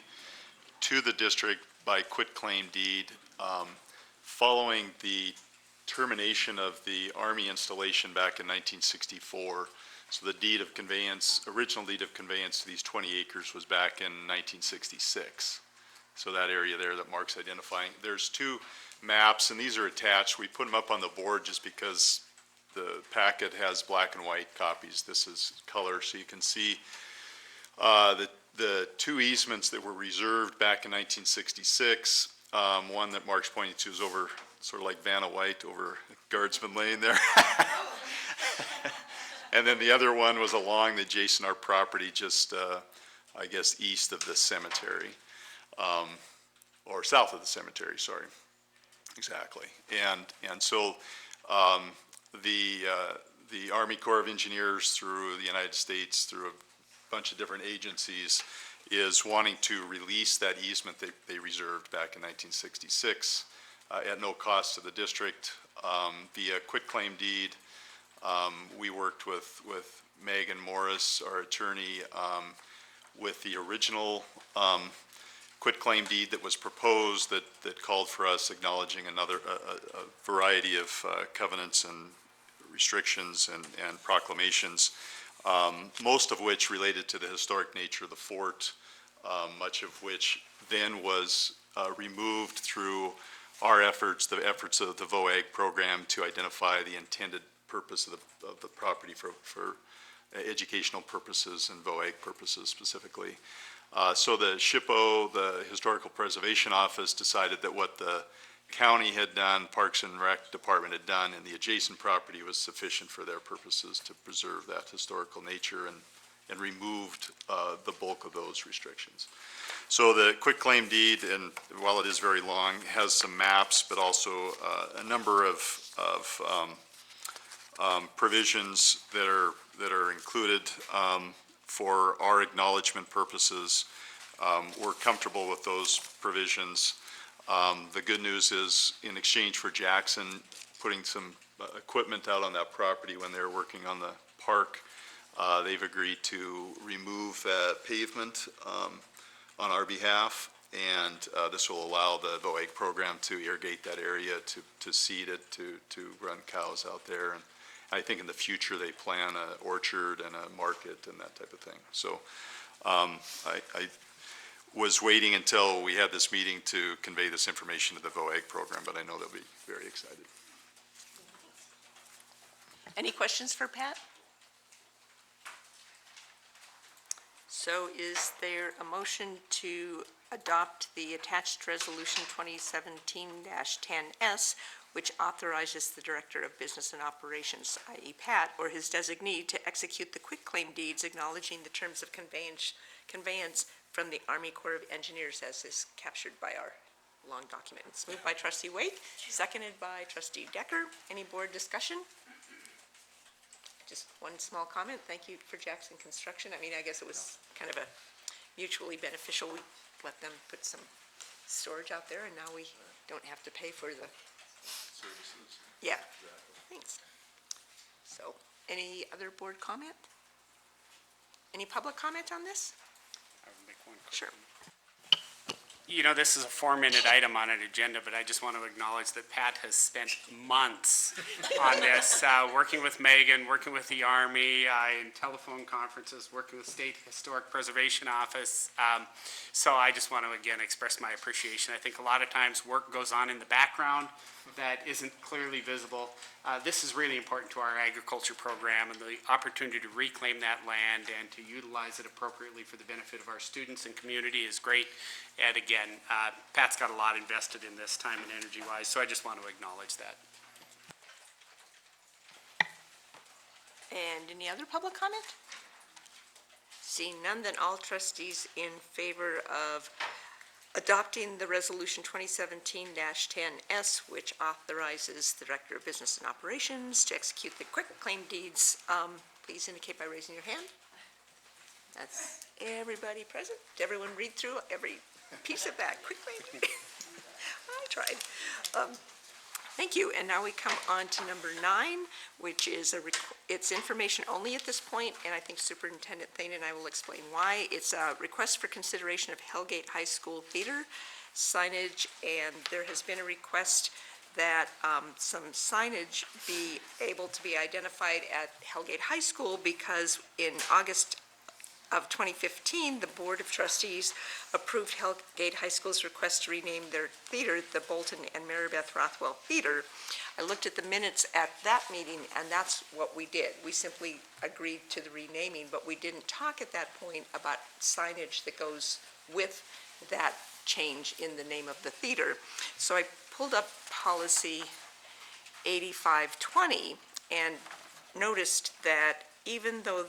to the district by quitclaim deed following the termination of the Army installation back in 1964. So the deed of conveyance, original deed of conveyance to these 20 acres was back in 1966. So that area there that Mark's identifying. There's two maps, and these are attached. We put them up on the board just because the packet has black and white copies. This is color, so you can see the two easements that were reserved back in 1966. One that Mark's pointing to is over, sort of like Vanna White over Guardsman Lane there. And then the other one was along the adjacent our property, just, I guess, east of the cemetery, or south of the cemetery, sorry. Exactly. And so the Army Corps of Engineers through the United States, through a bunch of different agencies, is wanting to release that easement they reserved back in 1966 at no cost to the district via quitclaim deed. We worked with Megan Morris, our attorney, with the original quitclaim deed that was proposed that called for us acknowledging a variety of covenants and restrictions and proclamations, most of which related to the historic nature of the fort, much of which then was removed through our efforts, the efforts of the VOAG program to identify the intended purpose of the property for educational purposes and VOAG purposes specifically. So the SHPO, the Historical Preservation Office, decided that what the county had done, Parks and Rec Department had done, and the adjacent property was sufficient for their purposes to preserve that historical nature and removed the bulk of those restrictions. So the quitclaim deed, and while it is very long, has some maps, but also a number of provisions that are included for our acknowledgement purposes. We're comfortable with those provisions. The good news is, in exchange for Jackson putting some equipment out on that property when they're working on the park, they've agreed to remove that pavement on our behalf, and this will allow the VOAG program to irrigate that area, to seed it, to run cows out there. And I think in the future they plan an orchard and a market and that type of thing. So I was waiting until we had this meeting to convey this information to the VOAG program, but I know they'll be very excited. Any questions for Pat? So is there a motion to adopt the attached resolution 2017-10S, which authorizes the Director of Business and Operations, i.e. Pat, or his designee, to execute the quitclaim deeds acknowledging the terms of conveyance from the Army Corps of Engineers as is captured by our long document? It's moved by Trustee Wake, seconded by Trustee Decker. Any board discussion? Just one small comment. Thank you for Jackson Construction. I mean, I guess it was kind of a mutually beneficial. We let them put some storage out there, and now we don't have to pay for the services. Yeah, thanks. So, any other board comment? Any public comment on this? I would make one quick Sure. comment. You know, this is a 4-minute item on an agenda, but I just want to acknowledge that Pat has spent months on this, working with Megan, working with the Army, in telephone conferences, working with State Historic Preservation Office. So I just want to, again, express my appreciation. I think a lot of times work goes on in the background that isn't clearly visible. This is really important to our agriculture program, and the opportunity to reclaim that land and to utilize it appropriately for the benefit of our students and community is great. And again, Pat's got a lot invested in this time and energy-wise, so I just want to acknowledge that. And any other public comment? Seeing none, then all trustees in favor of adopting the resolution 2017-10S, which authorizes the Director of Business and Operations to execute the quitclaim deeds, please indicate by raising your hand. That's everybody present. Did everyone read through every piece of that quitclaim deed? I tried. Thank you, and now we come on to number 9, which is it's information only at this point, and I think Superintendent Thane and I will explain why. It's a request for consideration of Hellgate High School Theater signage, and there has been a request that some signage be able to be identified at Hellgate High School, because in August of 2015, the Board of Trustees approved Hellgate High School's request to rename their theater the Bolton and Marybeth Rothwell Theater. I looked at the minutes at that meeting, and that's what we did. We simply agreed to the renaming, but we didn't talk at that point about signage that goes with that change in the name of the theater. So I pulled up policy 8520 and noticed that even though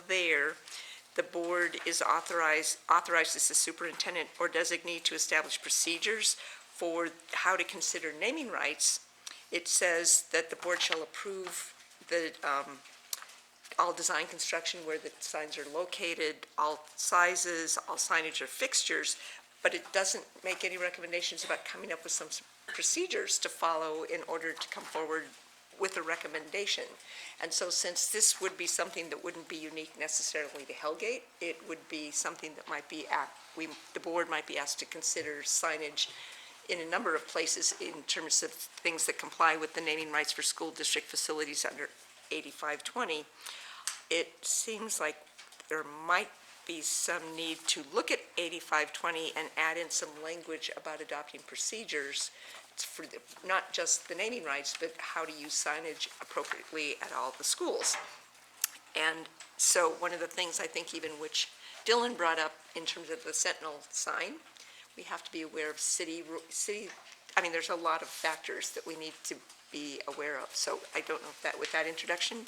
the board is authorizes the superintendent or designee to establish procedures for how to consider naming rights, it says that the board shall approve the, all design construction where the signs are located, all sizes, all signage or fixtures, but it doesn't make any recommendations about coming up with some procedures to follow in order to come forward with a recommendation. And so since this would be something that wouldn't be unique necessarily to Hellgate, it would be something that might be, the board might be asked to consider signage in a number of places in terms of things that comply with the naming rights for school district facilities under 8520. It seems like there might be some need to look at 8520 and add in some language about adopting procedures for not just the naming rights, but how to use signage appropriately at all the schools. And so one of the things I think even which Dylan brought up in terms of the Sentinel sign, we have to be aware of city, I mean, there's a lot of factors that we need to be aware of. So I don't know if that, with that introduction,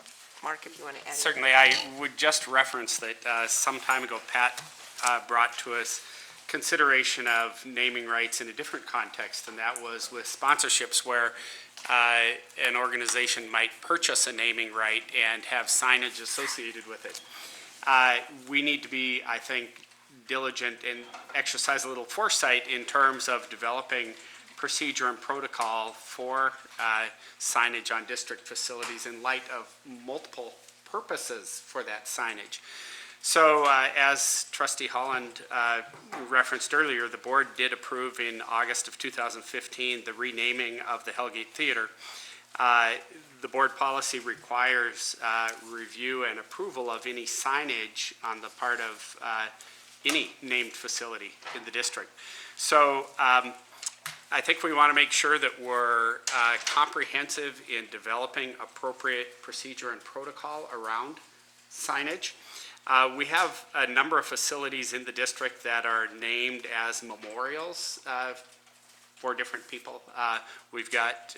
Mark, if you want to add anything. Certainly, I would just reference that some time ago, Pat brought to us consideration of naming rights in a different context, and that was with sponsorships where an organization might purchase a naming right and have signage associated with it. We need to be, I think, diligent and exercise a little foresight in terms of developing procedure and protocol for signage on district facilities in light of multiple purposes for that signage. So as Trustee Holland referenced earlier, the board did approve in August of 2015 the renaming of the Hellgate Theater. The board policy requires review and approval of any signage on the part of any named facility in the district. So I think we want to make sure that we're comprehensive in developing appropriate procedure and protocol around signage. We have a number of facilities in the district that are named as memorials for different people. We've got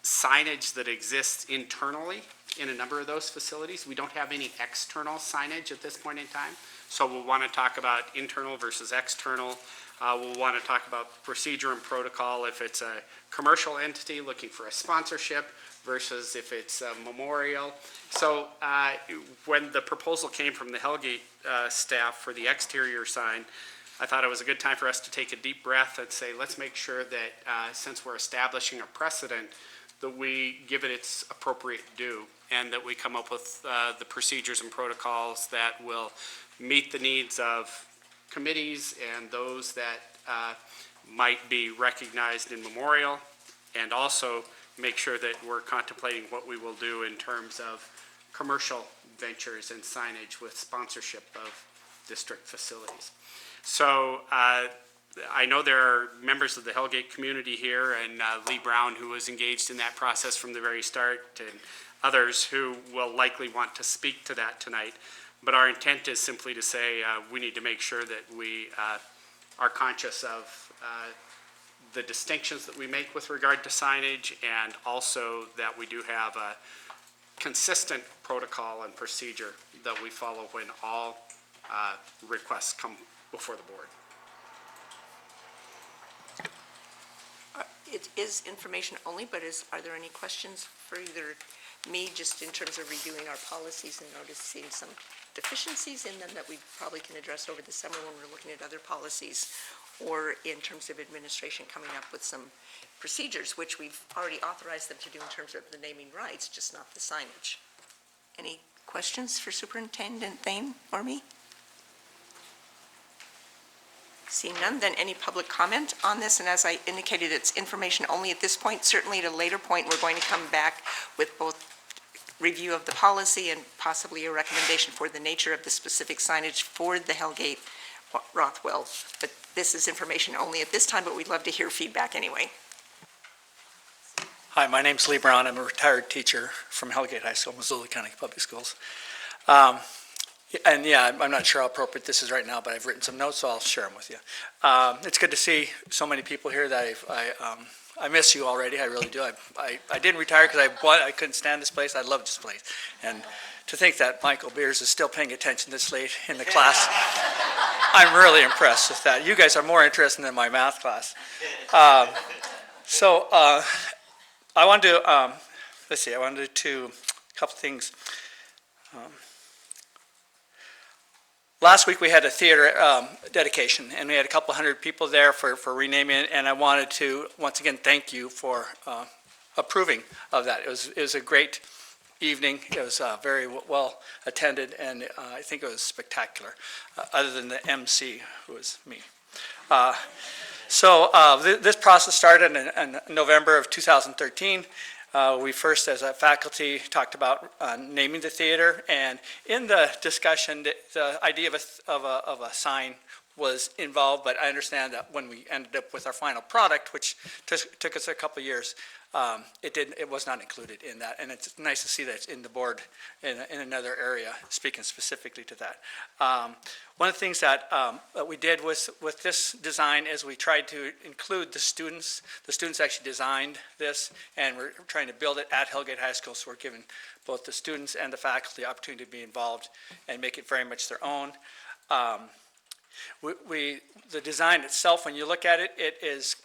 signage that exists internally in a number of those facilities. We don't have any external signage at this point in time. So we'll want to talk about internal versus external. We'll want to talk about procedure and protocol if it's a commercial entity looking for a sponsorship versus if it's a memorial. So when the proposal came from the Hellgate staff for the exterior sign, I thought it was a good time for us to take a deep breath and say, let's make sure that since we're establishing a precedent, that we give it its appropriate due and that we come up with the procedures and protocols that will meet the needs of committees and those that might be recognized in memorial, and also make sure that we're contemplating what we will do in terms of commercial ventures and signage with sponsorship of district facilities. So I know there are members of the Hellgate community here, and Lee Brown, who was engaged in that process from the very start, and others who will likely want to speak to that tonight. But our intent is simply to say we need to make sure that we are conscious of the distinctions that we make with regard to signage, and also that we do have a consistent protocol and procedure that we follow when all requests come before the board. It is information only, but are there any questions for either me, just in terms of reviewing our policies and noticing some deficiencies in them that we probably can address over the summer when we're looking at other policies, or in terms of administration coming up with some procedures, which we've already authorized them to do in terms of the naming rights, just not the signage. Any questions for Superintendent Thane or me? Seeing none, then any public comment on this? And as I indicated, it's information only at this point. Certainly at a later point, we're going to come back with both review of the policy and possibly a recommendation for the nature of the specific signage for the Hellgate Rothwell. But this is information only at this time, but we'd love to hear feedback anyway. Hi, my name's Lee Brown. I'm a retired teacher from Hellgate High School, Missoula County Public Schools. And yeah, I'm not sure how appropriate this is right now, but I've written some notes, so I'll share them with you. It's good to see so many people here that I miss you already. I really do. I didn't retire because I couldn't stand this place. I love this place. And to think that Michael Beers is still paying attention this late in the class, I'm really impressed with that. You guys are more interested than my math class. I wanted to, let's see, I wanted to, a couple things. Last week we had a theater dedication, and we had a couple hundred people there for renaming it, and I wanted to, once again, thank you for approving of that. It was a great evening. It was very well attended, and I think it was spectacular, other than the MC, who was me. This process started in November of 2013. We first, as a faculty, talked about naming the theater, and in the discussion, the idea of a sign was involved, but I understand that when we ended up with our final product, which took us a couple of years, it was not included in that, and it's nice to see that it's in the board in another area, speaking specifically to that. One of the things that we did with this design is we tried to include the students. The students actually designed this, and we're trying to build it at Hellgate High School, so we're giving both the students and the faculty the opportunity to be involved and make it very much their own. The design itself, when you look at it, it is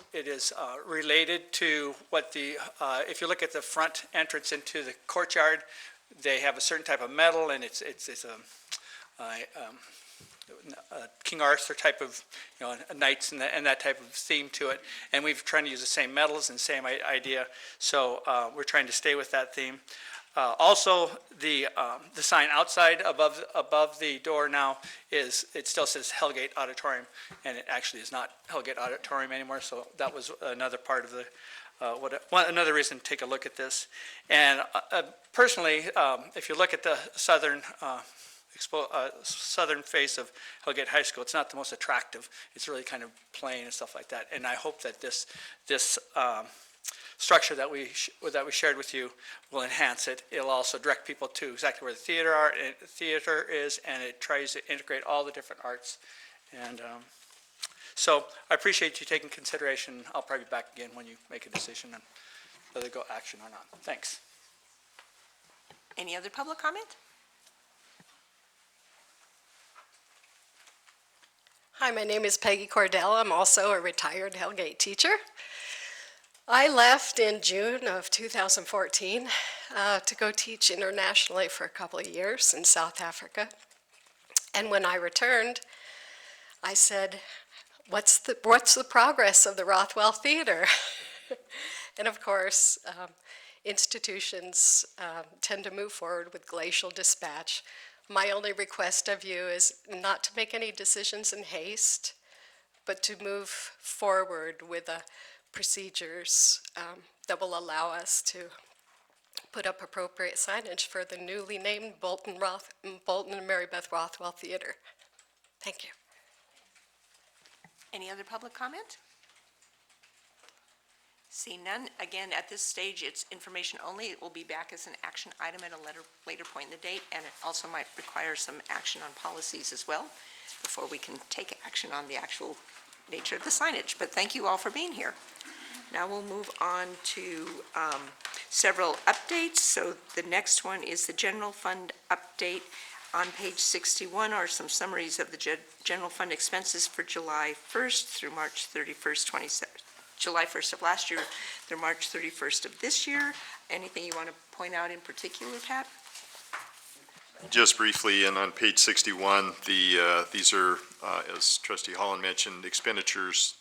related to what if you look at the front entrance into the courtyard, they have a certain type of metal, and it's a King Arthur type of, knights and that type of theme to it. And we've tried to use the same metals and same idea, so we're trying to stay with that theme. Also, the sign outside above the door now it still says Hellgate Auditorium, and it actually is not Hellgate Auditorium anymore, so that was another part of another reason to take a look at this. And personally, if you look at the southern face of Hellgate High School, it's not the most attractive. It's really kind of plain and stuff like that, and I hope that this structure that we shared with you will enhance it. It'll also direct people to exactly where the theater is, and it tries to integrate all the different arts. And so I appreciate you taking consideration. I'll probably be back again when you make a decision on whether to go action or not. Thanks. Any other public comment? Hi, my name is Peggy Cordell. I'm also a retired Hellgate teacher. I left in June of 2014 to go teach internationally for a couple of years in South Africa. And when I returned, I said, what's the progress of the Rothwell Theater? And of course, institutions tend to move forward with glacial dispatch. My only request of you is not to make any decisions in haste, but to move forward with procedures that will allow us to put up appropriate signage for the newly named Bolton and Mary Beth Rothwell Theater. Thank you. Any other public comment? Seeing none, again, at this stage, it's information only. It will be back as an action item at a later point in the date, and it also might require some action on policies as well before we can take action on the actual nature of the signage. But thank you all for being here. Now we'll move on to several updates. So the next one is the general fund update. On page 61 are some summaries of the general fund expenses for July 1st through March 31st, July 1st of last year through March 31st of this year. Anything you want to point out in particular, Pat? Just briefly, and on page 61, these are, as trustee Holland mentioned, expenditures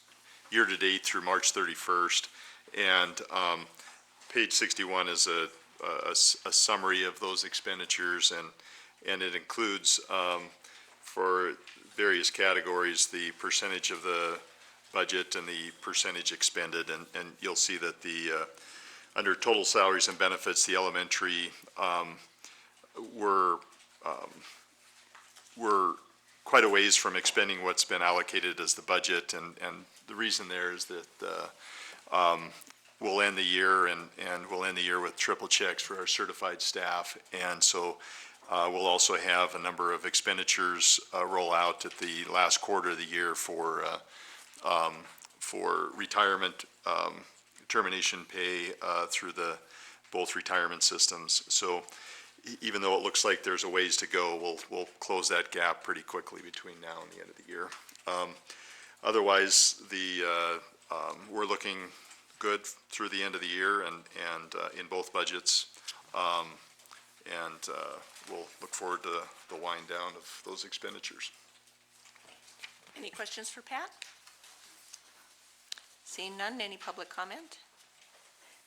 year-to-date through March 31st. And page 61 is a summary of those expenditures, and it includes, for various categories, the percentage of the budget and the percentage expended. And you'll see that under total salaries and benefits, the elementary we're quite a ways from expending what's been allocated as the budget, and the reason there is that we'll end the year and we'll end the year with triple checks for our certified staff, and so we'll also have a number of expenditures roll out at the last quarter of the year for retirement termination pay through both retirement systems. So even though it looks like there's a ways to go, we'll close that gap pretty quickly between now and the end of the year. Otherwise, we're looking good through the end of the year and in both budgets. We'll look forward to the wind down of those expenditures. Any questions for Pat? Seeing none, any public comment?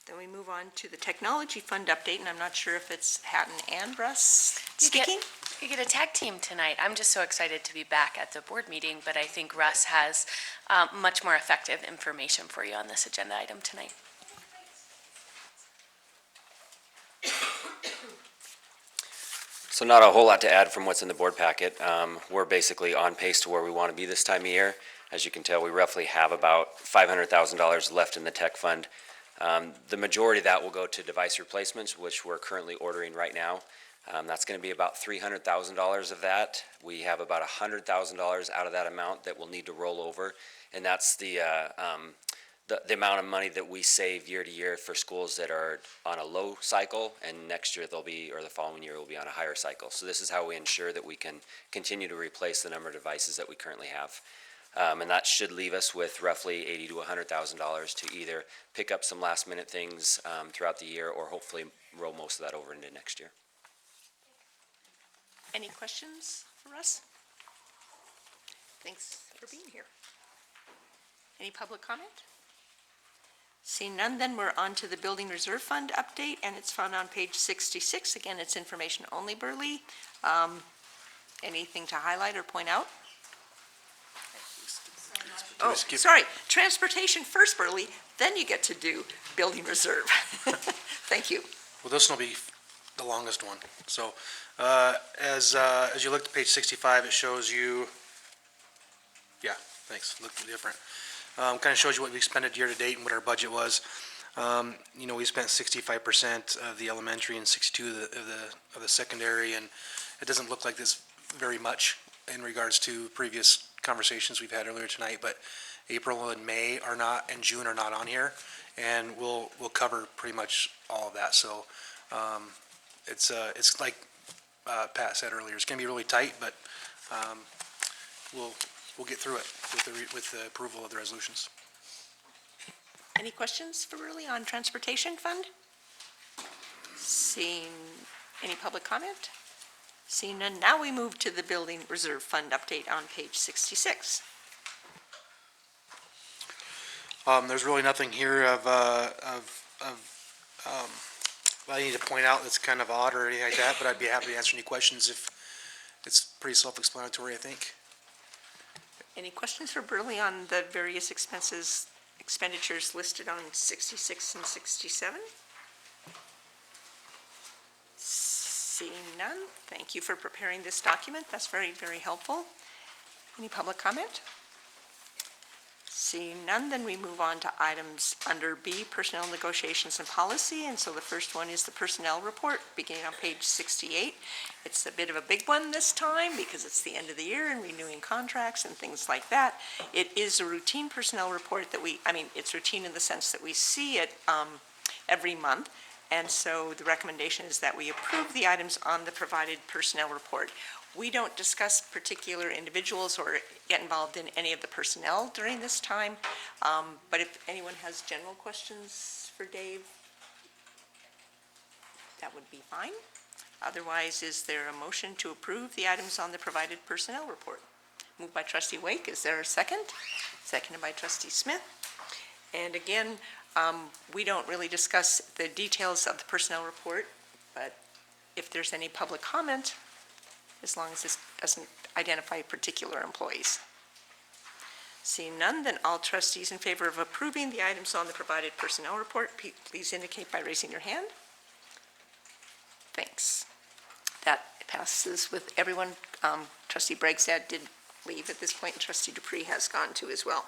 Then we move on to the Technology Fund update, and I'm not sure if it's Hatton and Russ speaking. You get a tag team tonight. I'm just so excited to be back at the board meeting, but I think Russ has much more effective information for you on this agenda item tonight. So not a whole lot to add from what's in the board packet. We're basically on pace to where we want to be this time of year. As you can tell, we roughly have about $500,000 left in the tech fund. The majority of that will go to device replacements, which we're currently ordering right now. That's going to be about $300,000 of that. We have about $100,000 out of that amount that will need to roll over, and that's the amount of money that we save year to year for schools that are on a low cycle, and next year they'll be, or the following year will be on a higher cycle. So this is how we ensure that we can continue to replace the number of devices that we currently have. And that should leave us with roughly $80,000 to $100,000 to either pick up some last minute things throughout the year, or hopefully roll most of that over into next year. Any questions for us? Thanks for being here. Any public comment? Seeing none, then we're on to the Building Reserve Fund update, and it's found on page 66. Again, it's information only, Burley. Anything to highlight or point out? Oh, sorry, transportation first, Burley, then you get to do Building Reserve. Thank you. Well, this will be the longest one. So as you look at page 65, it shows you, yeah, thanks, looked different. Kind of shows you what we expended year to date and what our budget was. You know, we spent 65% of the elementary and 62% of the secondary, and it doesn't look like this very much in regards to previous conversations we've had earlier tonight, but April and May are not, and June are not on here, and we'll cover pretty much all of that. So it's like Pat said earlier, it's going to be really tight, but we'll get through it with the approval of the resolutions. Any questions for Burley on Transportation Fund? Seeing any public comment? Seeing none, now we move to the Building Reserve Fund update on page 66. There's really nothing here that I need to point out that's kind of odd or anything like that, but I'd be happy to answer any questions if it's pretty self-explanatory, I think. Any questions for Burley on the various expenditures listed on 66 and 67? Seeing none, thank you for preparing this document. That's very, very helpful. Any public comment? Seeing none, then we move on to items under B, Personnel Negotiations and Policy. And so the first one is the Personnel Report, beginning on page 68. It's a bit of a big one this time because it's the end of the year and renewing contracts and things like that. It is a routine personnel report that it's routine in the sense that we see it every month. And so the recommendation is that we approve the items on the provided personnel report. We don't discuss particular individuals or get involved in any of the personnel during this time. But if anyone has general questions for Dave, that would be fine. Otherwise, is there a motion to approve the items on the provided personnel report? Moved by trustee Wake. Is there a second? Seconded by trustee Smith. And again, we don't really discuss the details of the personnel report, but if there's any public comment, as long as this doesn't identify particular employees. Seeing none, then all trustees in favor of approving the items on the provided personnel report, please indicate by raising your hand. Thanks. That passes with everyone. Trustee Bragstad did leave at this point, and trustee Dupree has gone too as well.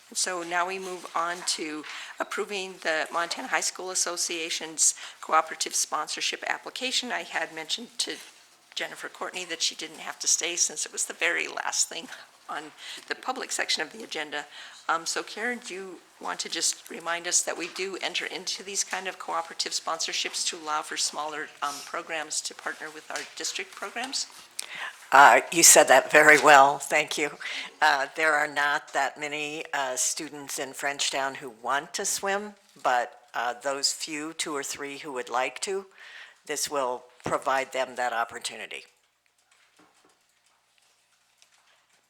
And so now we move on to approving the Montana High School Association's cooperative sponsorship application. I had mentioned to Jennifer Courtney that she didn't have to stay since it was the very last thing on the public section of the agenda. So Karen, do you want to just remind us that we do enter into these kind of cooperative sponsorships to allow for smaller programs to partner with our district programs? You said that very well, thank you. There are not that many students in Frenchtown who want to swim, but those few, 2 or 3 who would like to, this will provide them that opportunity.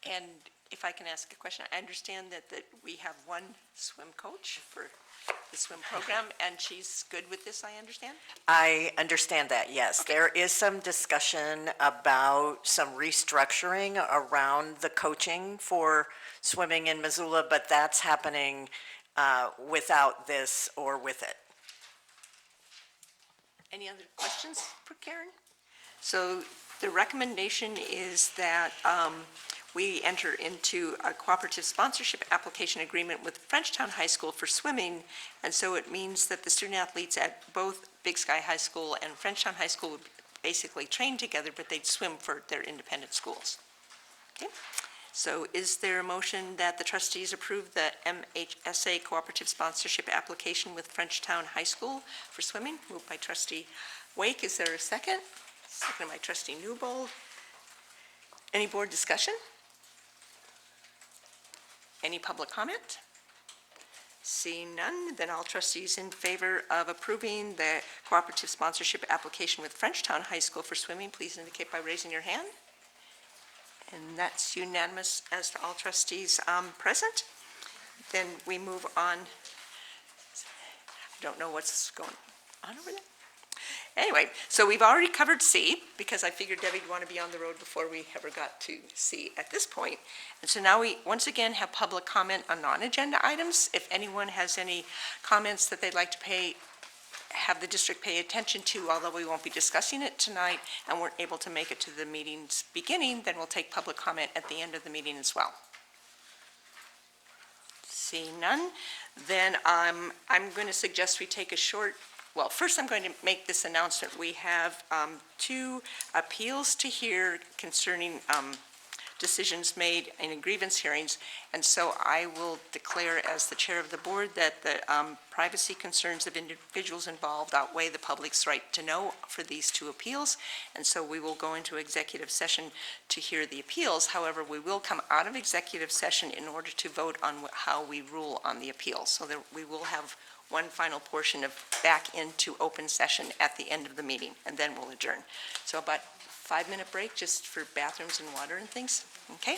And if I can ask a question, I understand that we have one swim coach for the swim program, and she's good with this, I understand? I understand that, yes. Okay. There is some discussion about some restructuring around the coaching for swimming in Missoula, but that's happening without this or with it. Any other questions for Karen? So the recommendation is that we enter into a cooperative sponsorship application agreement with Frenchtown High School for swimming, and so it means that the student athletes at both Big Sky High School and Frenchtown High School would basically train together, but they'd swim for their independent schools. Okay, so is there a motion that the trustees approve the MHSA cooperative sponsorship application with Frenchtown High School for swimming? Moved by trustee Wake. Is there a second? Seconded by trustee Newbold. Any board discussion? Any public comment? Seeing none, then all trustees in favor of approving the cooperative sponsorship application with Frenchtown High School for swimming, please indicate by raising your hand. And that's unanimous as to all trustees present. Then we move on. I don't know what's going on over there. Anyway, so we've already covered C, because I figured Debbie'd want to be on the road before we ever got to C at this point. And so now we, once again, have public comment on non-agenda items. If anyone has any comments that they'd like to have the district pay attention to, although we won't be discussing it tonight and weren't able to make it to the meeting's beginning, then we'll take public comment at the end of the meeting as well. Seeing none, then I'm going to suggest we take a short. Well, first I'm going to make this announcement. We have 2 appeals to hear concerning decisions made in grievance hearings, and so I will declare as the chair of the board that the privacy concerns of individuals involved outweigh the public's right to know for these 2 appeals, and so we will go into executive session to hear the appeals. However, we will come out of executive session in order to vote on how we rule on the appeals, so that we will have one final portion of back into open session at the end of the meeting, and then we'll adjourn. So about 5-minute break just for bathrooms and water and things, okay?